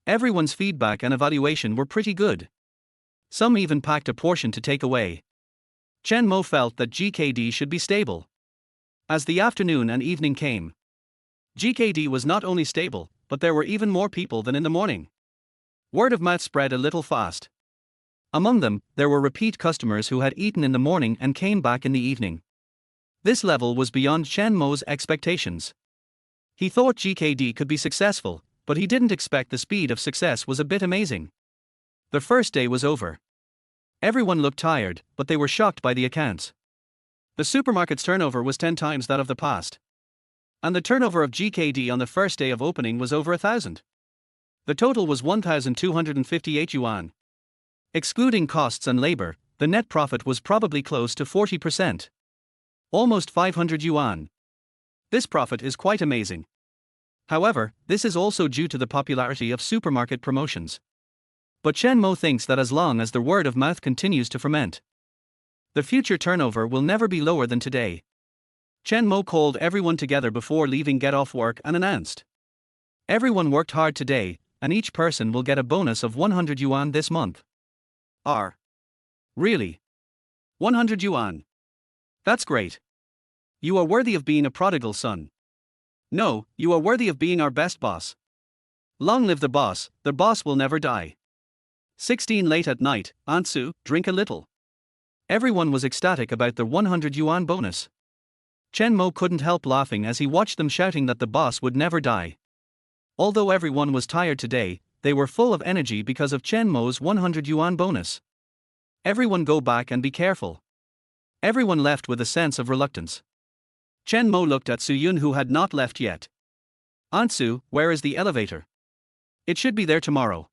Everyone's feedback and evaluation were pretty good. Some even packed a portion to take away. Chen Mo felt that GKD should be stable. As the afternoon and evening came, GKD was not only stable, but there were even more people than in the morning. Word of mouth spread a little fast. Among them, there were repeat customers who had eaten in the morning and came back in the evening. This level was beyond Chen Mo's expectations. He thought GKD could be successful, but he didn't expect the speed of success was a bit amazing. The first day was over. Everyone looked tired, but they were shocked by the accounts. The supermarket's turnover was 10 times that of the past. And the turnover of GKD on the first day of opening was over 1,000. The total was 1,258 yuan. Excluding costs and labor, the net profit was probably close to 40%. Almost 500 yuan. This profit is quite amazing. However, this is also due to the popularity of supermarket promotions. But Chen Mo thinks that as long as the word of mouth continues to ferment, the future turnover will never be lower than today. Chen Mo called everyone together before leaving get off work and announced, "Everyone worked hard today, and each person will get a bonus of 100 yuan this month." Really? 100 yuan? That's great. You are worthy of being a prodigal son. No, you are worthy of being our best boss. Long live the boss will never die. 16 late at night, Aunt Su, drink a little. Everyone was ecstatic about the 100 yuan bonus. Chen Mo couldn't help laughing as he watched them shouting that the boss would never die. Although everyone was tired today, they were full of energy because of Chen Mo's 100 yuan bonus. Everyone go back and be careful. Everyone left with a sense of reluctance. Chen Mo looked at Suyun who had not left yet. "Aunt Su, where is the elevator? It should be there tomorrow.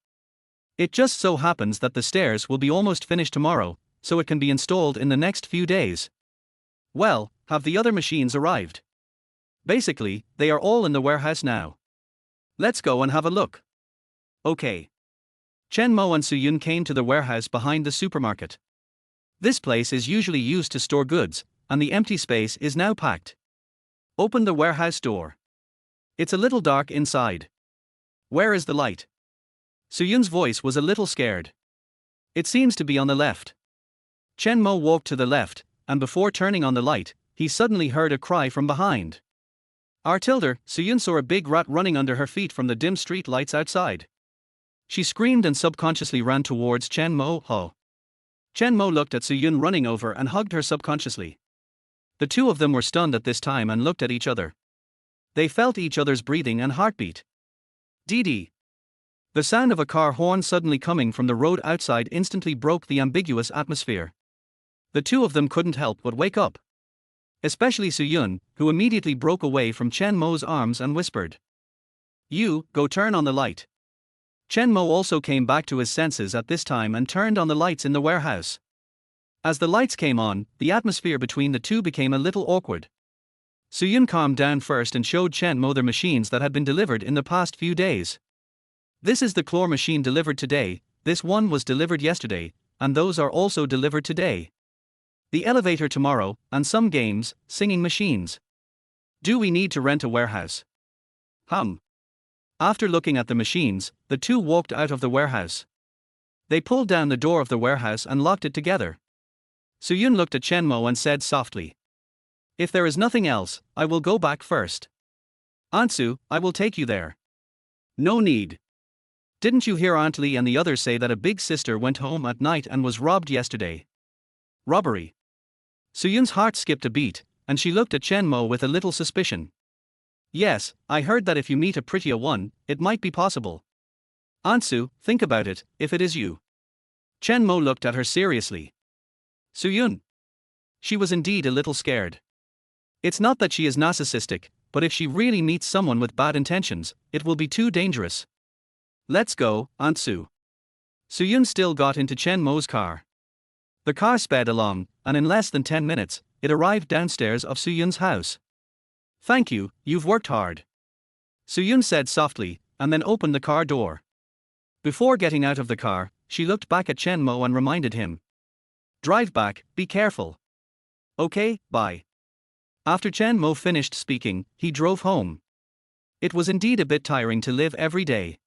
It just so happens that the stairs will be almost finished tomorrow, so it can be installed in the next few days." "Well, have the other machines arrived?" "Basically, they are all in the warehouse now. Let's go and have a look." "Okay." Chen Mo and Suyun came to the warehouse behind the supermarket. This place is usually used to store goods, and the empty space is now packed. "Open the warehouse door. It's a little dark inside. Where is the light?" Suyun's voice was a little scared. "It seems to be on the left." Chen Mo walked to the left, and before turning on the light, he suddenly heard a cry from behind. Suyun saw a big rat running under her feet from the dim street lights outside. She screamed and subconsciously ran towards Chen Mo. Chen Mo looked at Suyun running over and hugged her subconsciously. The two of them were stunned at this time and looked at each other. They felt each other's breathing and heartbeat. Dee. The sound of a car horn suddenly coming from the road outside instantly broke the ambiguous atmosphere. The two of them couldn't help but wake up. Especially Suyun, who immediately broke away from Chen Mo's arms and whispered, You, go turn on the light. Chen Mo also came back to his senses at this time and turned on the lights in the warehouse. As the lights came on, the atmosphere between the two became a little awkward. Su-yun calmed down first and showed Chen Mo the machines that had been delivered in the past few days. This is the claw machine delivered today, this one was delivered yesterday, and those are also delivered today. The elevator tomorrow, and some games, singing machines. Do we need to rent a warehouse? After looking at the machines, the two walked out of the warehouse. They pulled down the door of the warehouse and locked it together. Su-yun looked at Chen Mo and said softly, "If there is nothing else, I will go back first. Antsu, I will take you there." "No need. Didn't you hear Aunt Lee and the others say that a big sister went home at night and was robbed yesterday?" "Robbery?" Su-yun's heart skipped a beat, and she looked at Chen Mo with a little suspicion. "Yes, I heard that if you meet a prettier one, it might be possible. Antsu, think about it, if it is you." Chen Mo looked at her seriously. Su-yun. She was indeed a little scared. It's not that she is narcissistic, but if she really meets someone with bad intentions, it will be too dangerous. "Let's go, Antsu." Su-yun still got into Chen Mo's car. The car sped along, and in less than 10 minutes, it arrived downstairs of Su-yun's house. "Thank you, you've worked hard," Su-yun said softly, and then opened the car door. Before getting out of the car, she looked back at Chen Mo and reminded him. "Drive back, be careful." "Okay, bye." After Chen Mo finished speaking, he drove home. It was indeed a bit tiring to live every day.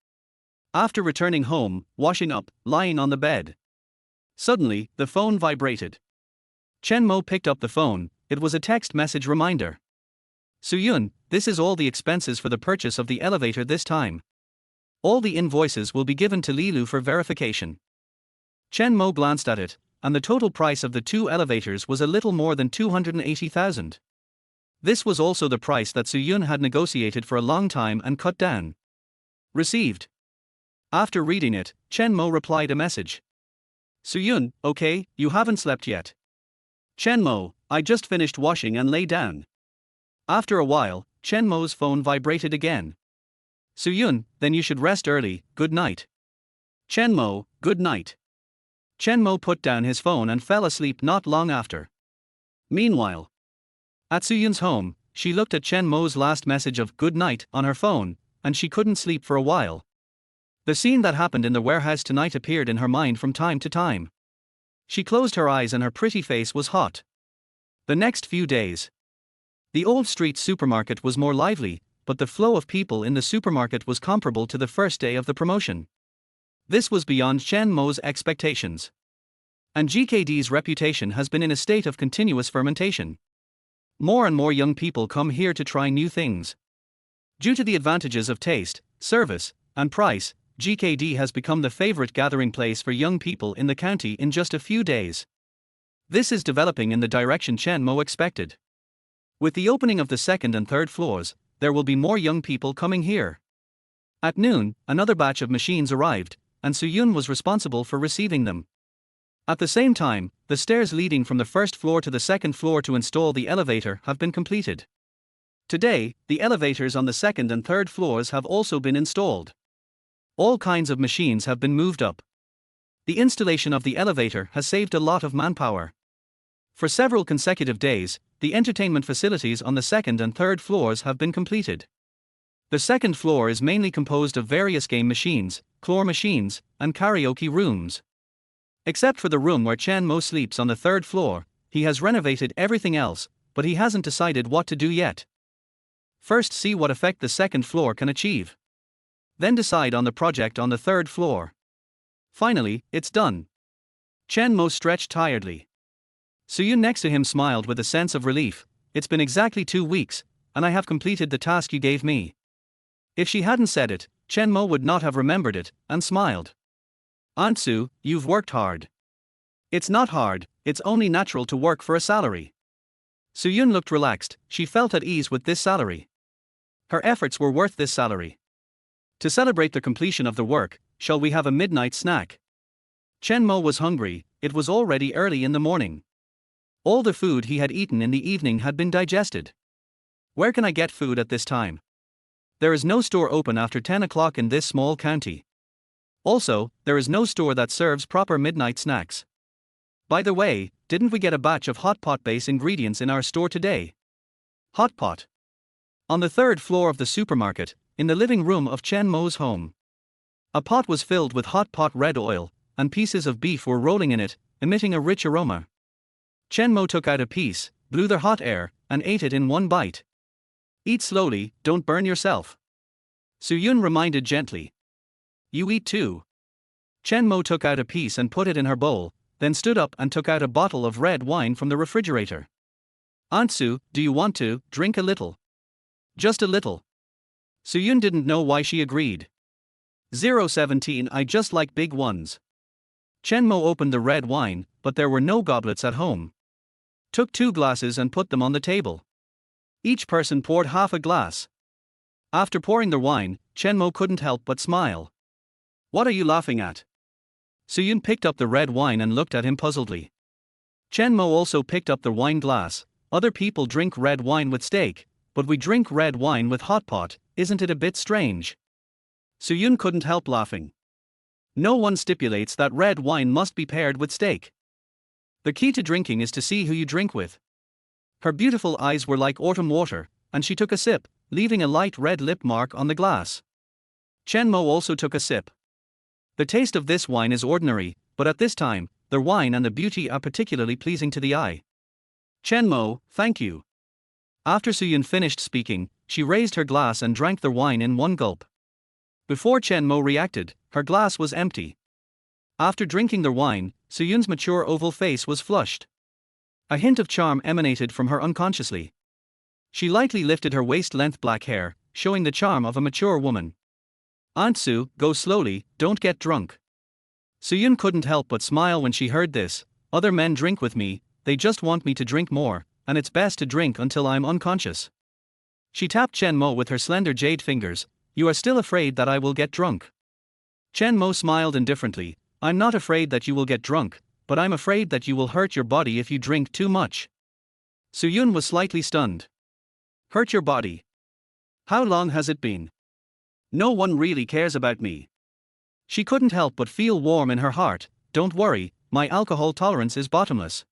After returning home, washing up, lying on the bed. Suddenly, the phone vibrated. Chen Mo picked up the phone, it was a text message reminder. "Su-yun, this is all the expenses for the purchase of the elevator this time. All the invoices will be given to Lilu for verification." Chen Mo glanced at it, and the total price of the two elevators was a little more than 280,000. This was also the price that Su-yun had negotiated for a long time and cut down. Received. After reading it, Chen Mo replied a message. "Su-yun, okay, you haven't slept yet." "Chen Mo, I just finished washing and lay down." After a while, Chen Mo's phone vibrated again. "Su-yun, then you should rest early, good night." "Chen Mo, good night." Chen Mo put down his phone and fell asleep not long after. Meanwhile, at Su-yun's home, she looked at Chen Mo's last message of good night on her phone, and she couldn't sleep for a while. The scene that happened in the warehouse tonight appeared in her mind from time to time. She closed her eyes and her pretty face was hot. The next few days, the old street supermarket was more lively, but the flow of people in the supermarket was comparable to the first day of the promotion. This was beyond Chen Mo's expectations. And GKD's reputation has been in a state of continuous fermentation. More and more young people come here to try new things. Due to the advantages of taste, service, and price, GKD has become the favorite gathering place for young people in the county in just a few days. This is developing in the direction Chen Mo expected. With the opening of the second and third floors, there will be more young people coming here. At noon, another batch of machines arrived, and Su-yun was responsible for receiving them. At the same time, the stairs leading from the first floor to the second floor to install the elevator have been completed. Today, the elevators on the second and third floors have also been installed. All kinds of machines have been moved up. The installation of the elevator has saved a lot of manpower. For several consecutive days, the entertainment facilities on the second and third floors have been completed. The second floor is mainly composed of various game machines, claw machines, and karaoke rooms. Except for the room where Chen Mo sleeps on the third floor, he has renovated everything else, but he hasn't decided what to do yet. First see what effect the second floor can achieve. Then decide on the project on the third floor. Finally, it's done. Chen Mo stretched tiredly. Su-yun next to him smiled with a sense of relief. "It's been exactly 2 weeks, and I have completed the task you gave me." If she hadn't said it, Chen Mo would not have remembered it, and smiled. "Aunt Su, you've worked hard." "It's not hard, it's only natural to work for a salary." Su-yun looked relaxed, she felt at ease with this salary. Her efforts were worth this salary. To celebrate the completion of the work, shall we have a midnight snack? Chen Mo was hungry, it was already early in the morning. All the food he had eaten in the evening had been digested. Where can I get food at this time? There is no store open after 10 o'clock in this small county. Also, there is no store that serves proper midnight snacks. By the way, didn't we get a batch of hot pot base ingredients in our store today? Hot pot. On the third floor of the supermarket, in the living room of Chen Mo's home. A pot was filled with hot pot red oil, and pieces of beef were rolling in it, emitting a rich aroma. Chen Mo took out a piece, blew the hot air, and ate it in one bite. Eat slowly, don't burn yourself. Su Yun reminded gently. You eat too. Chen Mo took out a piece and put it in her bowl, then stood up and took out a bottle of red wine from the refrigerator. Aunt Su, do you want to drink a little? Just a little. Su Yun didn't know why she agreed. 017 I just like big ones. Chen Mo opened the red wine, but there were no goblets at home. Took 2 glasses and put them on the table. Each person poured half a glass. After pouring the wine, Chen Mo couldn't help but smile. What are you laughing at? Su Yun picked up the red wine and looked at him puzzledly. Chen Mo also picked up the wine glass. Other people drink red wine with steak, but we drink red wine with hot pot, isn't it a bit strange? Su Yun couldn't help laughing. No one stipulates that red wine must be paired with steak. The key to drinking is to see who you drink with. Her beautiful eyes were like autumn water, and she took a sip, leaving a light red lip mark on the glass. Chen Mo also took a sip. The taste of this wine is ordinary, but at this time, the wine and the beauty are particularly pleasing to the eye. Chen Mo, thank you. After Su Yun finished speaking, she raised her glass and drank the wine in one gulp. Before Chen Mo reacted, her glass was empty. After drinking the wine, Su Yun's mature oval face was flushed. A hint of charm emanated from her unconsciously. She lightly lifted her waist-length black hair, showing the charm of a mature woman. Aunt Su, go slowly, don't get drunk. Su Yun couldn't help but smile when she heard this. Other men drink with me, they just want me to drink more, and it's best to drink until I'm unconscious. She tapped Chen Mo with her slender jade fingers. You are still afraid that I will get drunk? Chen Mo smiled indifferently. I'm not afraid that you will get drunk, but I'm afraid that you will hurt your body if you drink too much. Su Yun was slightly stunned. Hurt your body? How long has it been? No one really cares about me. She couldn't help but feel warm in her heart. Don't worry, my alcohol tolerance is bottomless.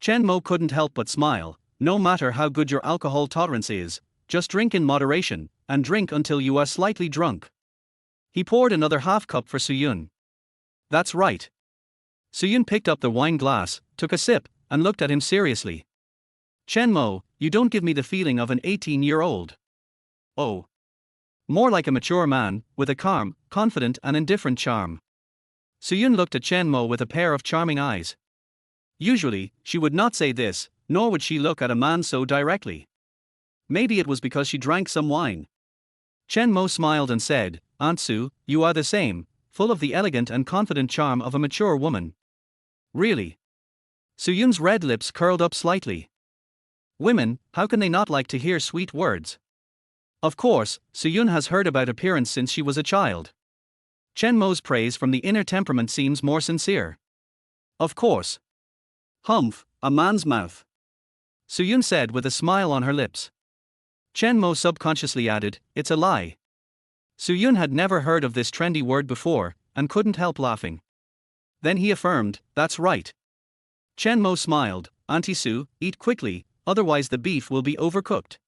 Chen Mo couldn't help but smile. No matter how good your alcohol tolerance is, just drink in moderation, and drink until you are slightly drunk. He poured another half cup for Su Yun. That's right. Su Yun picked up the wine glass, took a sip, and looked at him seriously. Chen Mo, you don't give me the feeling of an 18-year-old. Oh. More like a mature man, with a calm, confident and indifferent charm. Su Yun looked at Chen Mo with a pair of charming eyes. Usually, she would not say this, nor would she look at a man so directly. Maybe it was because she drank some wine. Chen Mo smiled and said, Aunt Su, you are the same, full of the elegant and confident charm of a mature woman. Really? Su Yun's red lips curled up slightly. Women, how can they not like to hear sweet words? Of course, Su Yun has heard about appearance since she was a child. Chen Mo's praise from the inner temperament seems more sincere. Of course. Humph, a man's mouth. Su Yun said with a smile on her lips. Chen Mo subconsciously added, it's a lie. Su Yun had never heard of this trendy word before, and couldn't help laughing. Then he affirmed, that's right. Chen Mo smiled, Auntie Su, eat quickly, otherwise the beef will be overcooked.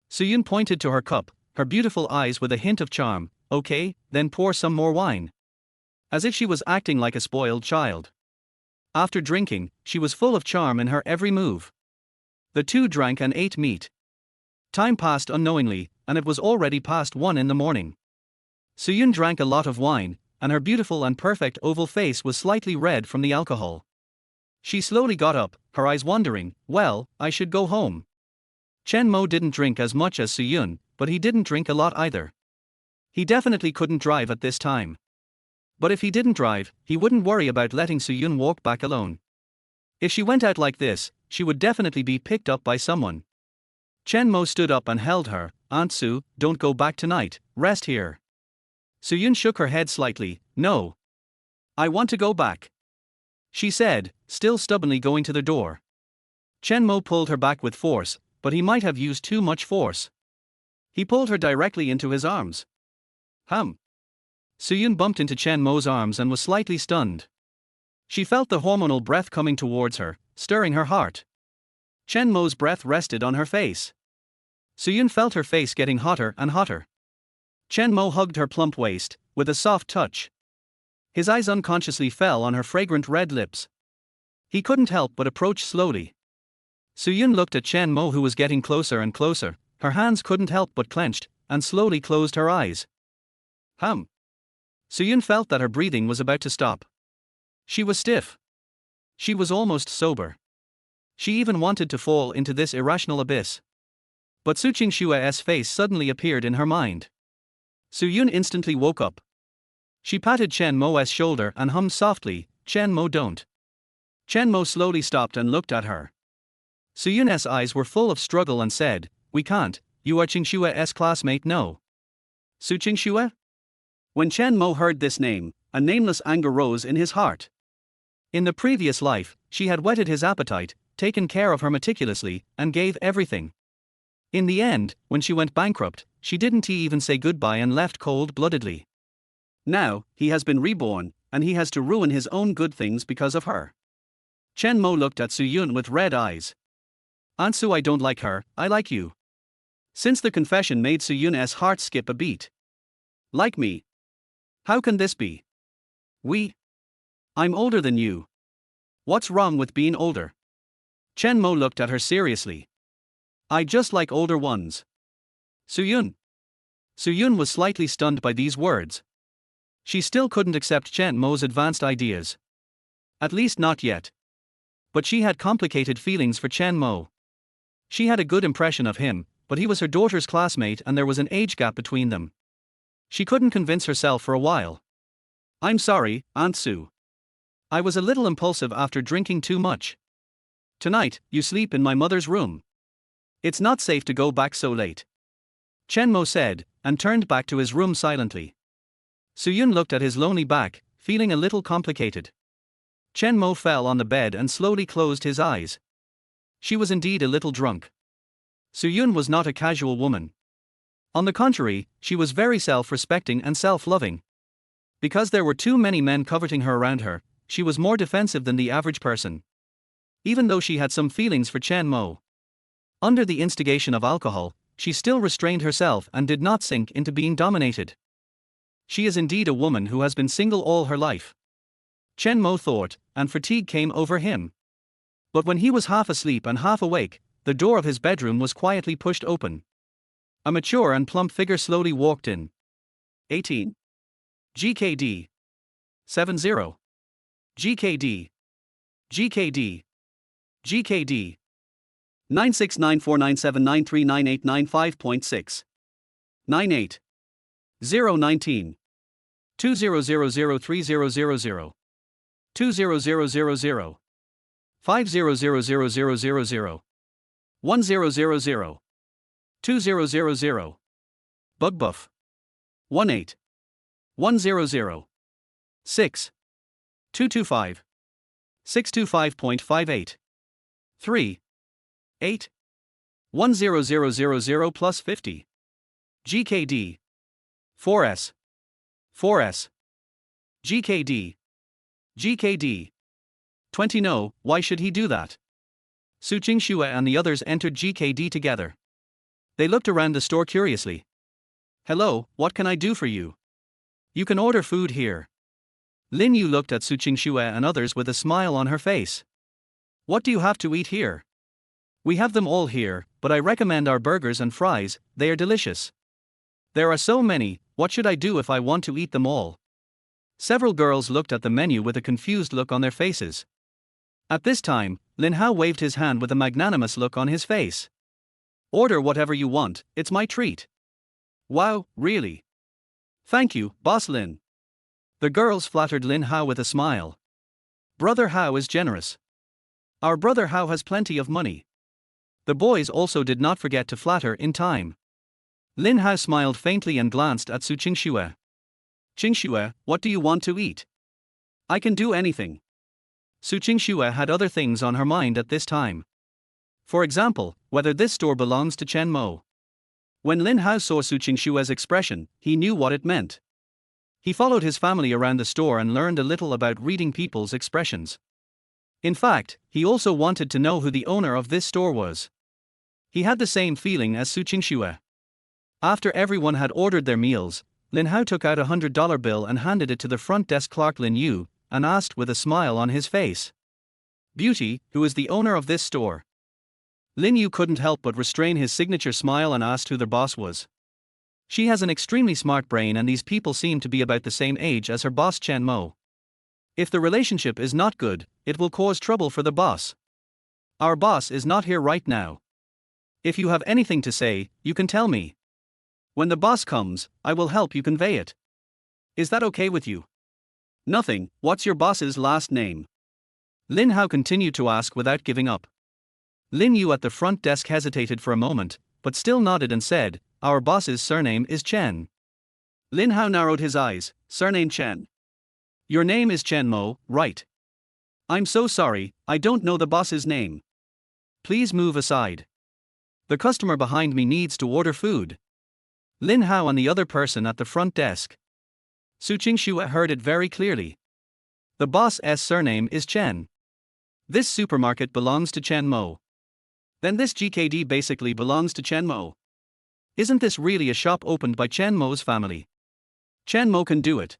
Su Yun pointed to her cup, her beautiful eyes with a hint of charm. Okay, then pour some more wine. As if she was acting like a spoiled child. After drinking, she was full of charm in her every move. The two drank and ate meat. Time passed unknowingly, and it was already past 1 in the morning. Su Yun drank a lot of wine, and her beautiful and perfect oval face was slightly red from the alcohol. She slowly got up, her eyes wandering. Well, I should go home. Chen Mo didn't drink as much as Su Yun, but he didn't drink a lot either. He definitely couldn't drive at this time. But if he didn't drive, he wouldn't worry about letting Su Yun walk back alone. If she went out like this, she would definitely be picked up by someone. Chen Mo stood up and held her. Aunt Su, don't go back tonight, rest here. Su Yun shook her head slightly. No. I want to go back. She said, still stubbornly going to the door. Chen Mo pulled her back with force, but he might have used too much force. He pulled her directly into his arms. Suyun bumped into Chen Mo's arms and was slightly stunned. She felt the hormonal breath coming towards her, stirring her heart. Chen Mo's breath rested on her face. Suyun felt her face getting hotter and hotter. Chen Mo hugged her plump waist, with a soft touch. His eyes unconsciously fell on her fragrant red lips. He couldn't help but approach slowly. Suyun looked at Chen Mo, who was getting closer and closer. Her hands couldn't help but clenched, and slowly closed her eyes. Suyun felt that her breathing was about to stop. She was stiff. She was almost sober. She even wanted to fall into this irrational abyss. But Su Qingxue's face suddenly appeared in her mind. Suyun instantly woke up. She patted Chen Mo's shoulder and hummed softly, "Chen Mo, don't." Chen Mo slowly stopped and looked at her. Suyun's eyes were full of struggle and said, "We can't, you are Qingxue's classmate, no." Su Qingxue? When Chen Mo heard this name, a nameless anger rose in his heart. In the previous life, she had whetted his appetite, taken care of her meticulously, and gave everything. In the end, when she went bankrupt, she didn't even say goodbye and left cold-bloodedly. Now, he has been reborn, and he has to ruin his own good things because of her. Chen Mo looked at Suyun with red eyes. "Aunt Su, I don't like her, I like you." Since the confession made Suyun's heart skip a beat. "Like me? How can this be? I'm older than you. What's wrong with being older?" Chen Mo looked at her seriously. "I just like older ones." Suyun was slightly stunned by these words. She still couldn't accept Chen Mo's advanced ideas. At least not yet. But she had complicated feelings for Chen Mo. She had a good impression of him, but he was her daughter's classmate and there was an age gap between them. She couldn't convince herself for a while. "I'm sorry, Aunt Su. I was a little impulsive after drinking too much. Tonight, you sleep in my mother's room. It's not safe to go back so late." Chen Mo said, and turned back to his room silently. Suyun looked at his lonely back, feeling a little complicated. Chen Mo fell on the bed and slowly closed his eyes. She was indeed a little drunk. Suyun was not a casual woman. On the contrary, she was very self-respecting and self-loving. Because there were too many men coveting her around her, she was more defensive than the average person. Even though she had some feelings for Chen Mo. Under the instigation of alcohol, she still restrained herself and did not sink into being dominated. She is indeed a woman who has been single all her life. Chen Mo thought, and fatigue came over him. But when he was half asleep and half awake, the door of his bedroom was quietly pushed open. A mature and plump figure slowly walked in. 18. GKD. 70. GKD. GKD. GKD. 9694979398985.6. 98. 019. 20003000. 20000. 500000. 1000. 2000. Bug buff. 18. 100. 6. 225. 625.58. 3. 8. 10000 plus 50. GKD. 4S. 4S. GKD. GKD. 20. No, why should he do that? Su Qingxue and the others entered GKD together. They looked around the store curiously. "Hello, what can I do for you? You can order food here." Lin Yu looked at Su Qingxue and others with a smile on her face. "What do you have to eat here?" "We have them all here, but I recommend our burgers and fries, they are delicious." "There are so many, what should I do if I want to eat them all?" Several girls looked at the menu with a confused look on their faces. At this time, Lin Hao waved his hand with a magnanimous look on his face. "Order whatever you want, it's my treat." "Wow, really? Thank you, Boss Lin." The girls flattered Lin Hao with a smile. "Brother Hao is generous. Our brother Hao has plenty of money." The boys also did not forget to flatter in time. Lin Hao smiled faintly and glanced at Su Qingxue. "Qingxue, what do you want to eat? I can do anything." Su Qingxue had other things on her mind at this time. For example, whether this store belongs to Chen Mo. When Lin Hao saw Su Qingxue's expression, he knew what it meant. He followed his family around the store and learned a little about reading people's expressions. In fact, he also wanted to know who the owner of this store was. He had the same feeling as Su Qingxue. After everyone had ordered their meals, Lin Hao took out $100 bill and handed it to the front desk clerk Lin Yu, and asked with a smile on his face, "Beauty, who is the owner of this store?" Lin Yu couldn't help but restrain his signature smile and asked who the boss was. She has an extremely smart brain and these people seem to be about the same age as her boss Chen Mo. If the relationship is not good, it will cause trouble for the boss. Our boss is not here right now. If you have anything to say, you can tell me. When the boss comes, I will help you convey it. Is that okay with you? Nothing. What's your boss's last name? Lin Hao continued to ask without giving up. Lin Yu at the front desk hesitated for a moment, but still nodded and said, "Our boss's surname is Chen." Lin Hao narrowed his eyes. "Surname Chen. Your name is Chen Mo, right?" "I'm so sorry, I don't know the boss's name. Please move aside. The customer behind me needs to order food." Lin Hao and the other person at the front desk. Su Qingxue heard it very clearly. The boss's surname is Chen. This supermarket belongs to Chen Mo. Then this GKD basically belongs to Chen Mo. Isn't this really a shop opened by Chen Mo's family? Chen Mo can do it.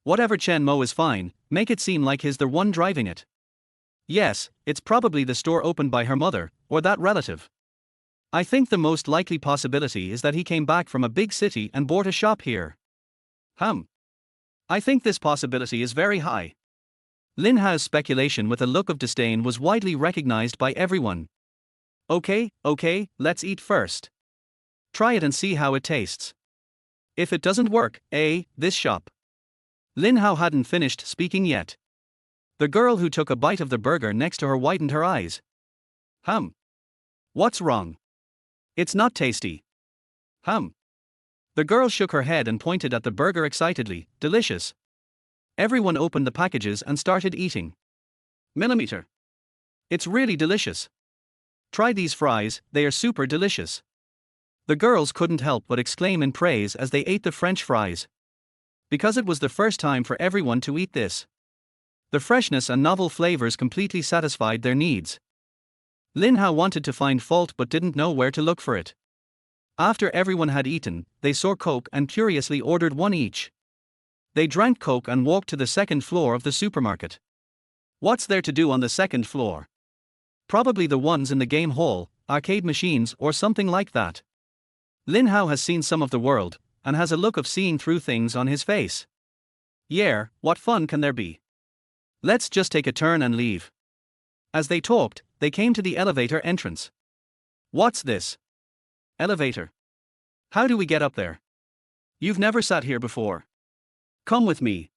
Whatever Chen Mo is fine, make it seem like he's the one driving it. Yes, it's probably the store opened by her mother, or that relative. I think the most likely possibility is that he came back from a big city and bought a shop here. I think this possibility is very high. Lin Hao's speculation with a look of disdain was widely recognized by everyone. Okay, let's eat first. Try it and see how it tastes. If it doesn't work, this shop. Lin Hao hadn't finished speaking yet. The girl who took a bite of the burger next to her widened her eyes. What's wrong? It's not tasty. The girl shook her head and pointed at the burger excitedly. Delicious. Everyone opened the packages and started eating. Millimeter. It's really delicious. Try these fries, they are super delicious. The girls couldn't help but exclaim in praise as they ate the French fries. Because it was the first time for everyone to eat this. The freshness and novel flavors completely satisfied their needs. Lin Hao wanted to find fault but didn't know where to look for it. After everyone had eaten, they saw Coke and curiously ordered one each. They drank Coke and walked to the second floor of the supermarket. What's there to do on the second floor? Probably the ones in the game hall, arcade machines or something like that. Lin Hao has seen some of the world, and has a look of seeing through things on his face. Yeah, what fun can there be? Let's just take a turn and leave. As they talked, they came to the elevator entrance. What's this? Elevator. How do we get up there? You've never sat here before. Come with me.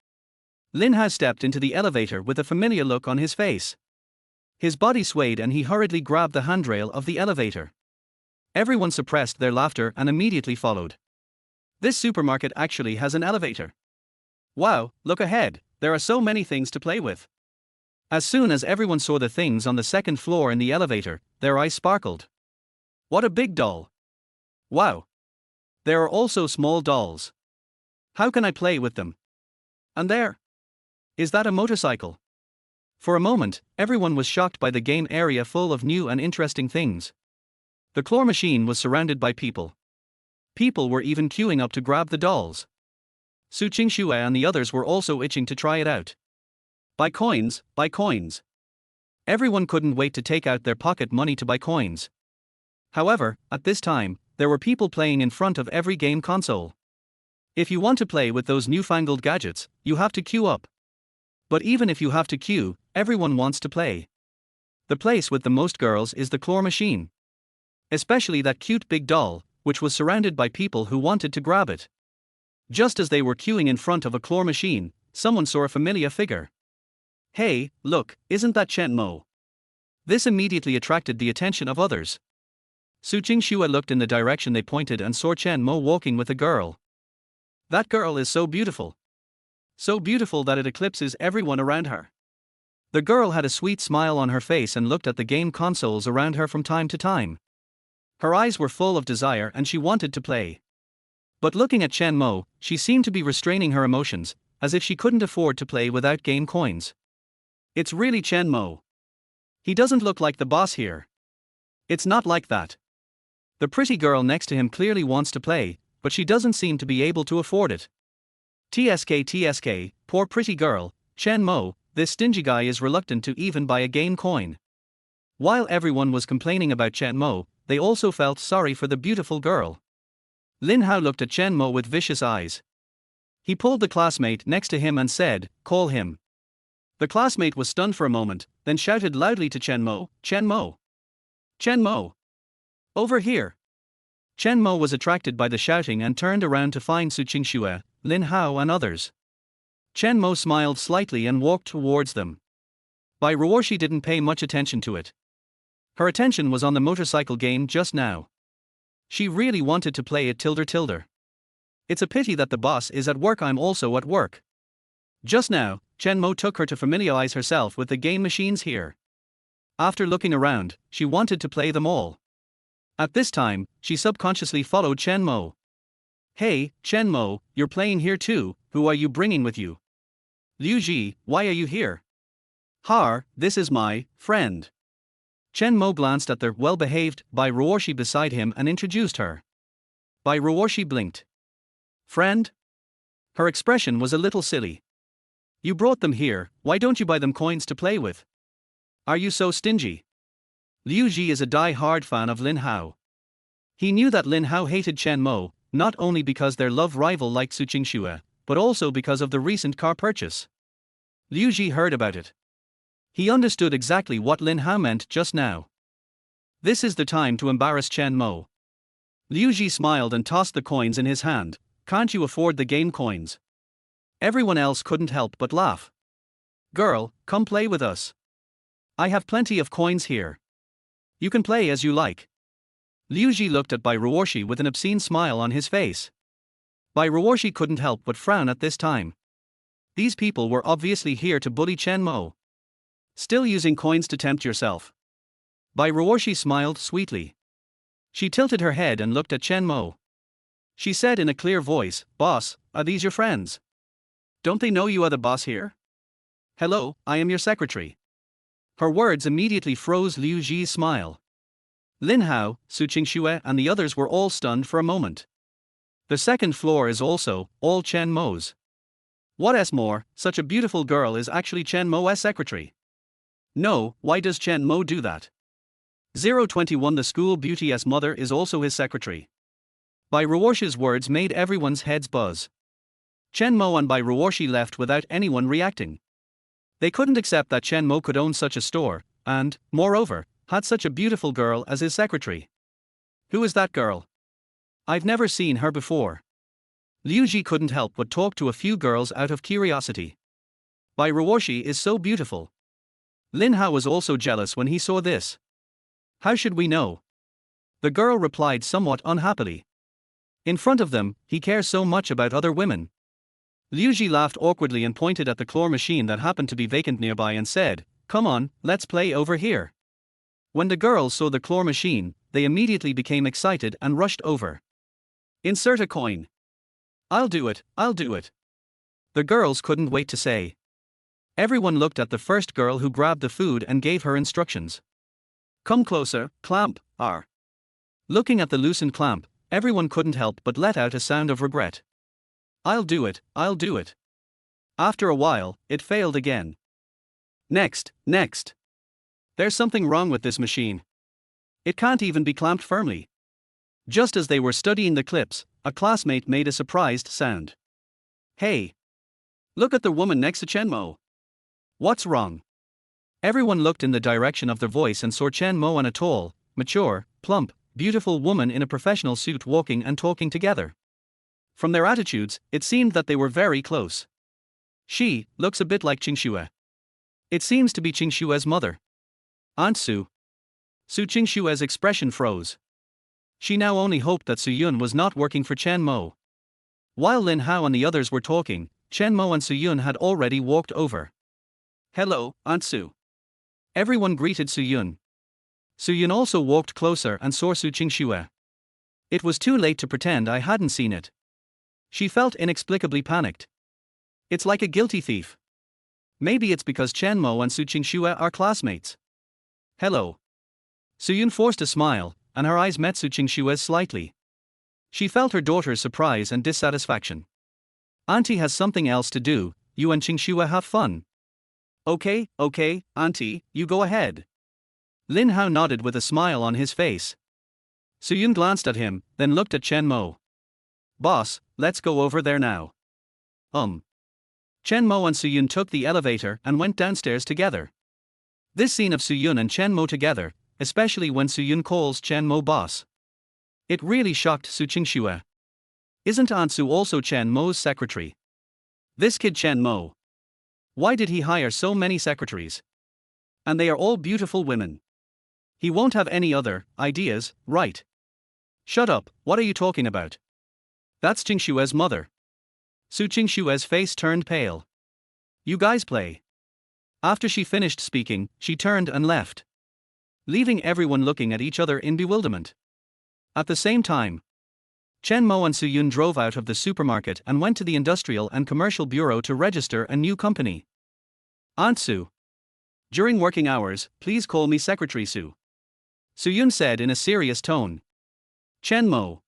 Lin Hao stepped into the elevator with a familiar look on his face. His body swayed and he hurriedly grabbed the handrail of the elevator. Everyone suppressed their laughter and immediately followed. This supermarket actually has an elevator. Wow, look ahead, there are so many things to play with. As soon as everyone saw the things on the second floor in the elevator, their eyes sparkled. What a big doll. Wow. There are also small dolls. How can I play with them? And there. Is that a motorcycle? For a moment, everyone was shocked by the game area full of new and interesting things. The claw machine was surrounded by people. People were even queuing up to grab the dolls. Su Qingxue and the others were also itching to try it out. Buy coins, buy coins. Everyone couldn't wait to take out their pocket money to buy coins. However, at this time, there were people playing in front of every game console. If you want to play with those newfangled gadgets, you have to queue up. But even if you have to queue, everyone wants to play. The place with the most girls is the claw machine. Especially that cute big doll, which was surrounded by people who wanted to grab it. Just as they were queuing in front of a claw machine, someone saw a familiar figure. Hey, look, isn't that Chen Mo? This immediately attracted the attention of others. Su Qingxue looked in the direction they pointed and saw Chen Mo walking with a girl. That girl is so beautiful. So beautiful that it eclipses everyone around her. The girl had a sweet smile on her face and looked at the game consoles around her from time to time. Her eyes were full of desire and she wanted to play. But looking at Chen Mo, she seemed to be restraining her emotions, as if she couldn't afford to play without game coins. It's really Chen Mo. He doesn't look like the boss here. It's not like that. The pretty girl next to him clearly wants to play, but she doesn't seem to be able to afford it. TSK, poor pretty girl, Chen Mo, this stingy guy is reluctant to even buy a game coin. While everyone was complaining about Chen Mo, they also felt sorry for the beautiful girl. Lin Hao looked at Chen Mo with vicious eyes. He pulled the classmate next to him and said, "Call him." The classmate was stunned for a moment, then shouted loudly to Chen Mo, "Chen Mo! Chen Mo! Over here!" Chen Mo was attracted by the shouting and turned around to find Su Qingxue, Lin Hao and others. Chen Mo smiled slightly and walked towards them. Bai Ruoshi didn't pay much attention to it. Her attention was on the motorcycle game just now. She really wanted to play it tilde. It's a pity that the boss is at work, I'm also at work. Just now, Chen Mo took her to familiarize herself with the game machines here. After looking around, she wanted to play them all. At this time, she subconsciously followed Chen Mo. "Hey, Chen Mo, you're playing here too, who are you bringing with you?" "Liu Ji, why are you here?" "Har, this is my friend." Chen Mo glanced at the well-behaved Bai Ruoshi beside him and introduced her. Bai Ruoshi blinked. "Friend?" Her expression was a little silly. "You brought them here, why don't you buy them coins to play with? Are you so stingy?" Liu Ji is a die-hard fan of Lin Hao. He knew that Lin Hao hated Chen Mo, not only because their love rival liked Su Qingxue, but also because of the recent car purchase. Liu Ji heard about it. He understood exactly what Lin Hao meant just now. This is the time to embarrass Chen Mo. Liu Ji smiled and tossed the coins in his hand. "Can't you afford the game coins?" Everyone else couldn't help but laugh. "Girl, come play with us. I have plenty of coins here. You can play as you like." Liu Ji looked at Bai Ruoshi with an obscene smile on his face. Bai Ruoshi couldn't help but frown at this time. These people were obviously here to bully Chen Mo. "Still using coins to tempt yourself?" Bai Ruoshi smiled sweetly. She tilted her head and looked at Chen Mo. She said in a clear voice, "Boss, are these your friends? Don't they know you are the boss here?" "Hello, I am your secretary." Her words immediately froze Liu Ji's smile. Lin Hao, Su Qingxue and the others were all stunned for a moment. The second floor is also all Chen Mo's. What's more, such a beautiful girl is actually Chen Mo's secretary. No, why does Chen Mo do that? 021 The school beauty's mother is also his secretary. Bai Ruoshi's words made everyone's heads buzz. Chen Mo and Bai Ruoshi left without anyone reacting. They couldn't accept that Chen Mo could own such a store, and, moreover, had such a beautiful girl as his secretary. Who is that girl? I've never seen her before. Liu Ji couldn't help but talk to a few girls out of curiosity. Bai Ruoshi is so beautiful. Lin Hao was also jealous when he saw this. How should we know? The girl replied somewhat unhappily. In front of them, he cares so much about other women. Liu Ji laughed awkwardly and pointed at the claw machine that happened to be vacant nearby and said, "Come on, let's play over here." When the girls saw the claw machine, they immediately became excited and rushed over. "Insert a coin." I'll do it. The girls couldn't wait to say. Everyone looked at the first girl who grabbed the food and gave her instructions. "Come closer, clamp, R." Looking at the loosened clamp, everyone couldn't help but let out a sound of regret. I'll do it. After a while, it failed again. Next. There's something wrong with this machine. It can't even be clamped firmly. Just as they were studying the clips, a classmate made a surprised sound. "Hey! Look at the woman next to Chen Mo. What's wrong?" Everyone looked in the direction of their voice and saw Chen Mo and a tall, mature, plump, beautiful woman in a professional suit walking and talking together. From their attitudes, it seemed that they were very close. She looks a bit like Qingxue. It seems to be Qingxue's mother. Aunt Su. Su Qingxue's expression froze. She now only hoped that Su Yun was not working for Chen Mo. While Lin Hao and the others were talking, Chen Mo and Su Yun had already walked over. "Hello, Aunt Su." Everyone greeted Su Yun. Su Yun also walked closer and saw Su Qingxue. It was too late to pretend I hadn't seen it. She felt inexplicably panicked. It's like a guilty thief. Maybe it's because Chen Mo and Su Qingxue are classmates. Hello. Su Yun forced a smile, and her eyes met Su Qingxue's slightly. She felt her daughter's surprise and dissatisfaction. Auntie has something else to do, you and Qingxue have fun. Okay, auntie, you go ahead. Lin Hao nodded with a smile on his face. Su Yun glanced at him, then looked at Chen Mo. Boss, let's go over there now. Chen Mo and Su Yun took the elevator and went downstairs together. This scene of Su Yun and Chen Mo together, especially when Su Yun calls Chen Mo boss. It really shocked Su Qingxue. Isn't Aunt Su also Chen Mo's secretary? This kid Chen Mo. Why did he hire so many secretaries? And they are all beautiful women. He won't have any other ideas, right? Shut up, what are you talking about? That's Qingxue's mother. Su Qingxue's face turned pale. You guys play. After she finished speaking, she turned and left, leaving everyone looking at each other in bewilderment. At the same time, Chen Mo and Su Yun drove out of the supermarket and went to the Industrial and Commercial Bureau to register a new company. Aunt Su. During working hours, please call me Secretary Su. Su Yun said in a serious tone. Chen Mo.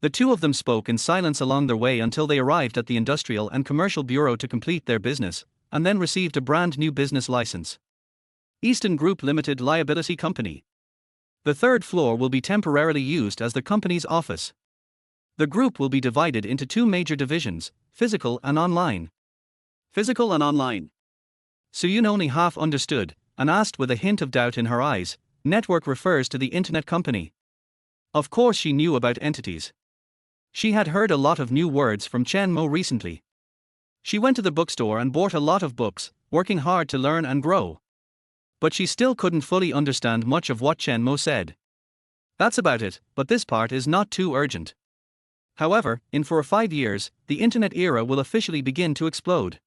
The two of them spoke in silence along their way until they arrived at the Industrial and Commercial Bureau to complete their business, and then received a brand new business license. Easton Group Limited Liability Company. The third floor will be temporarily used as the company's office. The group will be divided into two major divisions, physical and online. Physical and online. Su Yun only half understood, and asked with a hint of doubt in her eyes, network refers to the internet company. Of course she knew about entities. She had heard a lot of new words from Chen Mo recently. She went to the bookstore and bought a lot of books, working hard to learn and grow. But she still couldn't fully understand much of what Chen Mo said. That's about it, but this part is not too urgent. However, in 4 or 5 years, the internet era will officially begin to explode.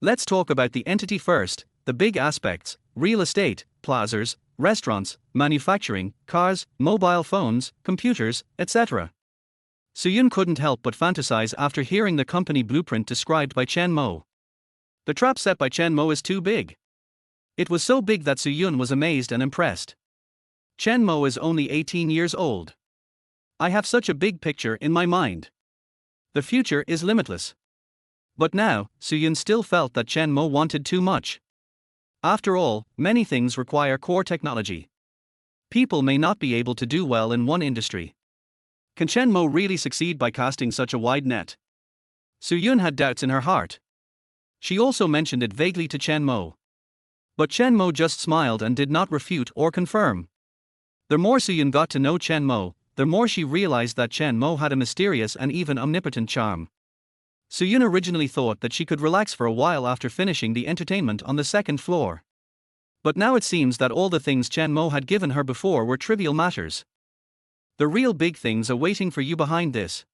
Let's talk about the entity first, the big aspects: real estate, plazas, restaurants, manufacturing, cars, mobile phones, computers, etc. Su Yun couldn't help but fantasize after hearing the company blueprint described by Chen Mo. The trap set by Chen Mo is too big. It was so big that Su Yun was amazed and impressed. Chen Mo is only 18 years old. I have such a big picture in my mind. The future is limitless. But now, Su Yun still felt that Chen Mo wanted too much. After all, many things require core technology. People may not be able to do well in one industry. Can Chen Mo really succeed by casting such a wide net? Su Yun had doubts in her heart. She also mentioned it vaguely to Chen Mo. But Chen Mo just smiled and did not refute or confirm. The more Su Yun got to know Chen Mo, the more she realized that Chen Mo had a mysterious and even omnipotent charm. Su Yun originally thought that she could relax for a while after finishing the entertainment on the second floor. But now it seems that all the things Chen Mo had given her before were trivial matters. The real big things are waiting for you behind this.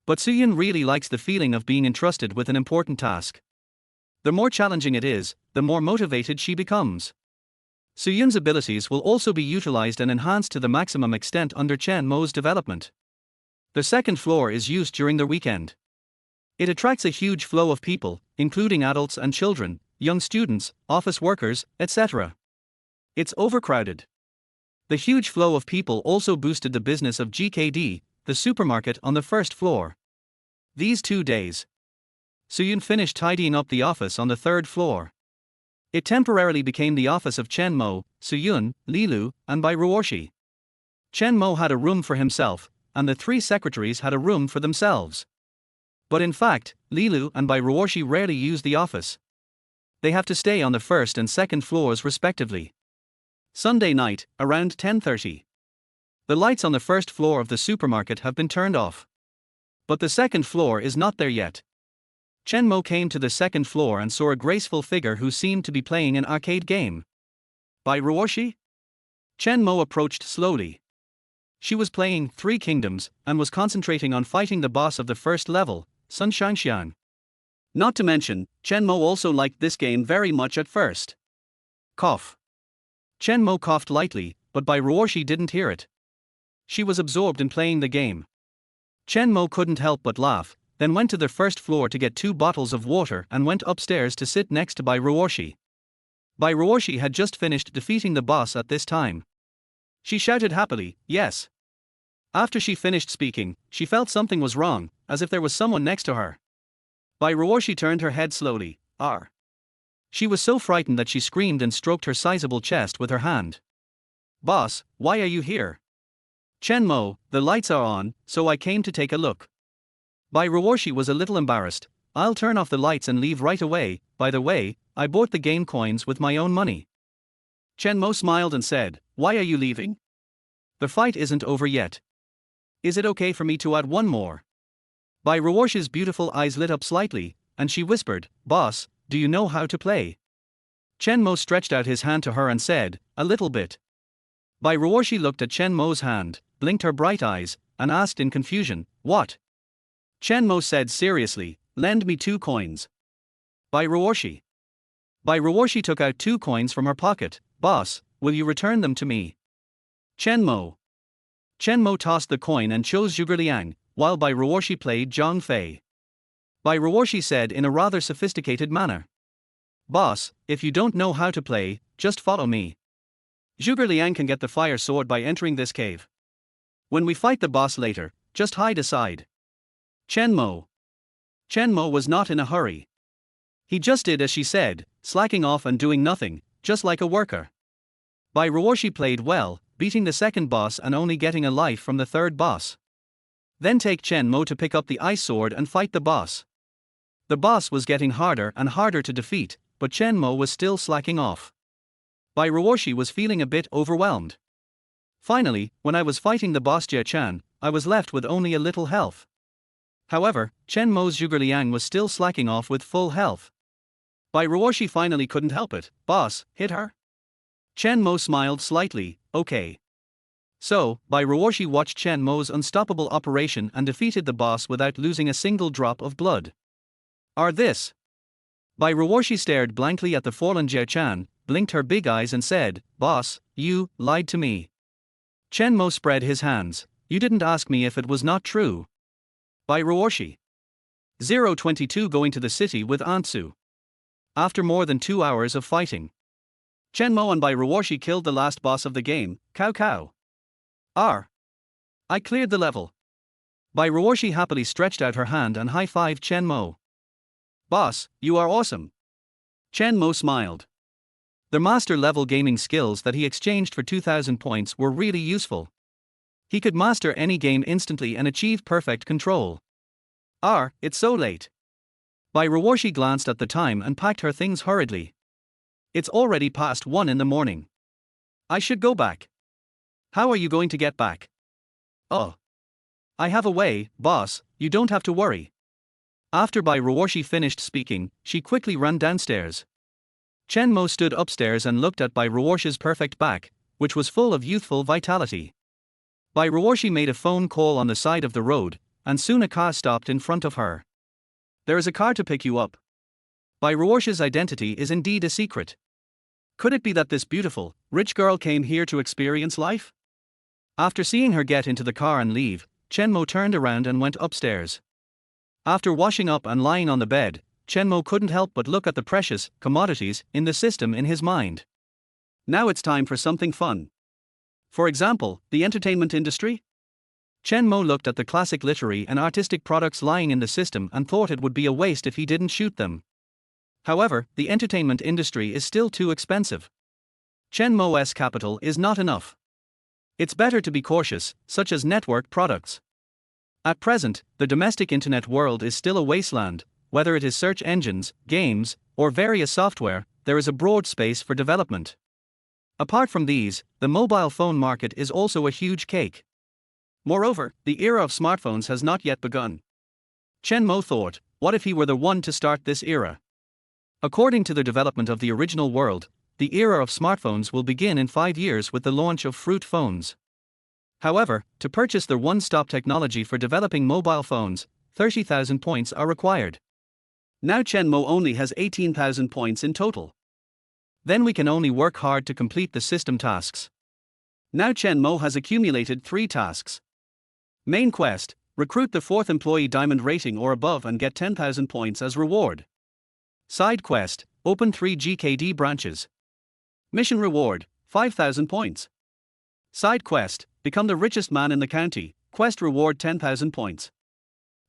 But Su Yun really likes the feeling of being entrusted with an important task. The more challenging it is, the more motivated she becomes. Su Yun's abilities will also be utilized and enhanced to the maximum extent under Chen Mo's development. The second floor is used during the weekend. It attracts a huge flow of people, including adults and children, young students, office workers, etc. It's overcrowded. The huge flow of people also boosted the business of GKD, the supermarket on the first floor. These 2 days, Su Yun finished tidying up the office on the third floor. It temporarily became the office of Chen Mo, Su Yun, Li Lu, and Bai Ruoshi. Chen Mo had a room for himself, and the 3 secretaries had a room for themselves. But in fact, Li Lu and Bai Ruoshi rarely use the office. They have to stay on the first and second floors respectively. Sunday night, around 10:30. The lights on the first floor of the supermarket have been turned off. But the second floor is not there yet. Chen Mo came to the second floor and saw a graceful figure who seemed to be playing an arcade game. Bai Ruoshi? Chen Mo approached slowly. She was playing 3 Kingdoms and was concentrating on fighting the boss of the first level, Sun Xiangxian. Not to mention, Chen Mo also liked this game very much at first. Cough. Chen Mo coughed lightly, but Bai Ruoshi didn't hear it. She was absorbed in playing the game. Chen Mo couldn't help but laugh, then went to the first floor to get 2 bottles of water and went upstairs to sit next to Bai Ruoshi. Bai Ruoshi had just finished defeating the boss at this time. She shouted happily, "Yes." After she finished speaking, she felt something was wrong, as if there was someone next to her. Bai Ruoshi turned her head slowly. "R." She was so frightened that she screamed and stroked her sizable chest with her hand. "Boss, why are you here?" "Chen Mo, the lights are on, so I came to take a look." Bai Ruoshi was a little embarrassed. "I'll turn off the lights and leave right away. By the way, I bought the game coins with my own money." Chen Mo smiled and said, "Why are you leaving?" "The fight isn't over yet. Is it okay for me to add one more?" Bai Ruoshi's beautiful eyes lit up slightly, and she whispered, "Boss, do you know how to play?" Chen Mo stretched out his hand to her and said, "A little bit." Bai Ruoshi looked at Chen Mo's hand, blinked her bright eyes, and asked in confusion, "What?" Chen Mo said seriously, "Lend me 2 coins." Bai Ruoshi. Bai Ruoshi took out 2 coins from her pocket. "Boss, will you return them to me?" Chen Mo. Chen Mo tossed the coin and chose Zhuge, while Bai Ruoshi played Zhang Fei. Bai Ruoshi said in a rather sophisticated manner, "Boss, if you don't know how to play, just follow me. Zhuge can get the fire sword by entering this cave. When we fight the boss later, just hide aside." Chen Mo. Chen Mo was not in a hurry. He just did as she said, slacking off and doing nothing, just like a worker. Bai Ruoshi played well, beating the second boss and only getting a life from the third boss. Then take Chen Mo to pick up the ice sword and fight the boss. The boss was getting harder and harder to defeat, but Chen Mo was still slacking off. Bai Ruoshi was feeling a bit overwhelmed. Finally, when I was fighting the boss Jie Chan, I was left with only a little health. However, Chen Mo's Zhuge was still slacking off with full health. Bai Ruoshi finally couldn't help it. "Boss, hit her?" Chen Mo smiled slightly, "Okay." So, Bai Ruoshi watched Chen Mo's unstoppable operation and defeated the boss without losing a single drop of blood. "Are this?" Bai Ruoshi stared blankly at the fallen Jie Chan, blinked her big eyes and said, "Boss, you lied to me." Chen Mo spread his hands. "You didn't ask me if it was not true." Bai Ruoshi. 022 going to the city with Ansu. After more than 2 hours of fighting, Chen Mo and Bai Ruoshi killed the last boss of the game, Cao Cao. I cleared the level. Bai Ruoshi happily stretched out her hand and high-fived Chen Mo. "Boss, you are awesome." Chen Mo smiled. The master-level gaming skills that he exchanged for 2,000 points were really useful. He could master any game instantly and achieve perfect control. It's so late." Bai Ruoshi glanced at the time and packed her things hurriedly. "It's already past 1 in the morning. I should go back." "How are you going to get back?" "Oh. I have a way, boss, you don't have to worry." After Bai Ruoshi finished speaking, she quickly ran downstairs. Chen Mo stood upstairs and looked at Bai Ruoshi's perfect back, which was full of youthful vitality. Bai Ruoshi made a phone call on the side of the road, and soon a car stopped in front of her. "There is a car to pick you up." Bai Ruoshi's identity is indeed a secret. Could it be that this beautiful, rich girl came here to experience life? After seeing her get into the car and leave, Chen Mo turned around and went upstairs. After washing up and lying on the bed, Chen Mo couldn't help but look at the precious commodities in the system in his mind. Now it's time for something fun. For example, the entertainment industry? Chen Mo looked at the classic literary and artistic products lying in the system and thought it would be a waste if he didn't shoot them. However, the entertainment industry is still too expensive. Chen Mo's capital is not enough. It's better to be cautious, such as network products. At present, the domestic internet world is still a wasteland. Whether it is search engines, games, or various software, there is a broad space for development. Apart from these, the mobile phone market is also a huge cake. Moreover, the era of smartphones has not yet begun. Chen Mo thought, what if he were the one to start this era? According to the development of the original world, the era of smartphones will begin in 5 years with the launch of fruit phones. However, to purchase the one-stop technology for developing mobile phones, 30,000 points are required. Now Chen Mo only has 18,000 points in total. Then we can only work hard to complete the system tasks. Now Chen Mo has accumulated 3 tasks. Main quest: recruit the 4th employee diamond rating or above and get 10,000 points as reward. Side quest: open 3 GKD branches. Mission reward: 5,000 points. Side quest: become the richest man in the county, quest reward 10,000 points.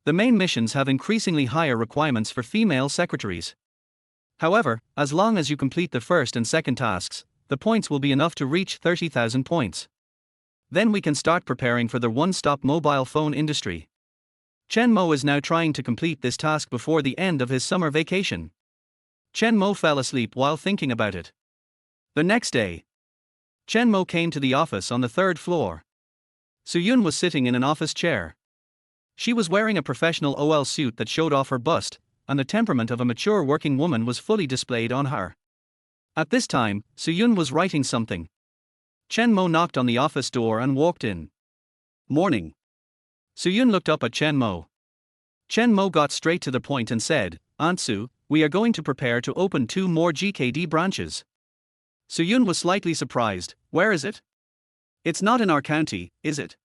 The main missions have increasingly higher requirements for female secretaries. However, as long as you complete the first and second tasks, the points will be enough to reach 30,000 points. Then we can start preparing for the one-stop mobile phone industry. Chen Mo is now trying to complete this task before the end of his summer vacation. Chen Mo fell asleep while thinking about it. The next day, Chen Mo came to the office on the 3rd floor. Su Yun was sitting in an office chair. She was wearing a professional OL suit that showed off her bust, and the temperament of a mature working woman was fully displayed on her. At this time, Su Yun was writing something. Chen Mo knocked on the office door and walked in. Morning. Su Yun looked up at Chen Mo. Chen Mo got straight to the point and said, Aunt Su, we are going to prepare to open 2 more GKD branches. Su Yun was slightly surprised. Where is it? It's not in our county, is it?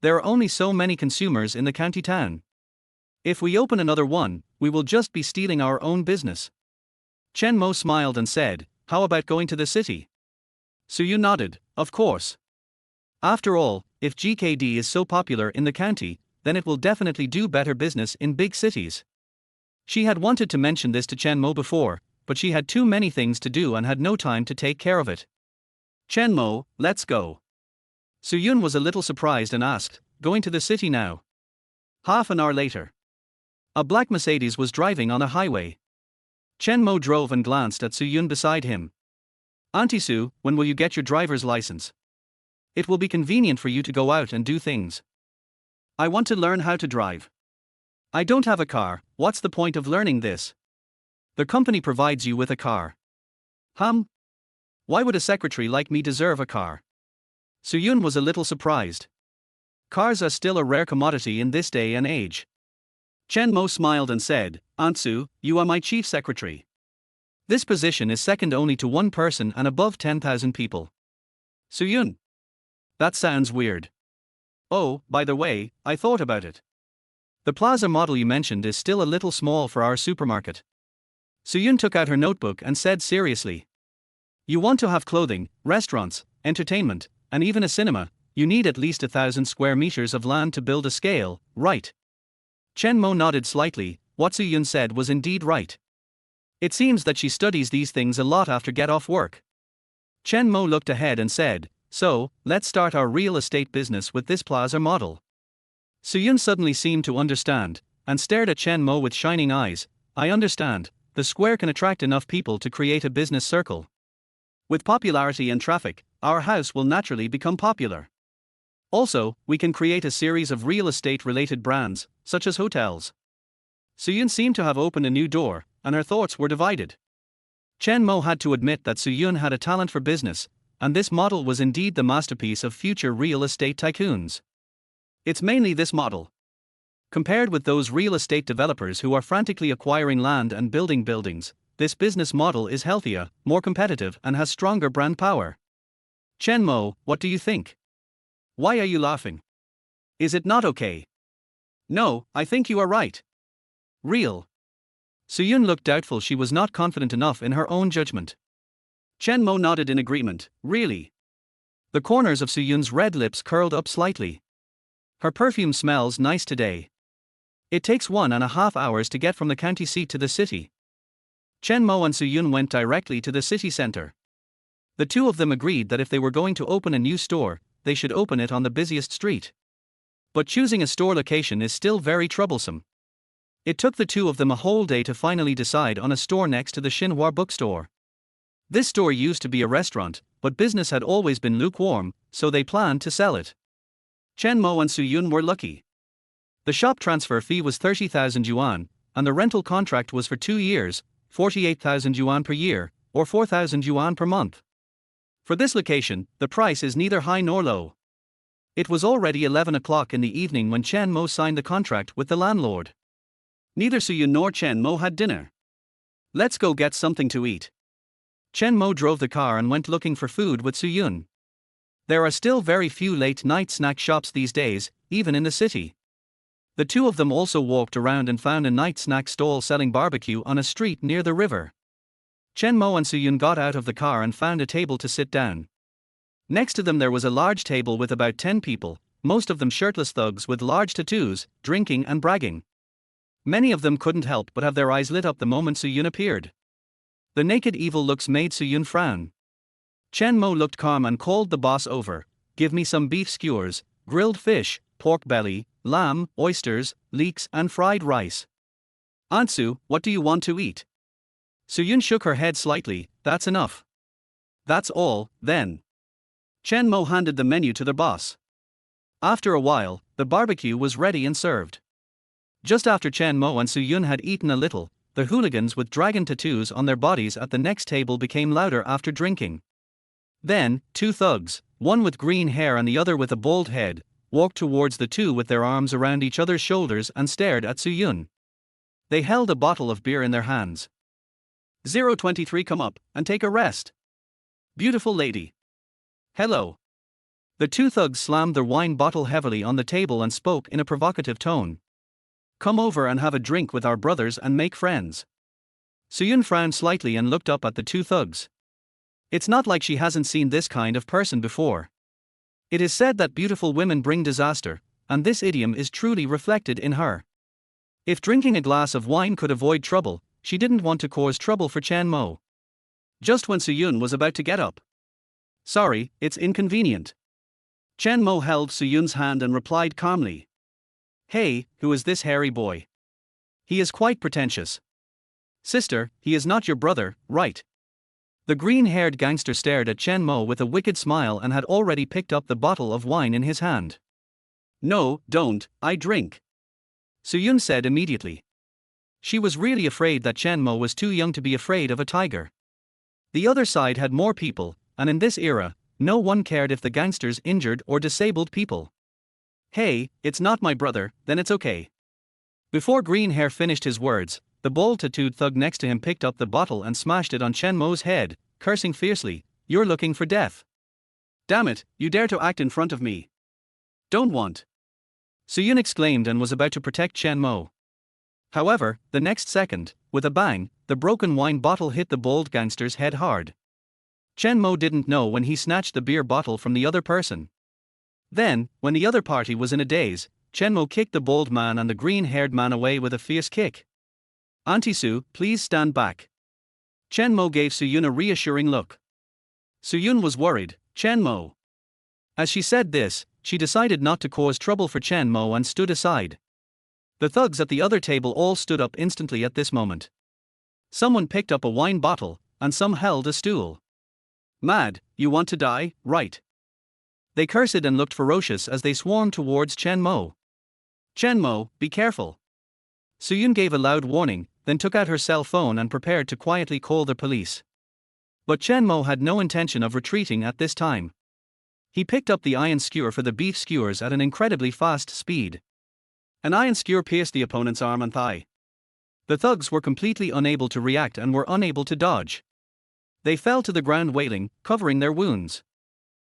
There are only so many consumers in the county town. If we open another one, we will just be stealing our own business. Chen Mo smiled and said, how about going to the city? Su Yun nodded, of course. After all, if GKD is so popular in the county, then it will definitely do better business in big cities. She had wanted to mention this to Chen Mo before, but she had too many things to do and had no time to take care of it. Chen Mo, let's go. Su Yun was a little surprised and asked, going to the city now? Half an hour later. A black Mercedes was driving on a highway. Chen Mo drove and glanced at Su Yun beside him. Auntie Su, when will you get your driver's license? It will be convenient for you to go out and do things. I want to learn how to drive. I don't have a car, what's the point of learning this? The company provides you with a car. Why would a secretary like me deserve a car? Su Yun was a little surprised. Cars are still a rare commodity in this day and age. Chen Mo smiled and said, Aunt Su, you are my chief secretary. This position is second only to one person and above 10,000 people. Su Yun. That sounds weird. Oh, by the way, I thought about it. The plaza model you mentioned is still a little small for our supermarket. Su Yun took out her notebook and said seriously. You want to have clothing, restaurants, entertainment, and even a cinema, you need at least 1,000 square meters of land to build a scale, right? Chen Mo nodded slightly. What Su Yun said was indeed right. It seems that she studies these things a lot after get off work. Chen Mo looked ahead and said, so, let's start our real estate business with this plaza model. Su Yun suddenly seemed to understand, and stared at Chen Mo with shining eyes. I understand, the square can attract enough people to create a business circle. With popularity and traffic, our house will naturally become popular. Also, we can create a series of real estate-related brands, such as hotels. Su Yun seemed to have opened a new door, and her thoughts were divided. Chen Mo had to admit that Su Yun had a talent for business, and this model was indeed the masterpiece of future real estate tycoons. It's mainly this model. Compared with those real estate developers who are frantically acquiring land and building buildings, this business model is healthier, more competitive, and has stronger brand power. Chen Mo, what do you think? Why are you laughing? Is it not okay? No, I think you are right. Real. Su Yun looked doubtful. She was not confident enough in her own judgment. Chen Mo nodded in agreement. Really? The corners of Su Yun's red lips curled up slightly. Her perfume smells nice today. It takes 1.5 hours to get from the county seat to the city. Chen Mo and Su Yun went directly to the city center. The two of them agreed that if they were going to open a new store, they should open it on the busiest street. But choosing a store location is still very troublesome. It took the two of them a whole day to finally decide on a store next to the Xinhua bookstore. This store used to be a restaurant, but business had always been lukewarm, so they planned to sell it. Chen Mo and Su Yun were lucky. The shop transfer fee was 30,000 yuan, and the rental contract was for 2 years, 48,000 yuan per year, or 4,000 yuan per month. For this location, the price is neither high nor low. It was already 11 o'clock in the evening when Chen Mo signed the contract with the landlord. Neither Su Yun nor Chen Mo had dinner. Let's go get something to eat. Chen Mo drove the car and went looking for food with Su Yun. There are still very few late-night snack shops these days, even in the city. The two of them also walked around and found a night snack stall selling barbecue on a street near the river. Chen Mo and Su-yun got out of the car and found a table to sit down. Next to them there was a large table with about 10 people, most of them shirtless thugs with large tattoos, drinking and bragging. Many of them couldn't help but have their eyes lit up the moment Su-yun appeared. The naked evil looks made Su-yun frown. Chen Mo looked calm and called the boss over. "Give me some beef skewers, grilled fish, pork belly, lamb, oysters, leeks and fried rice." "Ansu, what do you want to eat?" Su-yun shook her head slightly. "That's enough." "That's all, then." Chen Mo handed the menu to the boss. After a while, the barbecue was ready and served. Just after Chen Mo and Su-yun had eaten a little, the hooligans with dragon tattoos on their bodies at the next table became louder after drinking. Then, two thugs, one with green hair and the other with a bald head, walked towards the two with their arms around each other's shoulders and stared at Su-yun. They held a bottle of beer in their hands. 023, come up and take a rest. Beautiful lady. Hello. The two thugs slammed their wine bottle heavily on the table and spoke in a provocative tone. "Come over and have a drink with our brothers and make friends." Su-yun frowned slightly and looked up at the two thugs. It's not like she hasn't seen this kind of person before. It is said that beautiful women bring disaster, and this idiom is truly reflected in her. If drinking a glass of wine could avoid trouble, she didn't want to cause trouble for Chen Mo. Just when Su-yun was about to get up. "Sorry, it's inconvenient." Chen Mo held Su-yun's hand and replied calmly. "Hey, who is this hairy boy? He is quite pretentious." "Sister, he is not your brother, right?" The green-haired gangster stared at Chen Mo with a wicked smile and had already picked up the bottle of wine in his hand. "No, don't, I drink," Su-yun said immediately. She was really afraid that Chen Mo was too young to be afraid of a tiger. The other side had more people, and in this era, no one cared if the gangsters injured or disabled people. "Hey, it's not my brother, then it's okay." Before Green Hair finished his words, the bald tattooed thug next to him picked up the bottle and smashed it on Chen Mo's head, cursing fiercely, "You're looking for death. Damn it, you dare to act in front of me. Don't want." Su-yun exclaimed and was about to protect Chen Mo. However, the next second, with a bang, the broken wine bottle hit the bald gangster's head hard. Chen Mo didn't know when he snatched the beer bottle from the other person. Then, when the other party was in a daze, Chen Mo kicked the bald man and the green-haired man away with a fierce kick. "Auntie Su, please stand back." Chen Mo gave Su-yun a reassuring look. Su-yun was worried. Chen Mo. As she said this, she decided not to cause trouble for Chen Mo and stood aside. The thugs at the other table all stood up instantly at this moment. Someone picked up a wine bottle, and some held a stool. "Mad, you want to die, right?" They cursed and looked ferocious as they swarmed towards Chen Mo. "Chen Mo, be careful." Su-yun gave a loud warning, then took out her cell phone and prepared to quietly call the police. But Chen Mo had no intention of retreating at this time. He picked up the iron skewer for the beef skewers at an incredibly fast speed. An iron skewer pierced the opponent's arm and thigh. The thugs were completely unable to react and were unable to dodge. They fell to the ground wailing, covering their wounds.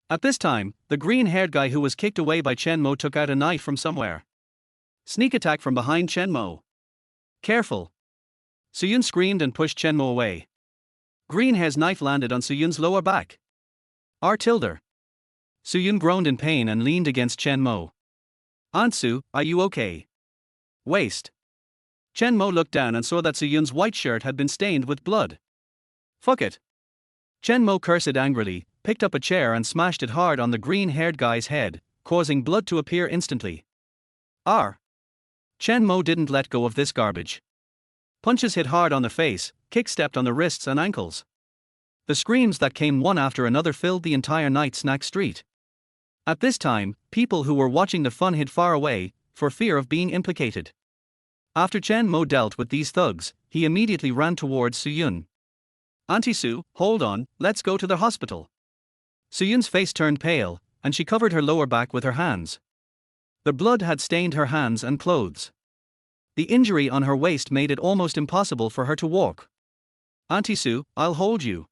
At this time, the green-haired guy who was kicked away by Chen Mo took out a knife from somewhere. Sneak attack from behind Chen Mo. "Careful." Su-yun screamed and pushed Chen Mo away. Green-hair's knife landed on Su-yun's lower back. R-tilde. Su-yun groaned in pain and leaned against Chen Mo. "Aunt Su, are you okay?" "Waist." Chen Mo looked down and saw that Su-yun's white shirt had been stained with blood. "Fuck it." Chen Mo cursed angrily, picked up a chair and smashed it hard on the green-haired guy's head, causing blood to appear instantly. R. Chen Mo didn't let go of this garbage. Punches hit hard on the face, kicks stepped on the wrists and ankles. The screams that came one after another filled the entire night snack street. At this time, people who were watching the fun hid far away, for fear of being implicated. After Chen Mo dealt with these thugs, he immediately ran towards Su-yun. "Auntie Su, hold on, let's go to the hospital." Su-yun's face turned pale, and she covered her lower back with her hands. The blood had stained her hands and clothes. The injury on her waist made it almost impossible for her to walk. "Auntie Su, I'll hold you."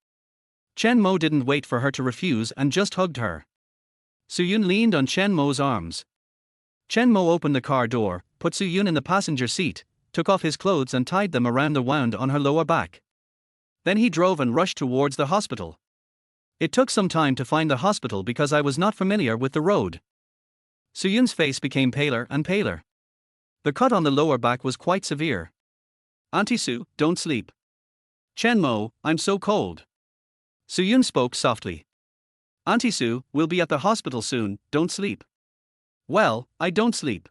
Chen Mo didn't wait for her to refuse and just hugged her. Su-yun leaned on Chen Mo's arms. Chen Mo opened the car door, put Su-yun in the passenger seat, took off his clothes and tied them around the wound on her lower back. Then he drove and rushed towards the hospital. It took some time to find the hospital because I was not familiar with the road. Su-yun's face became paler and paler. The cut on the lower back was quite severe. Auntie Su, don't sleep. Chen Mo, I'm so cold. Su-yun spoke softly. Auntie Su, we'll be at the hospital soon, don't sleep. Well, I don't sleep.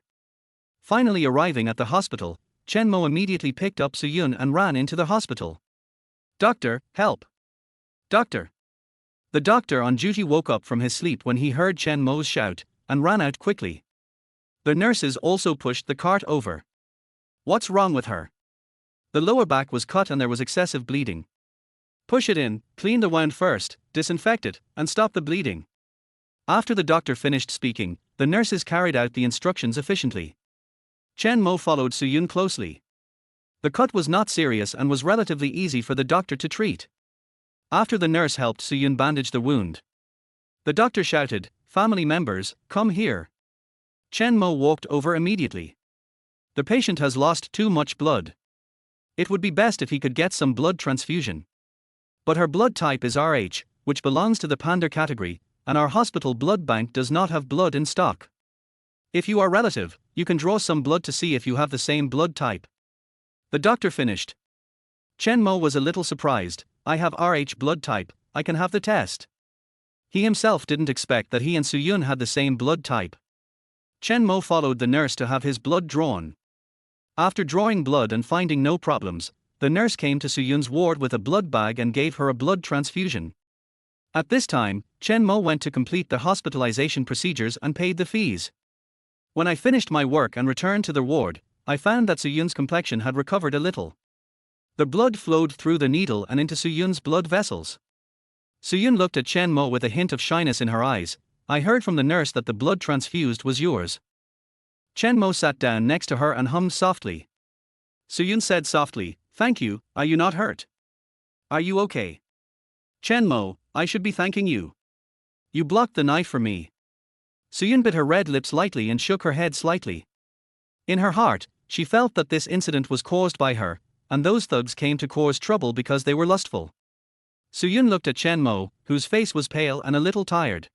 Finally arriving at the hospital, Chen Mo immediately picked up Su-yun and ran into the hospital. Doctor, help. Doctor. The doctor on duty woke up from his sleep when he heard Chen Mo's shout, and ran out quickly. The nurses also pushed the cart over. What's wrong with her? The lower back was cut and there was excessive bleeding. Push it in, clean the wound first, disinfect it, and stop the bleeding. After the doctor finished speaking, the nurses carried out the instructions efficiently. Chen Mo followed Su-yun closely. The cut was not serious and was relatively easy for the doctor to treat. After the nurse helped Su-yun bandage the wound, the doctor shouted, "Family members, come here." Chen Mo walked over immediately. The patient has lost too much blood. It would be best if he could get some blood transfusion. But her blood type is RH, which belongs to the Panda category, and our hospital blood bank does not have blood in stock. If you are relative, you can draw some blood to see if you have the same blood type. The doctor finished. Chen Mo was a little surprised. I have RH blood type, I can have the test. He himself didn't expect that he and Su-yun had the same blood type. Chen Mo followed the nurse to have his blood drawn. After drawing blood and finding no problems, the nurse came to Su-yun's ward with a blood bag and gave her a blood transfusion. At this time, Chen Mo went to complete the hospitalization procedures and paid the fees. When I finished my work and returned to the ward, I found that Su-yun's complexion had recovered a little. The blood flowed through the needle and into Su-yun's blood vessels. Su-yun looked at Chen Mo with a hint of shyness in her eyes. I heard from the nurse that the blood transfused was yours. Chen Mo sat down next to her and hummed softly. Su-yun said softly, "Thank you, are you not hurt? Are you okay?" Chen Mo, I should be thanking you. You blocked the knife for me. Su-yun bit her red lips lightly and shook her head slightly. In her heart, she felt that this incident was caused by her, and those thugs came to cause trouble because they were lustful. Su-yun looked at Chen Mo, whose face was pale and a little tired.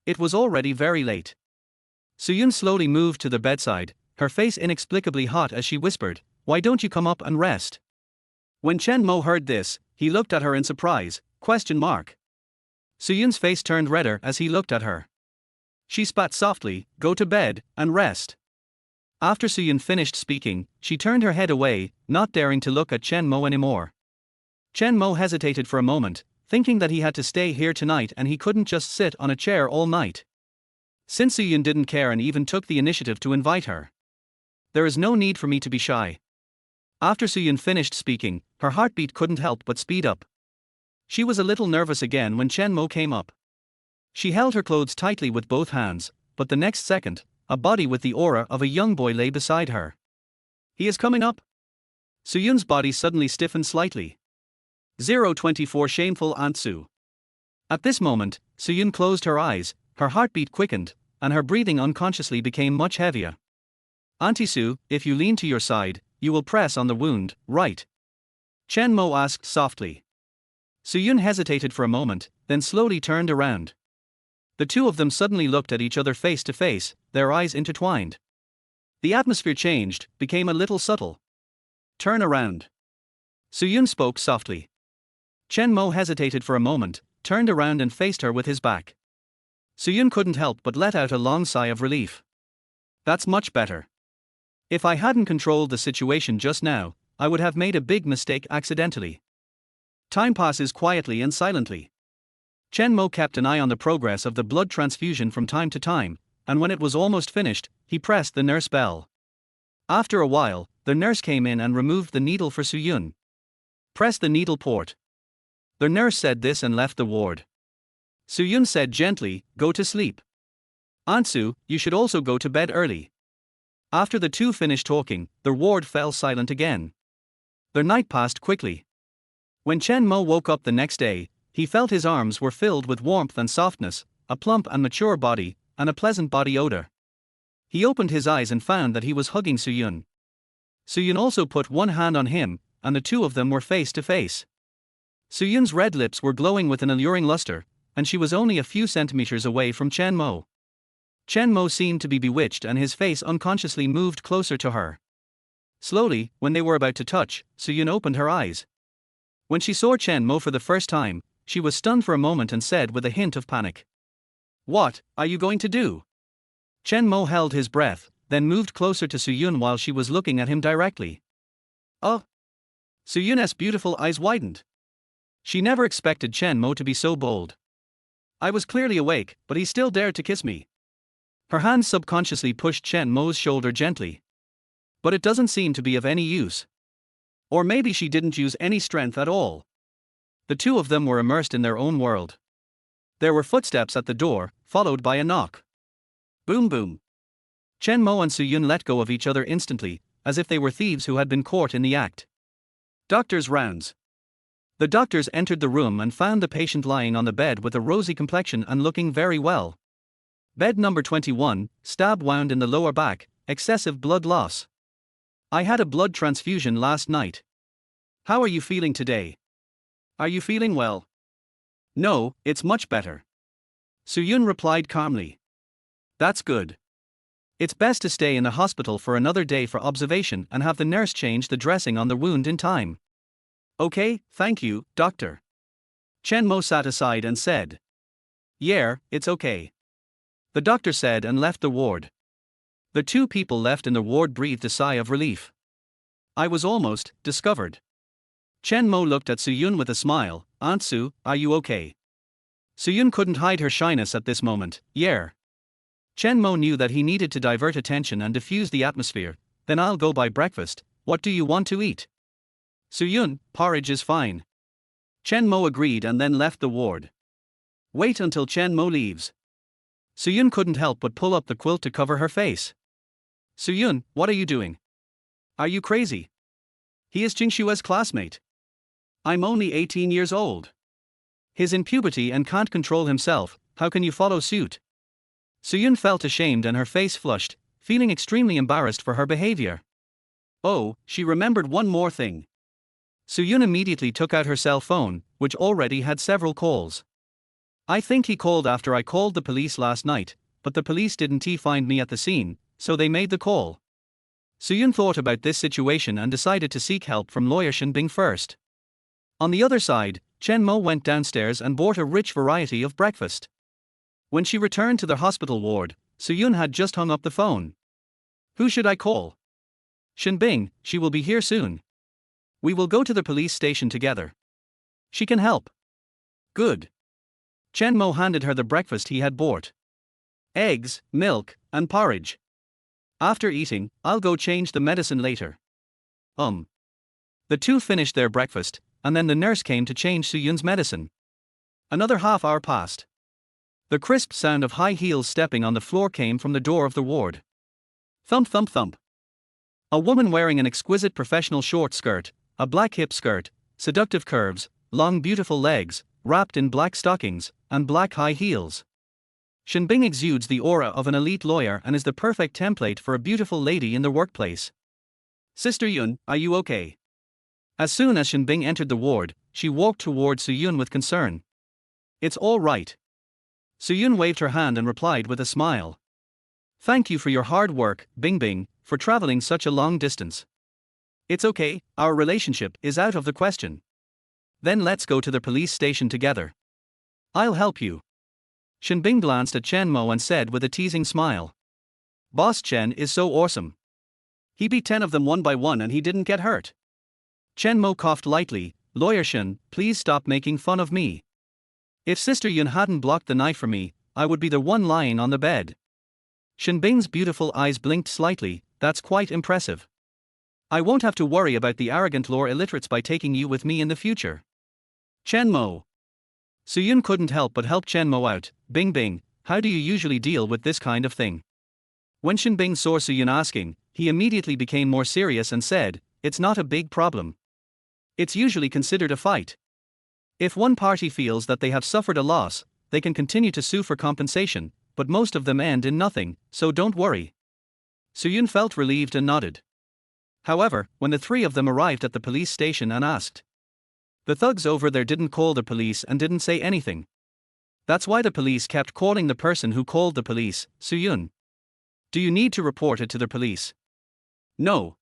It was already very late. Su-yun slowly moved to the bedside, her face inexplicably hot as she whispered, "Why don't you come up and rest?" When Chen Mo heard this, he looked at her in surprise, ? Su-yun's face turned redder as he looked at her. She spat softly, "Go to bed, and rest." After Su-yun finished speaking, she turned her head away, not daring to look at Chen Mo anymore. Chen Mo hesitated for a moment, thinking that he had to stay here tonight and he couldn't just sit on a chair all night. Since Su-yun didn't care and even took the initiative to invite her. There is no need for me to be shy. After Su-yun finished speaking, her heartbeat couldn't help but speed up. She was a little nervous again when Chen Mo came up. She held her clothes tightly with both hands, but the next second, a body with the aura of a young boy lay beside her. He is coming up. Su-yun's body suddenly stiffened slightly. 024 Shameful Aunt Su. At this moment, Su-yun closed her eyes, her heartbeat quickened, and her breathing unconsciously became much heavier. Auntie Su, if you lean to your side, you will press on the wound, right? Chen Mo asked softly. Su-yun hesitated for a moment, then slowly turned around. The two of them suddenly looked at each other face to face, their eyes intertwined. The atmosphere changed, became a little subtle. Turn around. Su-yun spoke softly. Chen Mo hesitated for a moment, turned around and faced her with his back. Su-yun couldn't help but let out a long sigh of relief. That's much better. If I hadn't controlled the situation just now, I would have made a big mistake accidentally. Time passes quietly and silently. Chen Mo kept an eye on the progress of the blood transfusion from time to time, and when it was almost finished, he pressed the nurse bell. After a while, the nurse came in and removed the needle for Su-yun. Press the needle port. The nurse said this and left the ward. Su-yun said gently, "Go to sleep. Aunt Su, you should also go to bed early." After the two finished talking, the ward fell silent again. The night passed quickly. When Chen Mo woke up the next day, he felt his arms were filled with warmth and softness, a plump and mature body, and a pleasant body odor. He opened his eyes and found that he was hugging Su-yun. Su-yun also put one hand on him, and the two of them were face to face. Su-yun's red lips were glowing with an alluring luster, and she was only a few centimeters away from Chen Mo. Chen Mo seemed to be bewitched and his face unconsciously moved closer to her. Slowly, when they were about to touch, Su-yun opened her eyes. When she saw Chen Mo for the first time, she was stunned for a moment and said with a hint of panic, "What are you going to do?" Chen Mo held his breath, then moved closer to Su-yun while she was looking at him directly. Oh! Su-yun's beautiful eyes widened. She never expected Chen Mo to be so bold. I was clearly awake, but he still dared to kiss me. Her hand subconsciously pushed Chen Mo's shoulder gently. But it doesn't seem to be of any use. Or maybe she didn't use any strength at all. The two of them were immersed in their own world. There were footsteps at the door, followed by a knock. Boom boom. Chen Mo and Su-yun let go of each other instantly, as if they were thieves who had been caught in the act. Doctor's rounds. The doctors entered the room and found the patient lying on the bed with a rosy complexion and looking very well. Bed number 21, stab wound in the lower back, excessive blood loss. I had a blood transfusion last night. How are you feeling today? Are you feeling well? No, it's much better. Su-yun replied calmly. That's good. It's best to stay in the hospital for another day for observation and have the nurse change the dressing on the wound in time. Okay, thank you, doctor. Chen Mo sat aside and said. Yeah, it's okay. The doctor said and left the ward. The two people left in the ward breathed a sigh of relief. I was almost discovered. Chen Mo looked at Su-yun with a smile. Aunt Su, are you okay? Su-yun couldn't hide her shyness at this moment. Yeah. Chen Mo knew that he needed to divert attention and diffuse the atmosphere. Then I'll go buy breakfast. What do you want to eat? Su-yun, porridge is fine. Chen Mo agreed and then left the ward. Wait until Chen Mo leaves. Su-yun couldn't help but pull up the quilt to cover her face. Su-yun, what are you doing? Are you crazy? He is Qingxue's classmate. I'm only 18 years old. He's in puberty and can't control himself, how can you follow suit? Su-yun felt ashamed and her face flushed, feeling extremely embarrassed for her behavior. Oh, she remembered one more thing. Su-yun immediately took out her cell phone, which already had several calls. I think he called after I called the police last night, but the police didn't find me at the scene, so they made the call. Su-yun thought about this situation and decided to seek help from lawyer Shen Bing first. On the other side, Chen Mo went downstairs and bought a rich variety of breakfast. When she returned to the hospital ward, Su-yun had just hung up the phone. Who should I call? Shen Bing, she will be here soon. We will go to the police station together. She can help. Good. Chen Mo handed her the breakfast he had bought. Eggs, milk, and porridge. After eating, I'll go change the medicine later. The two finished their breakfast, and then the nurse came to change Su-yun's medicine. Another half hour passed. The crisp sound of high heels stepping on the floor came from the door of the ward. Thump thump thump. A woman wearing an exquisite professional short skirt, a black hip skirt, seductive curves, long beautiful legs, wrapped in black stockings, and black high heels. Shen Bing exudes the aura of an elite lawyer and is the perfect template for a beautiful lady in the workplace. Sister Yun, are you okay? As soon as Shen Bing entered the ward, she walked toward Su-yun with concern. It's all right. Su-yun waved her hand and replied with a smile. Thank you for your hard work, Bing Bing, for traveling such a long distance. It's okay, our relationship is out of the question. Then let's go to the police station together. I'll help you. Shen Bing glanced at Chen Mo and said with a teasing smile. Boss Chen is so awesome. He beat 10 of them one by one and he didn't get hurt. Chen Mo coughed lightly. Lawyer Shen, please stop making fun of me. If Sister Yun hadn't blocked the knife for me, I would be the one lying on the bed. Shen Bing's beautiful eyes blinked slightly. That's quite impressive. I won't have to worry about the arrogant law illiterates by taking you with me in the future. Chen Mo. Su-yun couldn't help but help Chen Mo out. Bing Bing, how do you usually deal with this kind of thing? When Shen Bing saw Su-yun asking, he immediately became more serious and said, it's not a big problem. It's usually considered a fight. If one party feels that they have suffered a loss, they can continue to sue for compensation, but most of them end in nothing, so don't worry. Su-yun felt relieved and nodded. However, when the three of them arrived at the police station and asked, the thugs over there didn't call the police and didn't say anything. That's why the police kept calling the person who called the police, Su-yun. Do you need to report it to the police? No.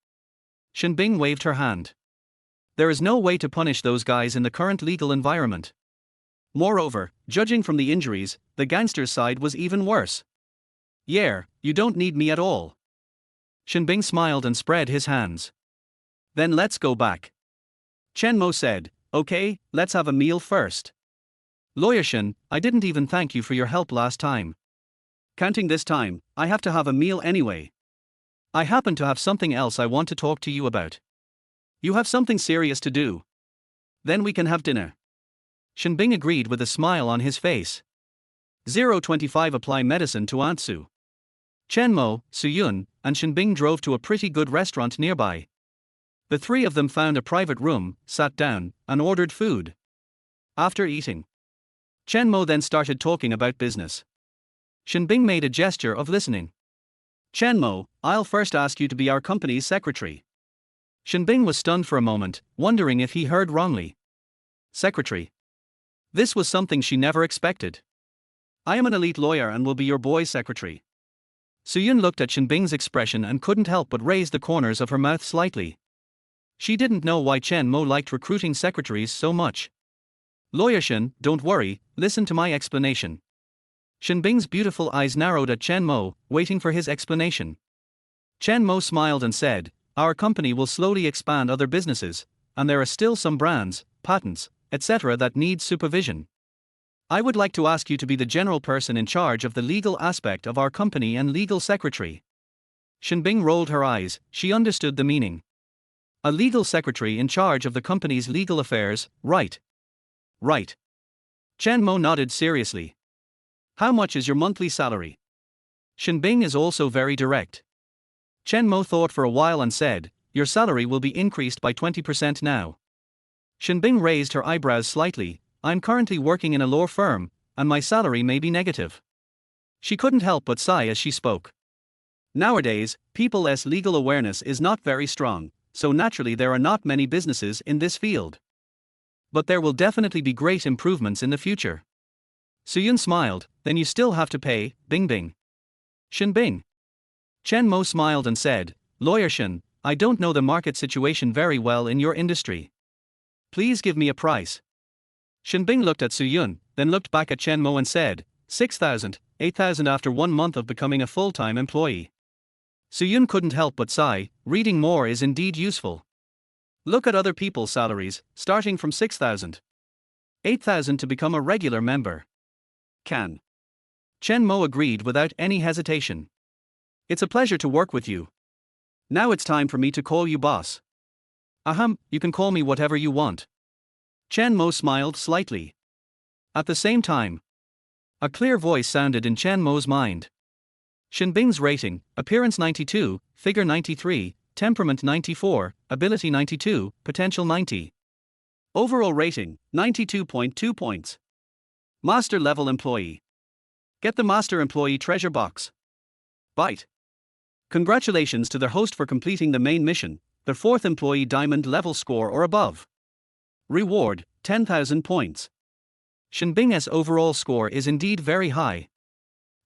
Shinbing waved her hand. There is no way to punish those guys in the current legal environment. Moreover, judging from the injuries, the gangster's side was even worse. Yeah, you don't need me at all. Shinbing smiled and spread his hands. Then let's go back. Chen Mo said, okay, let's have a meal first. Lawyer Shin, I didn't even thank you for your help last time. Counting this time, I have to have a meal anyway. I happen to have something else I want to talk to you about. You have something serious to do. Then we can have dinner. Shinbing agreed with a smile on his face. 025 Apply medicine to Aunt Su. Chen Mo, Su-yun, and Shinbing drove to a pretty good restaurant nearby. The three of them found a private room, sat down, and ordered food. After eating, Chen Mo then started talking about business. Shinbing made a gesture of listening. Chen Mo, I'll first ask you to be our company's secretary. Shinbing was stunned for a moment, wondering if he heard wrongly. Secretary. This was something she never expected. I am an elite lawyer and will be your boy's secretary. Su-yun looked at Shinbing's expression and couldn't help but raise the corners of her mouth slightly. She didn't know why Chen Mo liked recruiting secretaries so much. Lawyer Shin, don't worry, listen to my explanation. Shinbing's beautiful eyes narrowed at Chen Mo, waiting for his explanation. Chen Mo smiled and said, our company will slowly expand other businesses, and there are still some brands, patents, etc. that need supervision. I would like to ask you to be the general person in charge of the legal aspect of our company and legal secretary. Shinbing rolled her eyes, she understood the meaning. A legal secretary in charge of the company's legal affairs, right? Right. Chen Mo nodded seriously. How much is your monthly salary? Shinbing is also very direct. Chen Mo thought for a while and said, your salary will be increased by 20% now. Shinbing raised her eyebrows slightly, I'm currently working in a law firm, and my salary may be negative. She couldn't help but sigh as she spoke. Nowadays, people's legal awareness is not very strong, so naturally there are not many businesses in this field. But there will definitely be great improvements in the future. Su-yun smiled, then you still have to pay, Bing Bing. Shinbing. Chen Mo smiled and said, Lawyer Shin, I don't know the market situation very well in your industry. Please give me a price. Shinbing looked at Su-yun, then looked back at Chen Mo and said, 6,000, 8,000 after 1 month of becoming a full-time employee. Su-yun couldn't help but sigh, reading more is indeed useful. Look at other people's salaries, starting from 6,000. 8,000 to become a regular member. Can. Chen Mo agreed without any hesitation. It's a pleasure to work with you. Now it's time for me to call you boss. Ahem, you can call me whatever you want. Chen Mo smiled slightly. At the same time, a clear voice sounded in Chen Mo's mind. Shinbing's rating, appearance 92, figure 93, temperament 94, ability 92, potential 90. Overall rating, 92.2 points. Master level employee. Get the master employee treasure box. Bite. Congratulations to the host for completing the main mission, the 4th employee diamond level score or above. Reward, 10,000 points. Shinbing's overall score is indeed very high.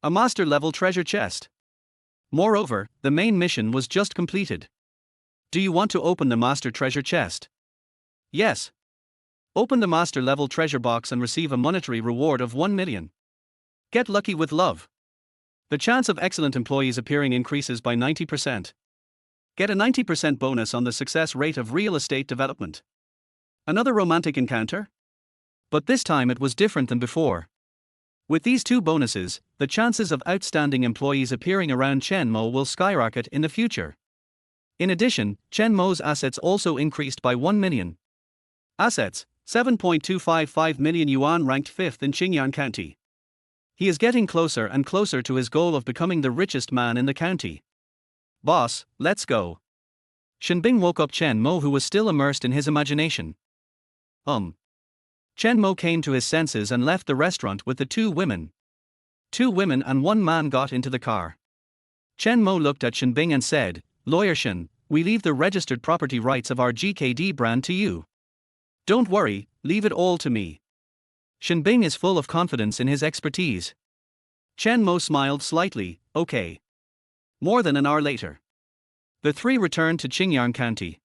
A master level treasure chest. Moreover, the main mission was just completed. Do you want to open the master treasure chest? Yes. Open the master level treasure box and receive a monetary reward of 1 million. Get lucky with love. The chance of excellent employees appearing increases by 90%. Get a 90% bonus on the success rate of real estate development. Another romantic encounter? But this time it was different than before. With these two bonuses, the chances of outstanding employees appearing around Chen Mo will skyrocket in the future. In addition, Chen Mo's assets also increased by 1 million. Assets, 7.255 million yuan, ranked 5th in Qingyan County. He is getting closer and closer to his goal of becoming the richest man in the county. Boss, let's go. Shinbing woke up Chen Mo, who was still immersed in his imagination. Chen Mo came to his senses and left the restaurant with the two women. Two women and one man got into the car. Chen Mo looked at Shen Bing and said, "Lawyer Shen, we leave the registered property rights of our GKD brand to you. Don't worry, leave it all to me." Shen Bing is full of confidence in his expertise. Chen Mo smiled slightly, "Okay." More than an hour later, the three returned to Qingyang County.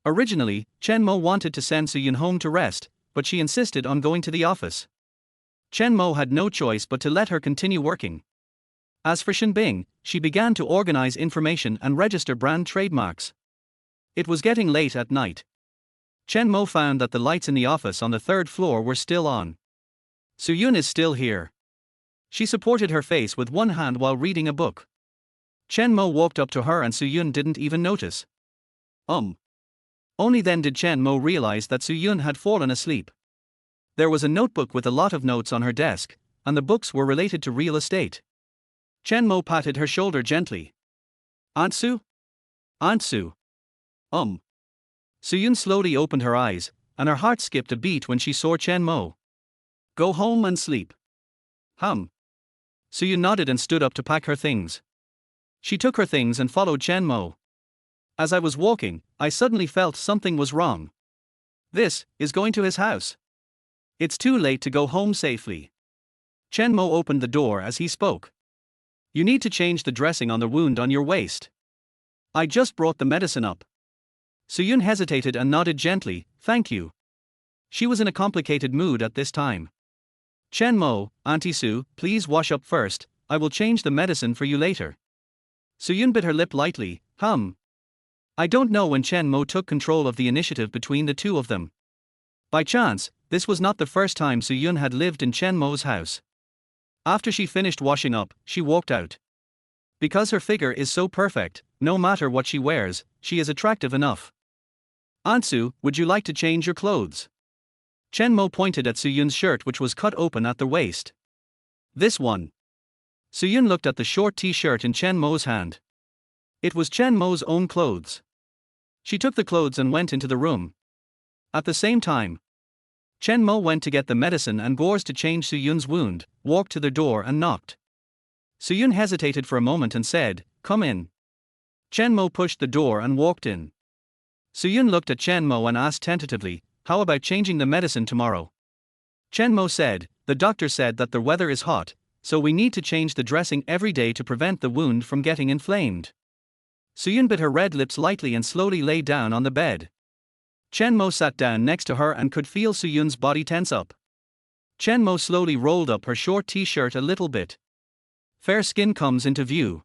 Originally, Chen Mo wanted to send Su Yun home to rest, but she insisted on going to the office. Chen Mo had no choice but to let her continue working. As for Shen Bing, she began to organize information and register brand trademarks. It was getting late at night. Chen Mo found that the lights in the office on the third floor were still on. Su Yun is still here. She supported her face with one hand while reading a book. Chen Mo walked up to her and Su Yun didn't even notice. Only then did Chen Mo realize that Su Yun had fallen asleep. There was a notebook with a lot of notes on her desk, and the books were related to real estate. Chen Mo patted her shoulder gently. "Aunt Su? Aunt Su." Su Yun slowly opened her eyes, and her heart skipped a beat when she saw Chen Mo. "Go home and sleep." Su Yun nodded and stood up to pack her things. She took her things and followed Chen Mo. "As I was walking, I suddenly felt something was wrong. This is going to his house. It's too late to go home safely." Chen Mo opened the door as he spoke. "You need to change the dressing on the wound on your waist. I just brought the medicine up." Su Yun hesitated and nodded gently, "Thank you." She was in a complicated mood at this time. "Chen Mo, Auntie Su, please wash up first, I will change the medicine for you later." Su Yun bit her lip lightly, I don't know when Chen Mo took control of the initiative between the two of them. By chance, this was not the first time Su Yun had lived in Chen Mo's house. After she finished washing up, she walked out. Because her figure is so perfect, no matter what she wears, she is attractive enough. "Aunt Su, would you like to change your clothes?" Chen Mo pointed at Su Yun's shirt, which was cut open at the waist. "This one." Su Yun looked at the short t-shirt in Chen Mo's hand. It was Chen Mo's own clothes. She took the clothes and went into the room. At the same time, Chen Mo went to get the medicine and gauze to change Su Yun's wound, walked to the door and knocked. Su Yun hesitated for a moment and said, "Come in." Chen Mo pushed the door and walked in. Su Yun looked at Chen Mo and asked tentatively, "How about changing the medicine tomorrow?" Chen Mo said, "The doctor said that the weather is hot, so we need to change the dressing every day to prevent the wound from getting inflamed." Su Yun bit her red lips lightly and slowly lay down on the bed. Chen Mo sat down next to her and could feel Su Yun's body tense up. Chen Mo slowly rolled up her short t-shirt a little bit. Fair skin comes into view.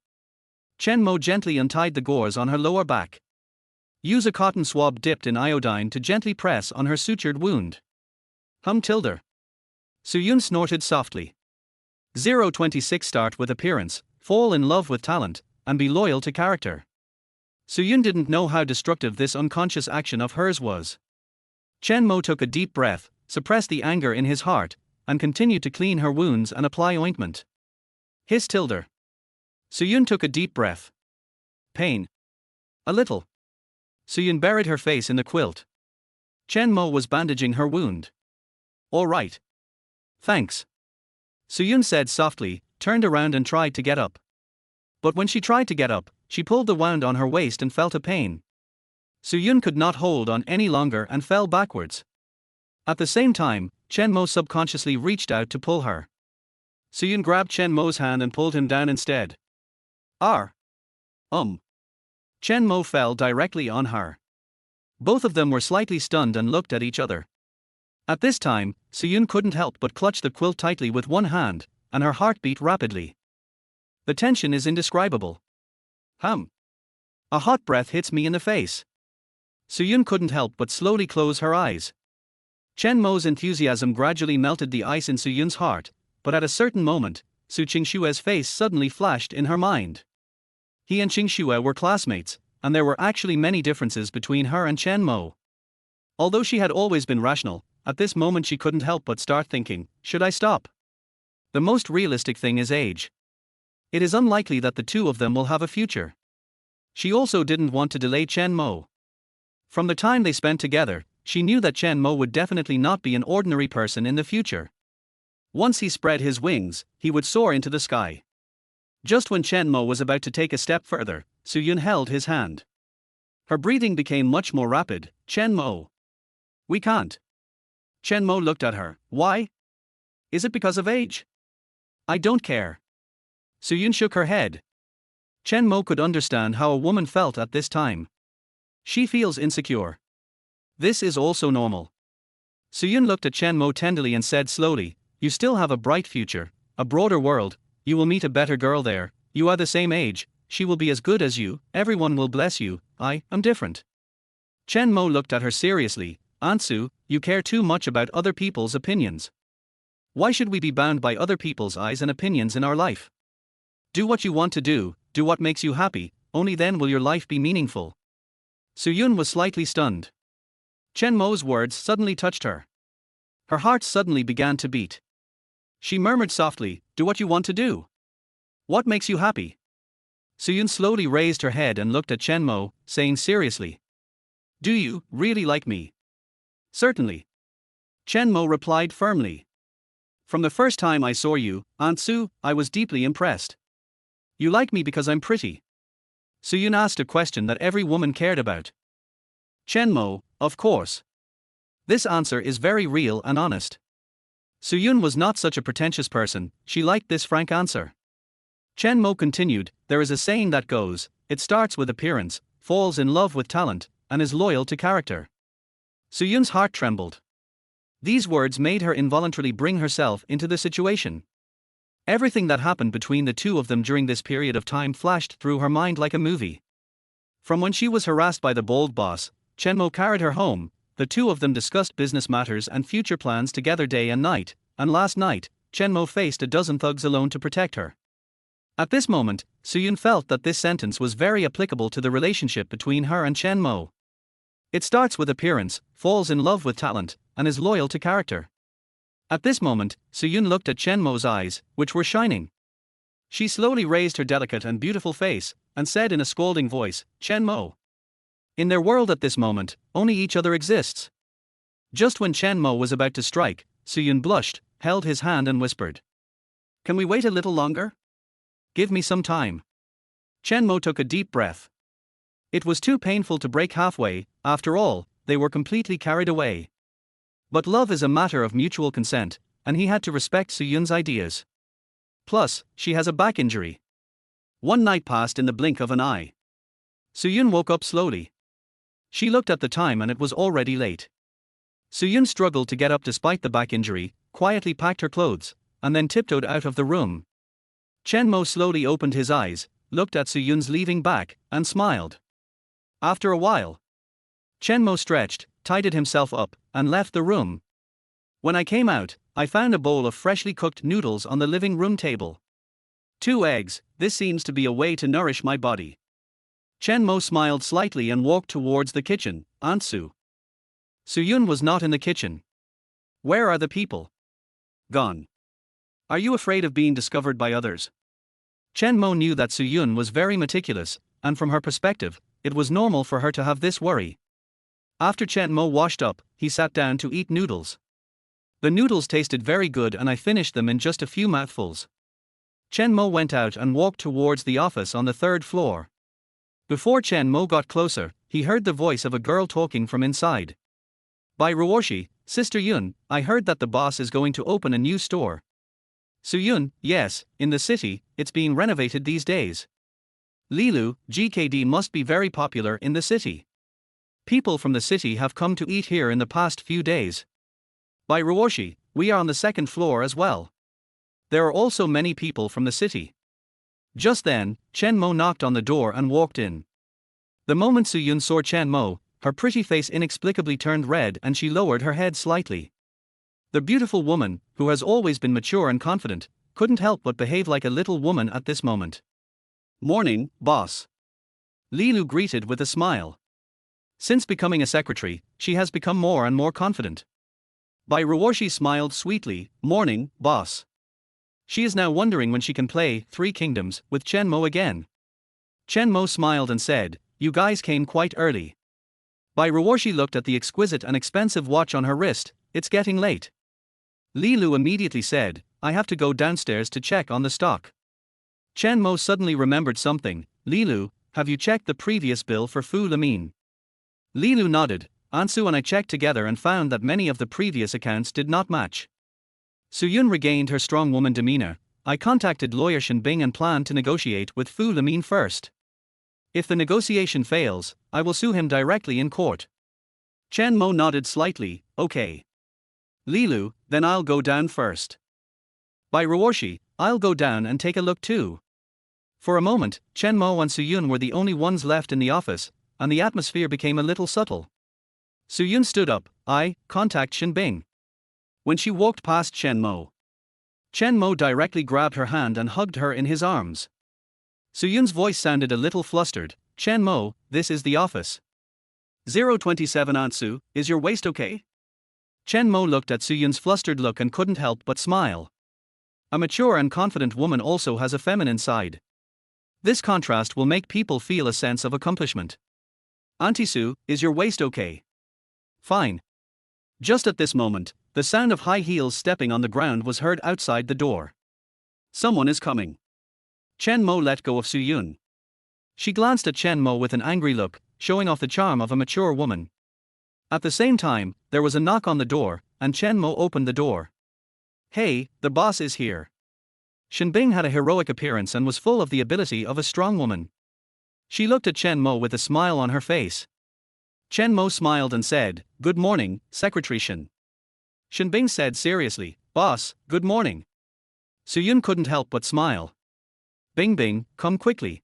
Chen Mo gently untied the gauze on her lower back. Use a cotton swab dipped in iodine to gently press on her sutured wound. Tilde. Su Yun snorted softly. 026 Start with appearance, fall in love with talent, and be loyal to character. Su Yun didn't know how destructive this unconscious action of hers was. Chen Mo took a deep breath, suppressed the anger in his heart, and continued to clean her wounds and apply ointment. His tilde. Su Yun took a deep breath. Pain. A little. Su Yun buried her face in the quilt. Chen Mo was bandaging her wound. "All right. Thanks." Su Yun said softly, turned around and tried to get up. But when she tried to get up, she pulled the wound on her waist and felt a pain. Su Yun could not hold on any longer and fell backwards. At the same time, Chen Mo subconsciously reached out to pull her. Su Yun grabbed Chen Mo's hand and pulled him down instead. Chen Mo fell directly on her. Both of them were slightly stunned and looked at each other. At this time, Su Yun couldn't help but clutch the quilt tightly with one hand, and her heart beat rapidly. The tension is indescribable. A hot breath hits me in the face. Su Yun couldn't help but slowly close her eyes. Chen Mo's enthusiasm gradually melted the ice in Su Yun's heart, but at a certain moment, Su Qingxue's face suddenly flashed in her mind. He and Qingxue were classmates, and there were actually many differences between her and Chen Mo. Although she had always been rational, at this moment she couldn't help but start thinking, should I stop? The most realistic thing is age. It is unlikely that the two of them will have a future. She also didn't want to delay Chen Mo. From the time they spent together, she knew that Chen Mo would definitely not be an ordinary person in the future. Once he spread his wings, he would soar into the sky. Just when Chen Mo was about to take a step further, Su Yun held his hand. Her breathing became much more rapid. Chen Mo. We can't. Chen Mo looked at her. Why? Is it because of age? I don't care. Su Yun shook her head. Chen Mo could understand how a woman felt at this time. She feels insecure. This is also normal. Su Yun looked at Chen Mo tenderly and said slowly, you still have a bright future, a broader world, you will meet a better girl there, you are the same age, she will be as good as you, everyone will bless you, I am different. Chen Mo looked at her seriously, Aunt Su, you care too much about other people's opinions. Why should we be bound by other people's eyes and opinions in our life? Do what you want to do what makes you happy, only then will your life be meaningful. Su Yun was slightly stunned. Chen Mo's words suddenly touched her. Her heart suddenly began to beat. She murmured softly, do what you want to do. What makes you happy? Su Yun slowly raised her head and looked at Chen Mo, saying seriously. Do you really like me? Certainly. Chen Mo replied firmly. From the first time I saw you, Aunt Su, I was deeply impressed. You like me because I'm pretty? Su Yun asked a question that every woman cared about. Chen Mo, of course. This answer is very real and honest. Su Yun was not such a pretentious person, she liked this frank answer. Chen Mo continued, there is a saying that goes, it starts with appearance, falls in love with talent, and is loyal to character. Su Yun's heart trembled. These words made her involuntarily bring herself into the situation. Everything that happened between the two of them during this period of time flashed through her mind like a movie. From when she was harassed by the bold boss, Chen Mo carried her home, the two of them discussed business matters and future plans together day and night, and last night, Chen Mo faced a dozen thugs alone to protect her. At this moment, Su Yun felt that this sentence was very applicable to the relationship between her and Chen Mo. It starts with appearance, falls in love with talent, and is loyal to character. At this moment, Su Yun looked at Chen Mo's eyes, which were shining. She slowly raised her delicate and beautiful face, and said in a scolding voice, Chen Mo. In their world at this moment, only each other exists. Just when Chen Mo was about to strike, Su Yun blushed, held his hand and whispered. Can we wait a little longer? Give me some time. Chen Mo took a deep breath. It was too painful to break halfway, after all, they were completely carried away. But love is a matter of mutual consent, and he had to respect Su Yun's ideas. Plus, she has a back injury. One night passed in the blink of an eye. Su Yun woke up slowly. She looked at the time and it was already late. Su Yun struggled to get up despite the back injury, quietly packed her clothes, and then tiptoed out of the room. Chen Mo slowly opened his eyes, looked at Su Yun's leaving back, and smiled. After a while, Chen Mo stretched, tidied himself up, and left the room. When I came out, I found a bowl of freshly cooked noodles on the living room table. 2 eggs, this seems to be a way to nourish my body. Chen Mo smiled slightly and walked towards the kitchen. Aunt Su. Su Yun was not in the kitchen. Where are the people? Gone. Are you afraid of being discovered by others? Chen Mo knew that Su Yun was very meticulous, and from her perspective, it was normal for her to have this worry. After Chen Mo washed up, he sat down to eat noodles. The noodles tasted very good and I finished them in just a few mouthfuls. Chen Mo went out and walked towards the office on the 3rd floor. Before Chen Mo got closer, he heard the voice of a girl talking from inside. By Ruoshi, Sister Yun, I heard that the boss is going to open a new store. Su Yun, yes, in the city, it's being renovated these days. Lilu, GKD must be very popular in the city. People from the city have come to eat here in the past few days. By Ruoshi, we are on the 2nd floor as well. There are also many people from the city. Just then, Chen Mo knocked on the door and walked in. The moment Su Yun saw Chen Mo, her pretty face inexplicably turned red and she lowered her head slightly. The beautiful woman, who has always been mature and confident, couldn't help but behave like a little woman at this moment. Morning, boss. Lilu greeted with a smile. Since becoming a secretary, she has become more and more confident. Bai Ruoshi smiled sweetly, morning, boss. She is now wondering when she can play 3 Kingdoms with Chen Mo again. Chen Mo smiled and said, you guys came quite early. Bai Ruoshi looked at the exquisite and expensive watch on her wrist. It's getting late. Li Lu immediately said, I have to go downstairs to check on the stock. Chen Mo suddenly remembered something. Li Lu, have you checked the previous bill for Fu Lamin? Li Lu nodded. Ansu and I checked together and found that many of the previous accounts did not match. Su Yun regained her strong woman demeanor. I contacted lawyer Shen Bing and plan to negotiate with Fu Lamin first. If the negotiation fails, I will sue him directly in court. Chen Mo nodded slightly. Okay. Li Lu, then I'll go down first. Bai Ruoshi, I'll go down and take a look too. For a moment, Chen Mo and Su Yun were the only ones left in the office, and the atmosphere became a little subtle. Su Yun stood up. I contact Shen Bing. When she walked past Chen Mo directly grabbed her hand and hugged her in his arms. Su Yun's voice sounded a little flustered. Chen Mo, this is the office. 027 Ansu, is your waist okay? Chen Mo looked at Su Yun's flustered look and couldn't help but smile. A mature and confident woman also has a feminine side. This contrast will make people feel a sense of accomplishment. Auntie Su, is your waist okay? Fine. Just at this moment, the sound of high heels stepping on the ground was heard outside the door. Someone is coming. Chen Mo let go of Su Yun. She glanced at Chen Mo with an angry look, showing off the charm of a mature woman. At the same time, there was a knock on the door, and Chen Mo opened the door. Hey, the boss is here. Shen Bing had a heroic appearance and was full of the ability of a strong woman. She looked at Chen Mo with a smile on her face. Chen Mo smiled and said, Good morning, Secretary Shen. Shen Bing said seriously, Boss, good morning. Su Yun couldn't help but smile. Bing Bing, come quickly.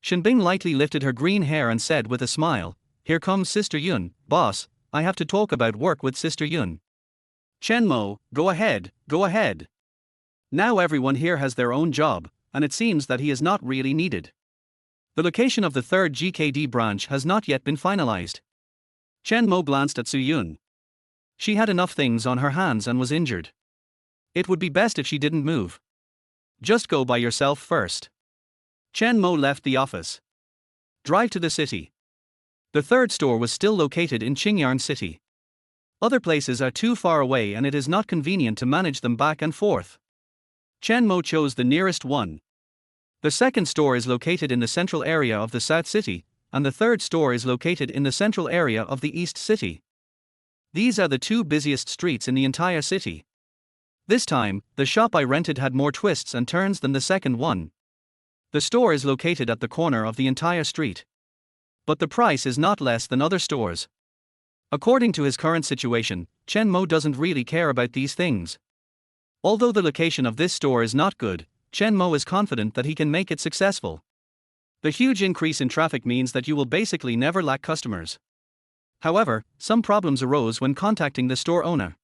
Shen Bing lightly lifted her green hair and said with a smile, Here comes Sister Yun. Boss, I have to talk about work with Sister Yun. Chen Mo, go ahead, go ahead. Now everyone here has their own job, and it seems that he is not really needed. The location of the third GKD branch has not yet been finalized. Chen Mo glanced at Su Yun. She had enough things on her hands and was injured. It would be best if she didn't move. Just go by yourself first. Chen Mo left the office. Drive to the city. The third store was still located in Qingyarn City. Other places are too far away and it is not convenient to manage them back and forth. Chen Mo chose the nearest one. The second store is located in the central area of the South City, and the third store is located in the central area of the East City. These are the two busiest streets in the entire city. This time, the shop I rented had more twists and turns than the second one. The store is located at the corner of the entire street. But the price is not less than other stores. According to his current situation, Chen Mo doesn't really care about these things. Although the location of this store is not good, Chen Mo is confident that he can make it successful. The huge increase in traffic means that you will basically never lack customers. However, some problems arose when contacting the store owner.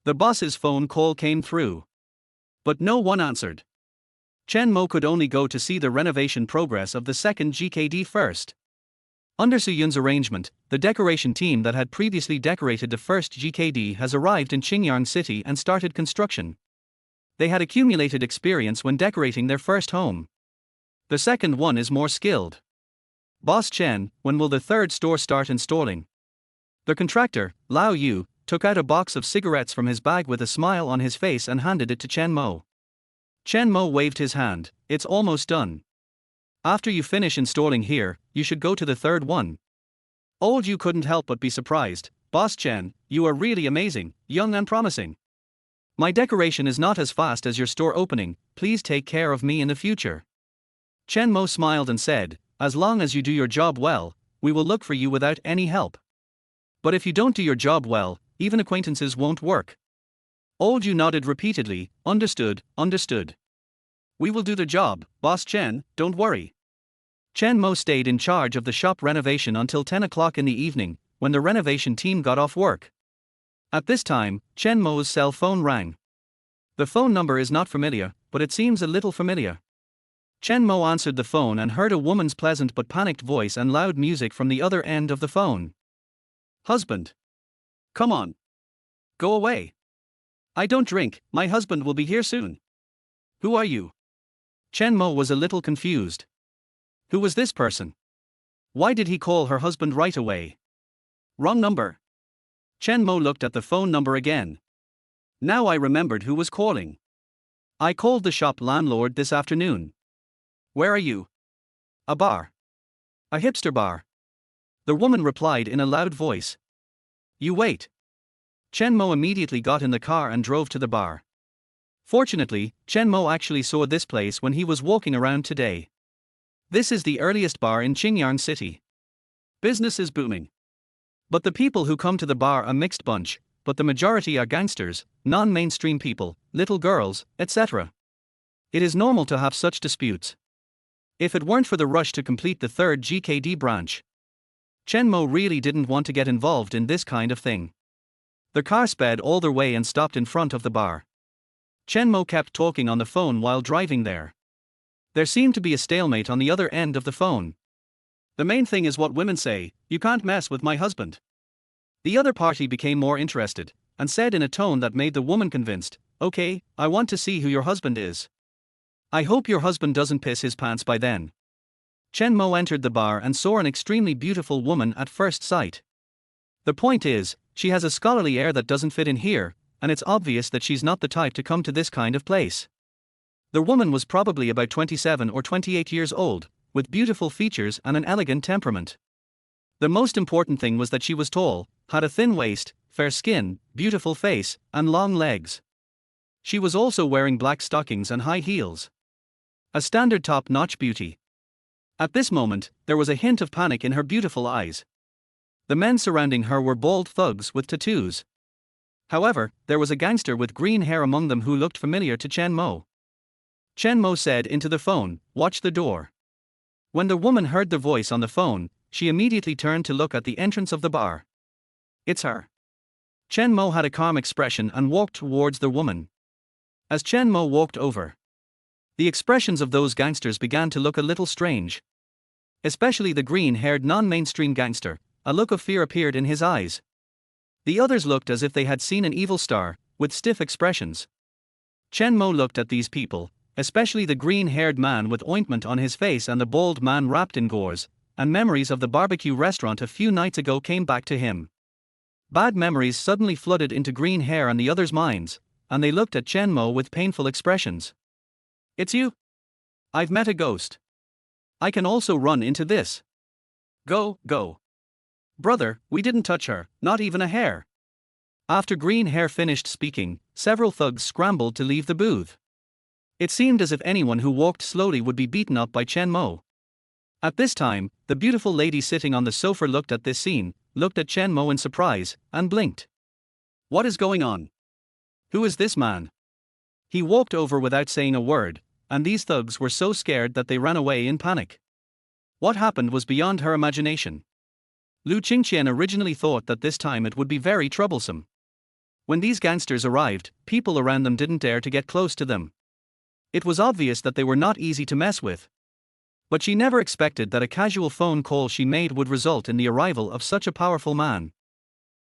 The boss's phone call came through. But no one answered. Chen Mo could only go to see the renovation progress of the second GKD first. Under Su Yun's arrangement, the decoration team that had previously decorated the first GKD has arrived in Qingyarn City and started construction. They had accumulated experience when decorating their first home. The second one is more skilled. Boss Chen, when will the third store start installing? The contractor, Lao Yu, took out a box of cigarettes from his bag with a smile on his face and handed it to Chen Mo. Chen Mo waved his hand. It's almost done. After you finish installing here, you should go to the third one. Old Yu couldn't help but be surprised. Boss Chen, you are really amazing, young and promising. My decoration is not as fast as your store opening, please take care of me in the future. Chen Mo smiled and said, As long as you do your job well, we will look for you without any help. But if you don't do your job well, even acquaintances won't work. Old Yu nodded repeatedly, understood, understood. We will do the job, Boss Chen, don't worry. Chen Mo stayed in charge of the shop renovation until 10 o'clock in the evening, when the renovation team got off work. At this time, Chen Mo's cell phone rang. The phone number is not familiar, but it seems a little familiar. Chen Mo answered the phone and heard a woman's pleasant but panicked voice and loud music from the other end of the phone. Husband. Come on. Go away. I don't drink, my husband will be here soon. Who are you? Chen Mo was a little confused. Who was this person? Why did he call her husband right away? Wrong number. Chen Mo looked at the phone number again. Now I remembered who was calling. I called the shop landlord this afternoon. Where are you? A bar. A hipster bar. The woman replied in a loud voice. You wait. Chen Mo immediately got in the car and drove to the bar. Fortunately, Chen Mo actually saw this place when he was walking around today. This is the earliest bar in Qingyang City. Business is booming. But the people who come to the bar are a mixed bunch, but the majority are gangsters, non-mainstream people, little girls, etc. It is normal to have such disputes. If it weren't for the rush to complete the third GKD branch, Chen Mo really didn't want to get involved in this kind of thing. The car sped all their way and stopped in front of the bar. Chen Mo kept talking on the phone while driving there. There seemed to be a stalemate on the other end of the phone. The main thing is what women say, you can't mess with my husband. The other party became more interested, and said in a tone that made the woman convinced, okay, I want to see who your husband is. I hope your husband doesn't piss his pants by then. Chen Mo entered the bar and saw an extremely beautiful woman at first sight. The point is, she has a scholarly air that doesn't fit in here, and it's obvious that she's not the type to come to this kind of place. The woman was probably about 27 or 28 years old, with beautiful features and an elegant temperament. The most important thing was that she was tall, had a thin waist, fair skin, beautiful face, and long legs. She was also wearing black stockings and high heels. A standard top-notch beauty. At this moment, there was a hint of panic in her beautiful eyes. The men surrounding her were bald thugs with tattoos. However, there was a gangster with green hair among them who looked familiar to Chen Mo. Chen Mo said into the phone, "Watch the door." When the woman heard the voice on the phone, she immediately turned to look at the entrance of the bar. It's her. Chen Mo had a calm expression and walked towards the woman. As Chen Mo walked over, the expressions of those gangsters began to look a little strange. Especially the green-haired non-mainstream gangster, a look of fear appeared in his eyes. The others looked as if they had seen an evil star, with stiff expressions. Chen Mo looked at these people, especially the green-haired man with ointment on his face and the bald man wrapped in gauze, and memories of the barbecue restaurant a few nights ago came back to him. Bad memories suddenly flooded into green hair and the others' minds, and they looked at Chen Mo with painful expressions. It's you? I've met a ghost. I can also run into this. Go. Brother, we didn't touch her, not even a hair. After green hair finished speaking, several thugs scrambled to leave the booth. It seemed as if anyone who walked slowly would be beaten up by Chen Mo. At this time, the beautiful lady sitting on the sofa looked at this scene, looked at Chen Mo in surprise, and blinked. What is going on? Who is this man? He walked over without saying a word, and these thugs were so scared that they ran away in panic. What happened was beyond her imagination. Su Qingxue originally thought that this time it would be very troublesome. When these gangsters arrived, people around them didn't dare to get close to them. It was obvious that they were not easy to mess with. But she never expected that a casual phone call she made would result in the arrival of such a powerful man.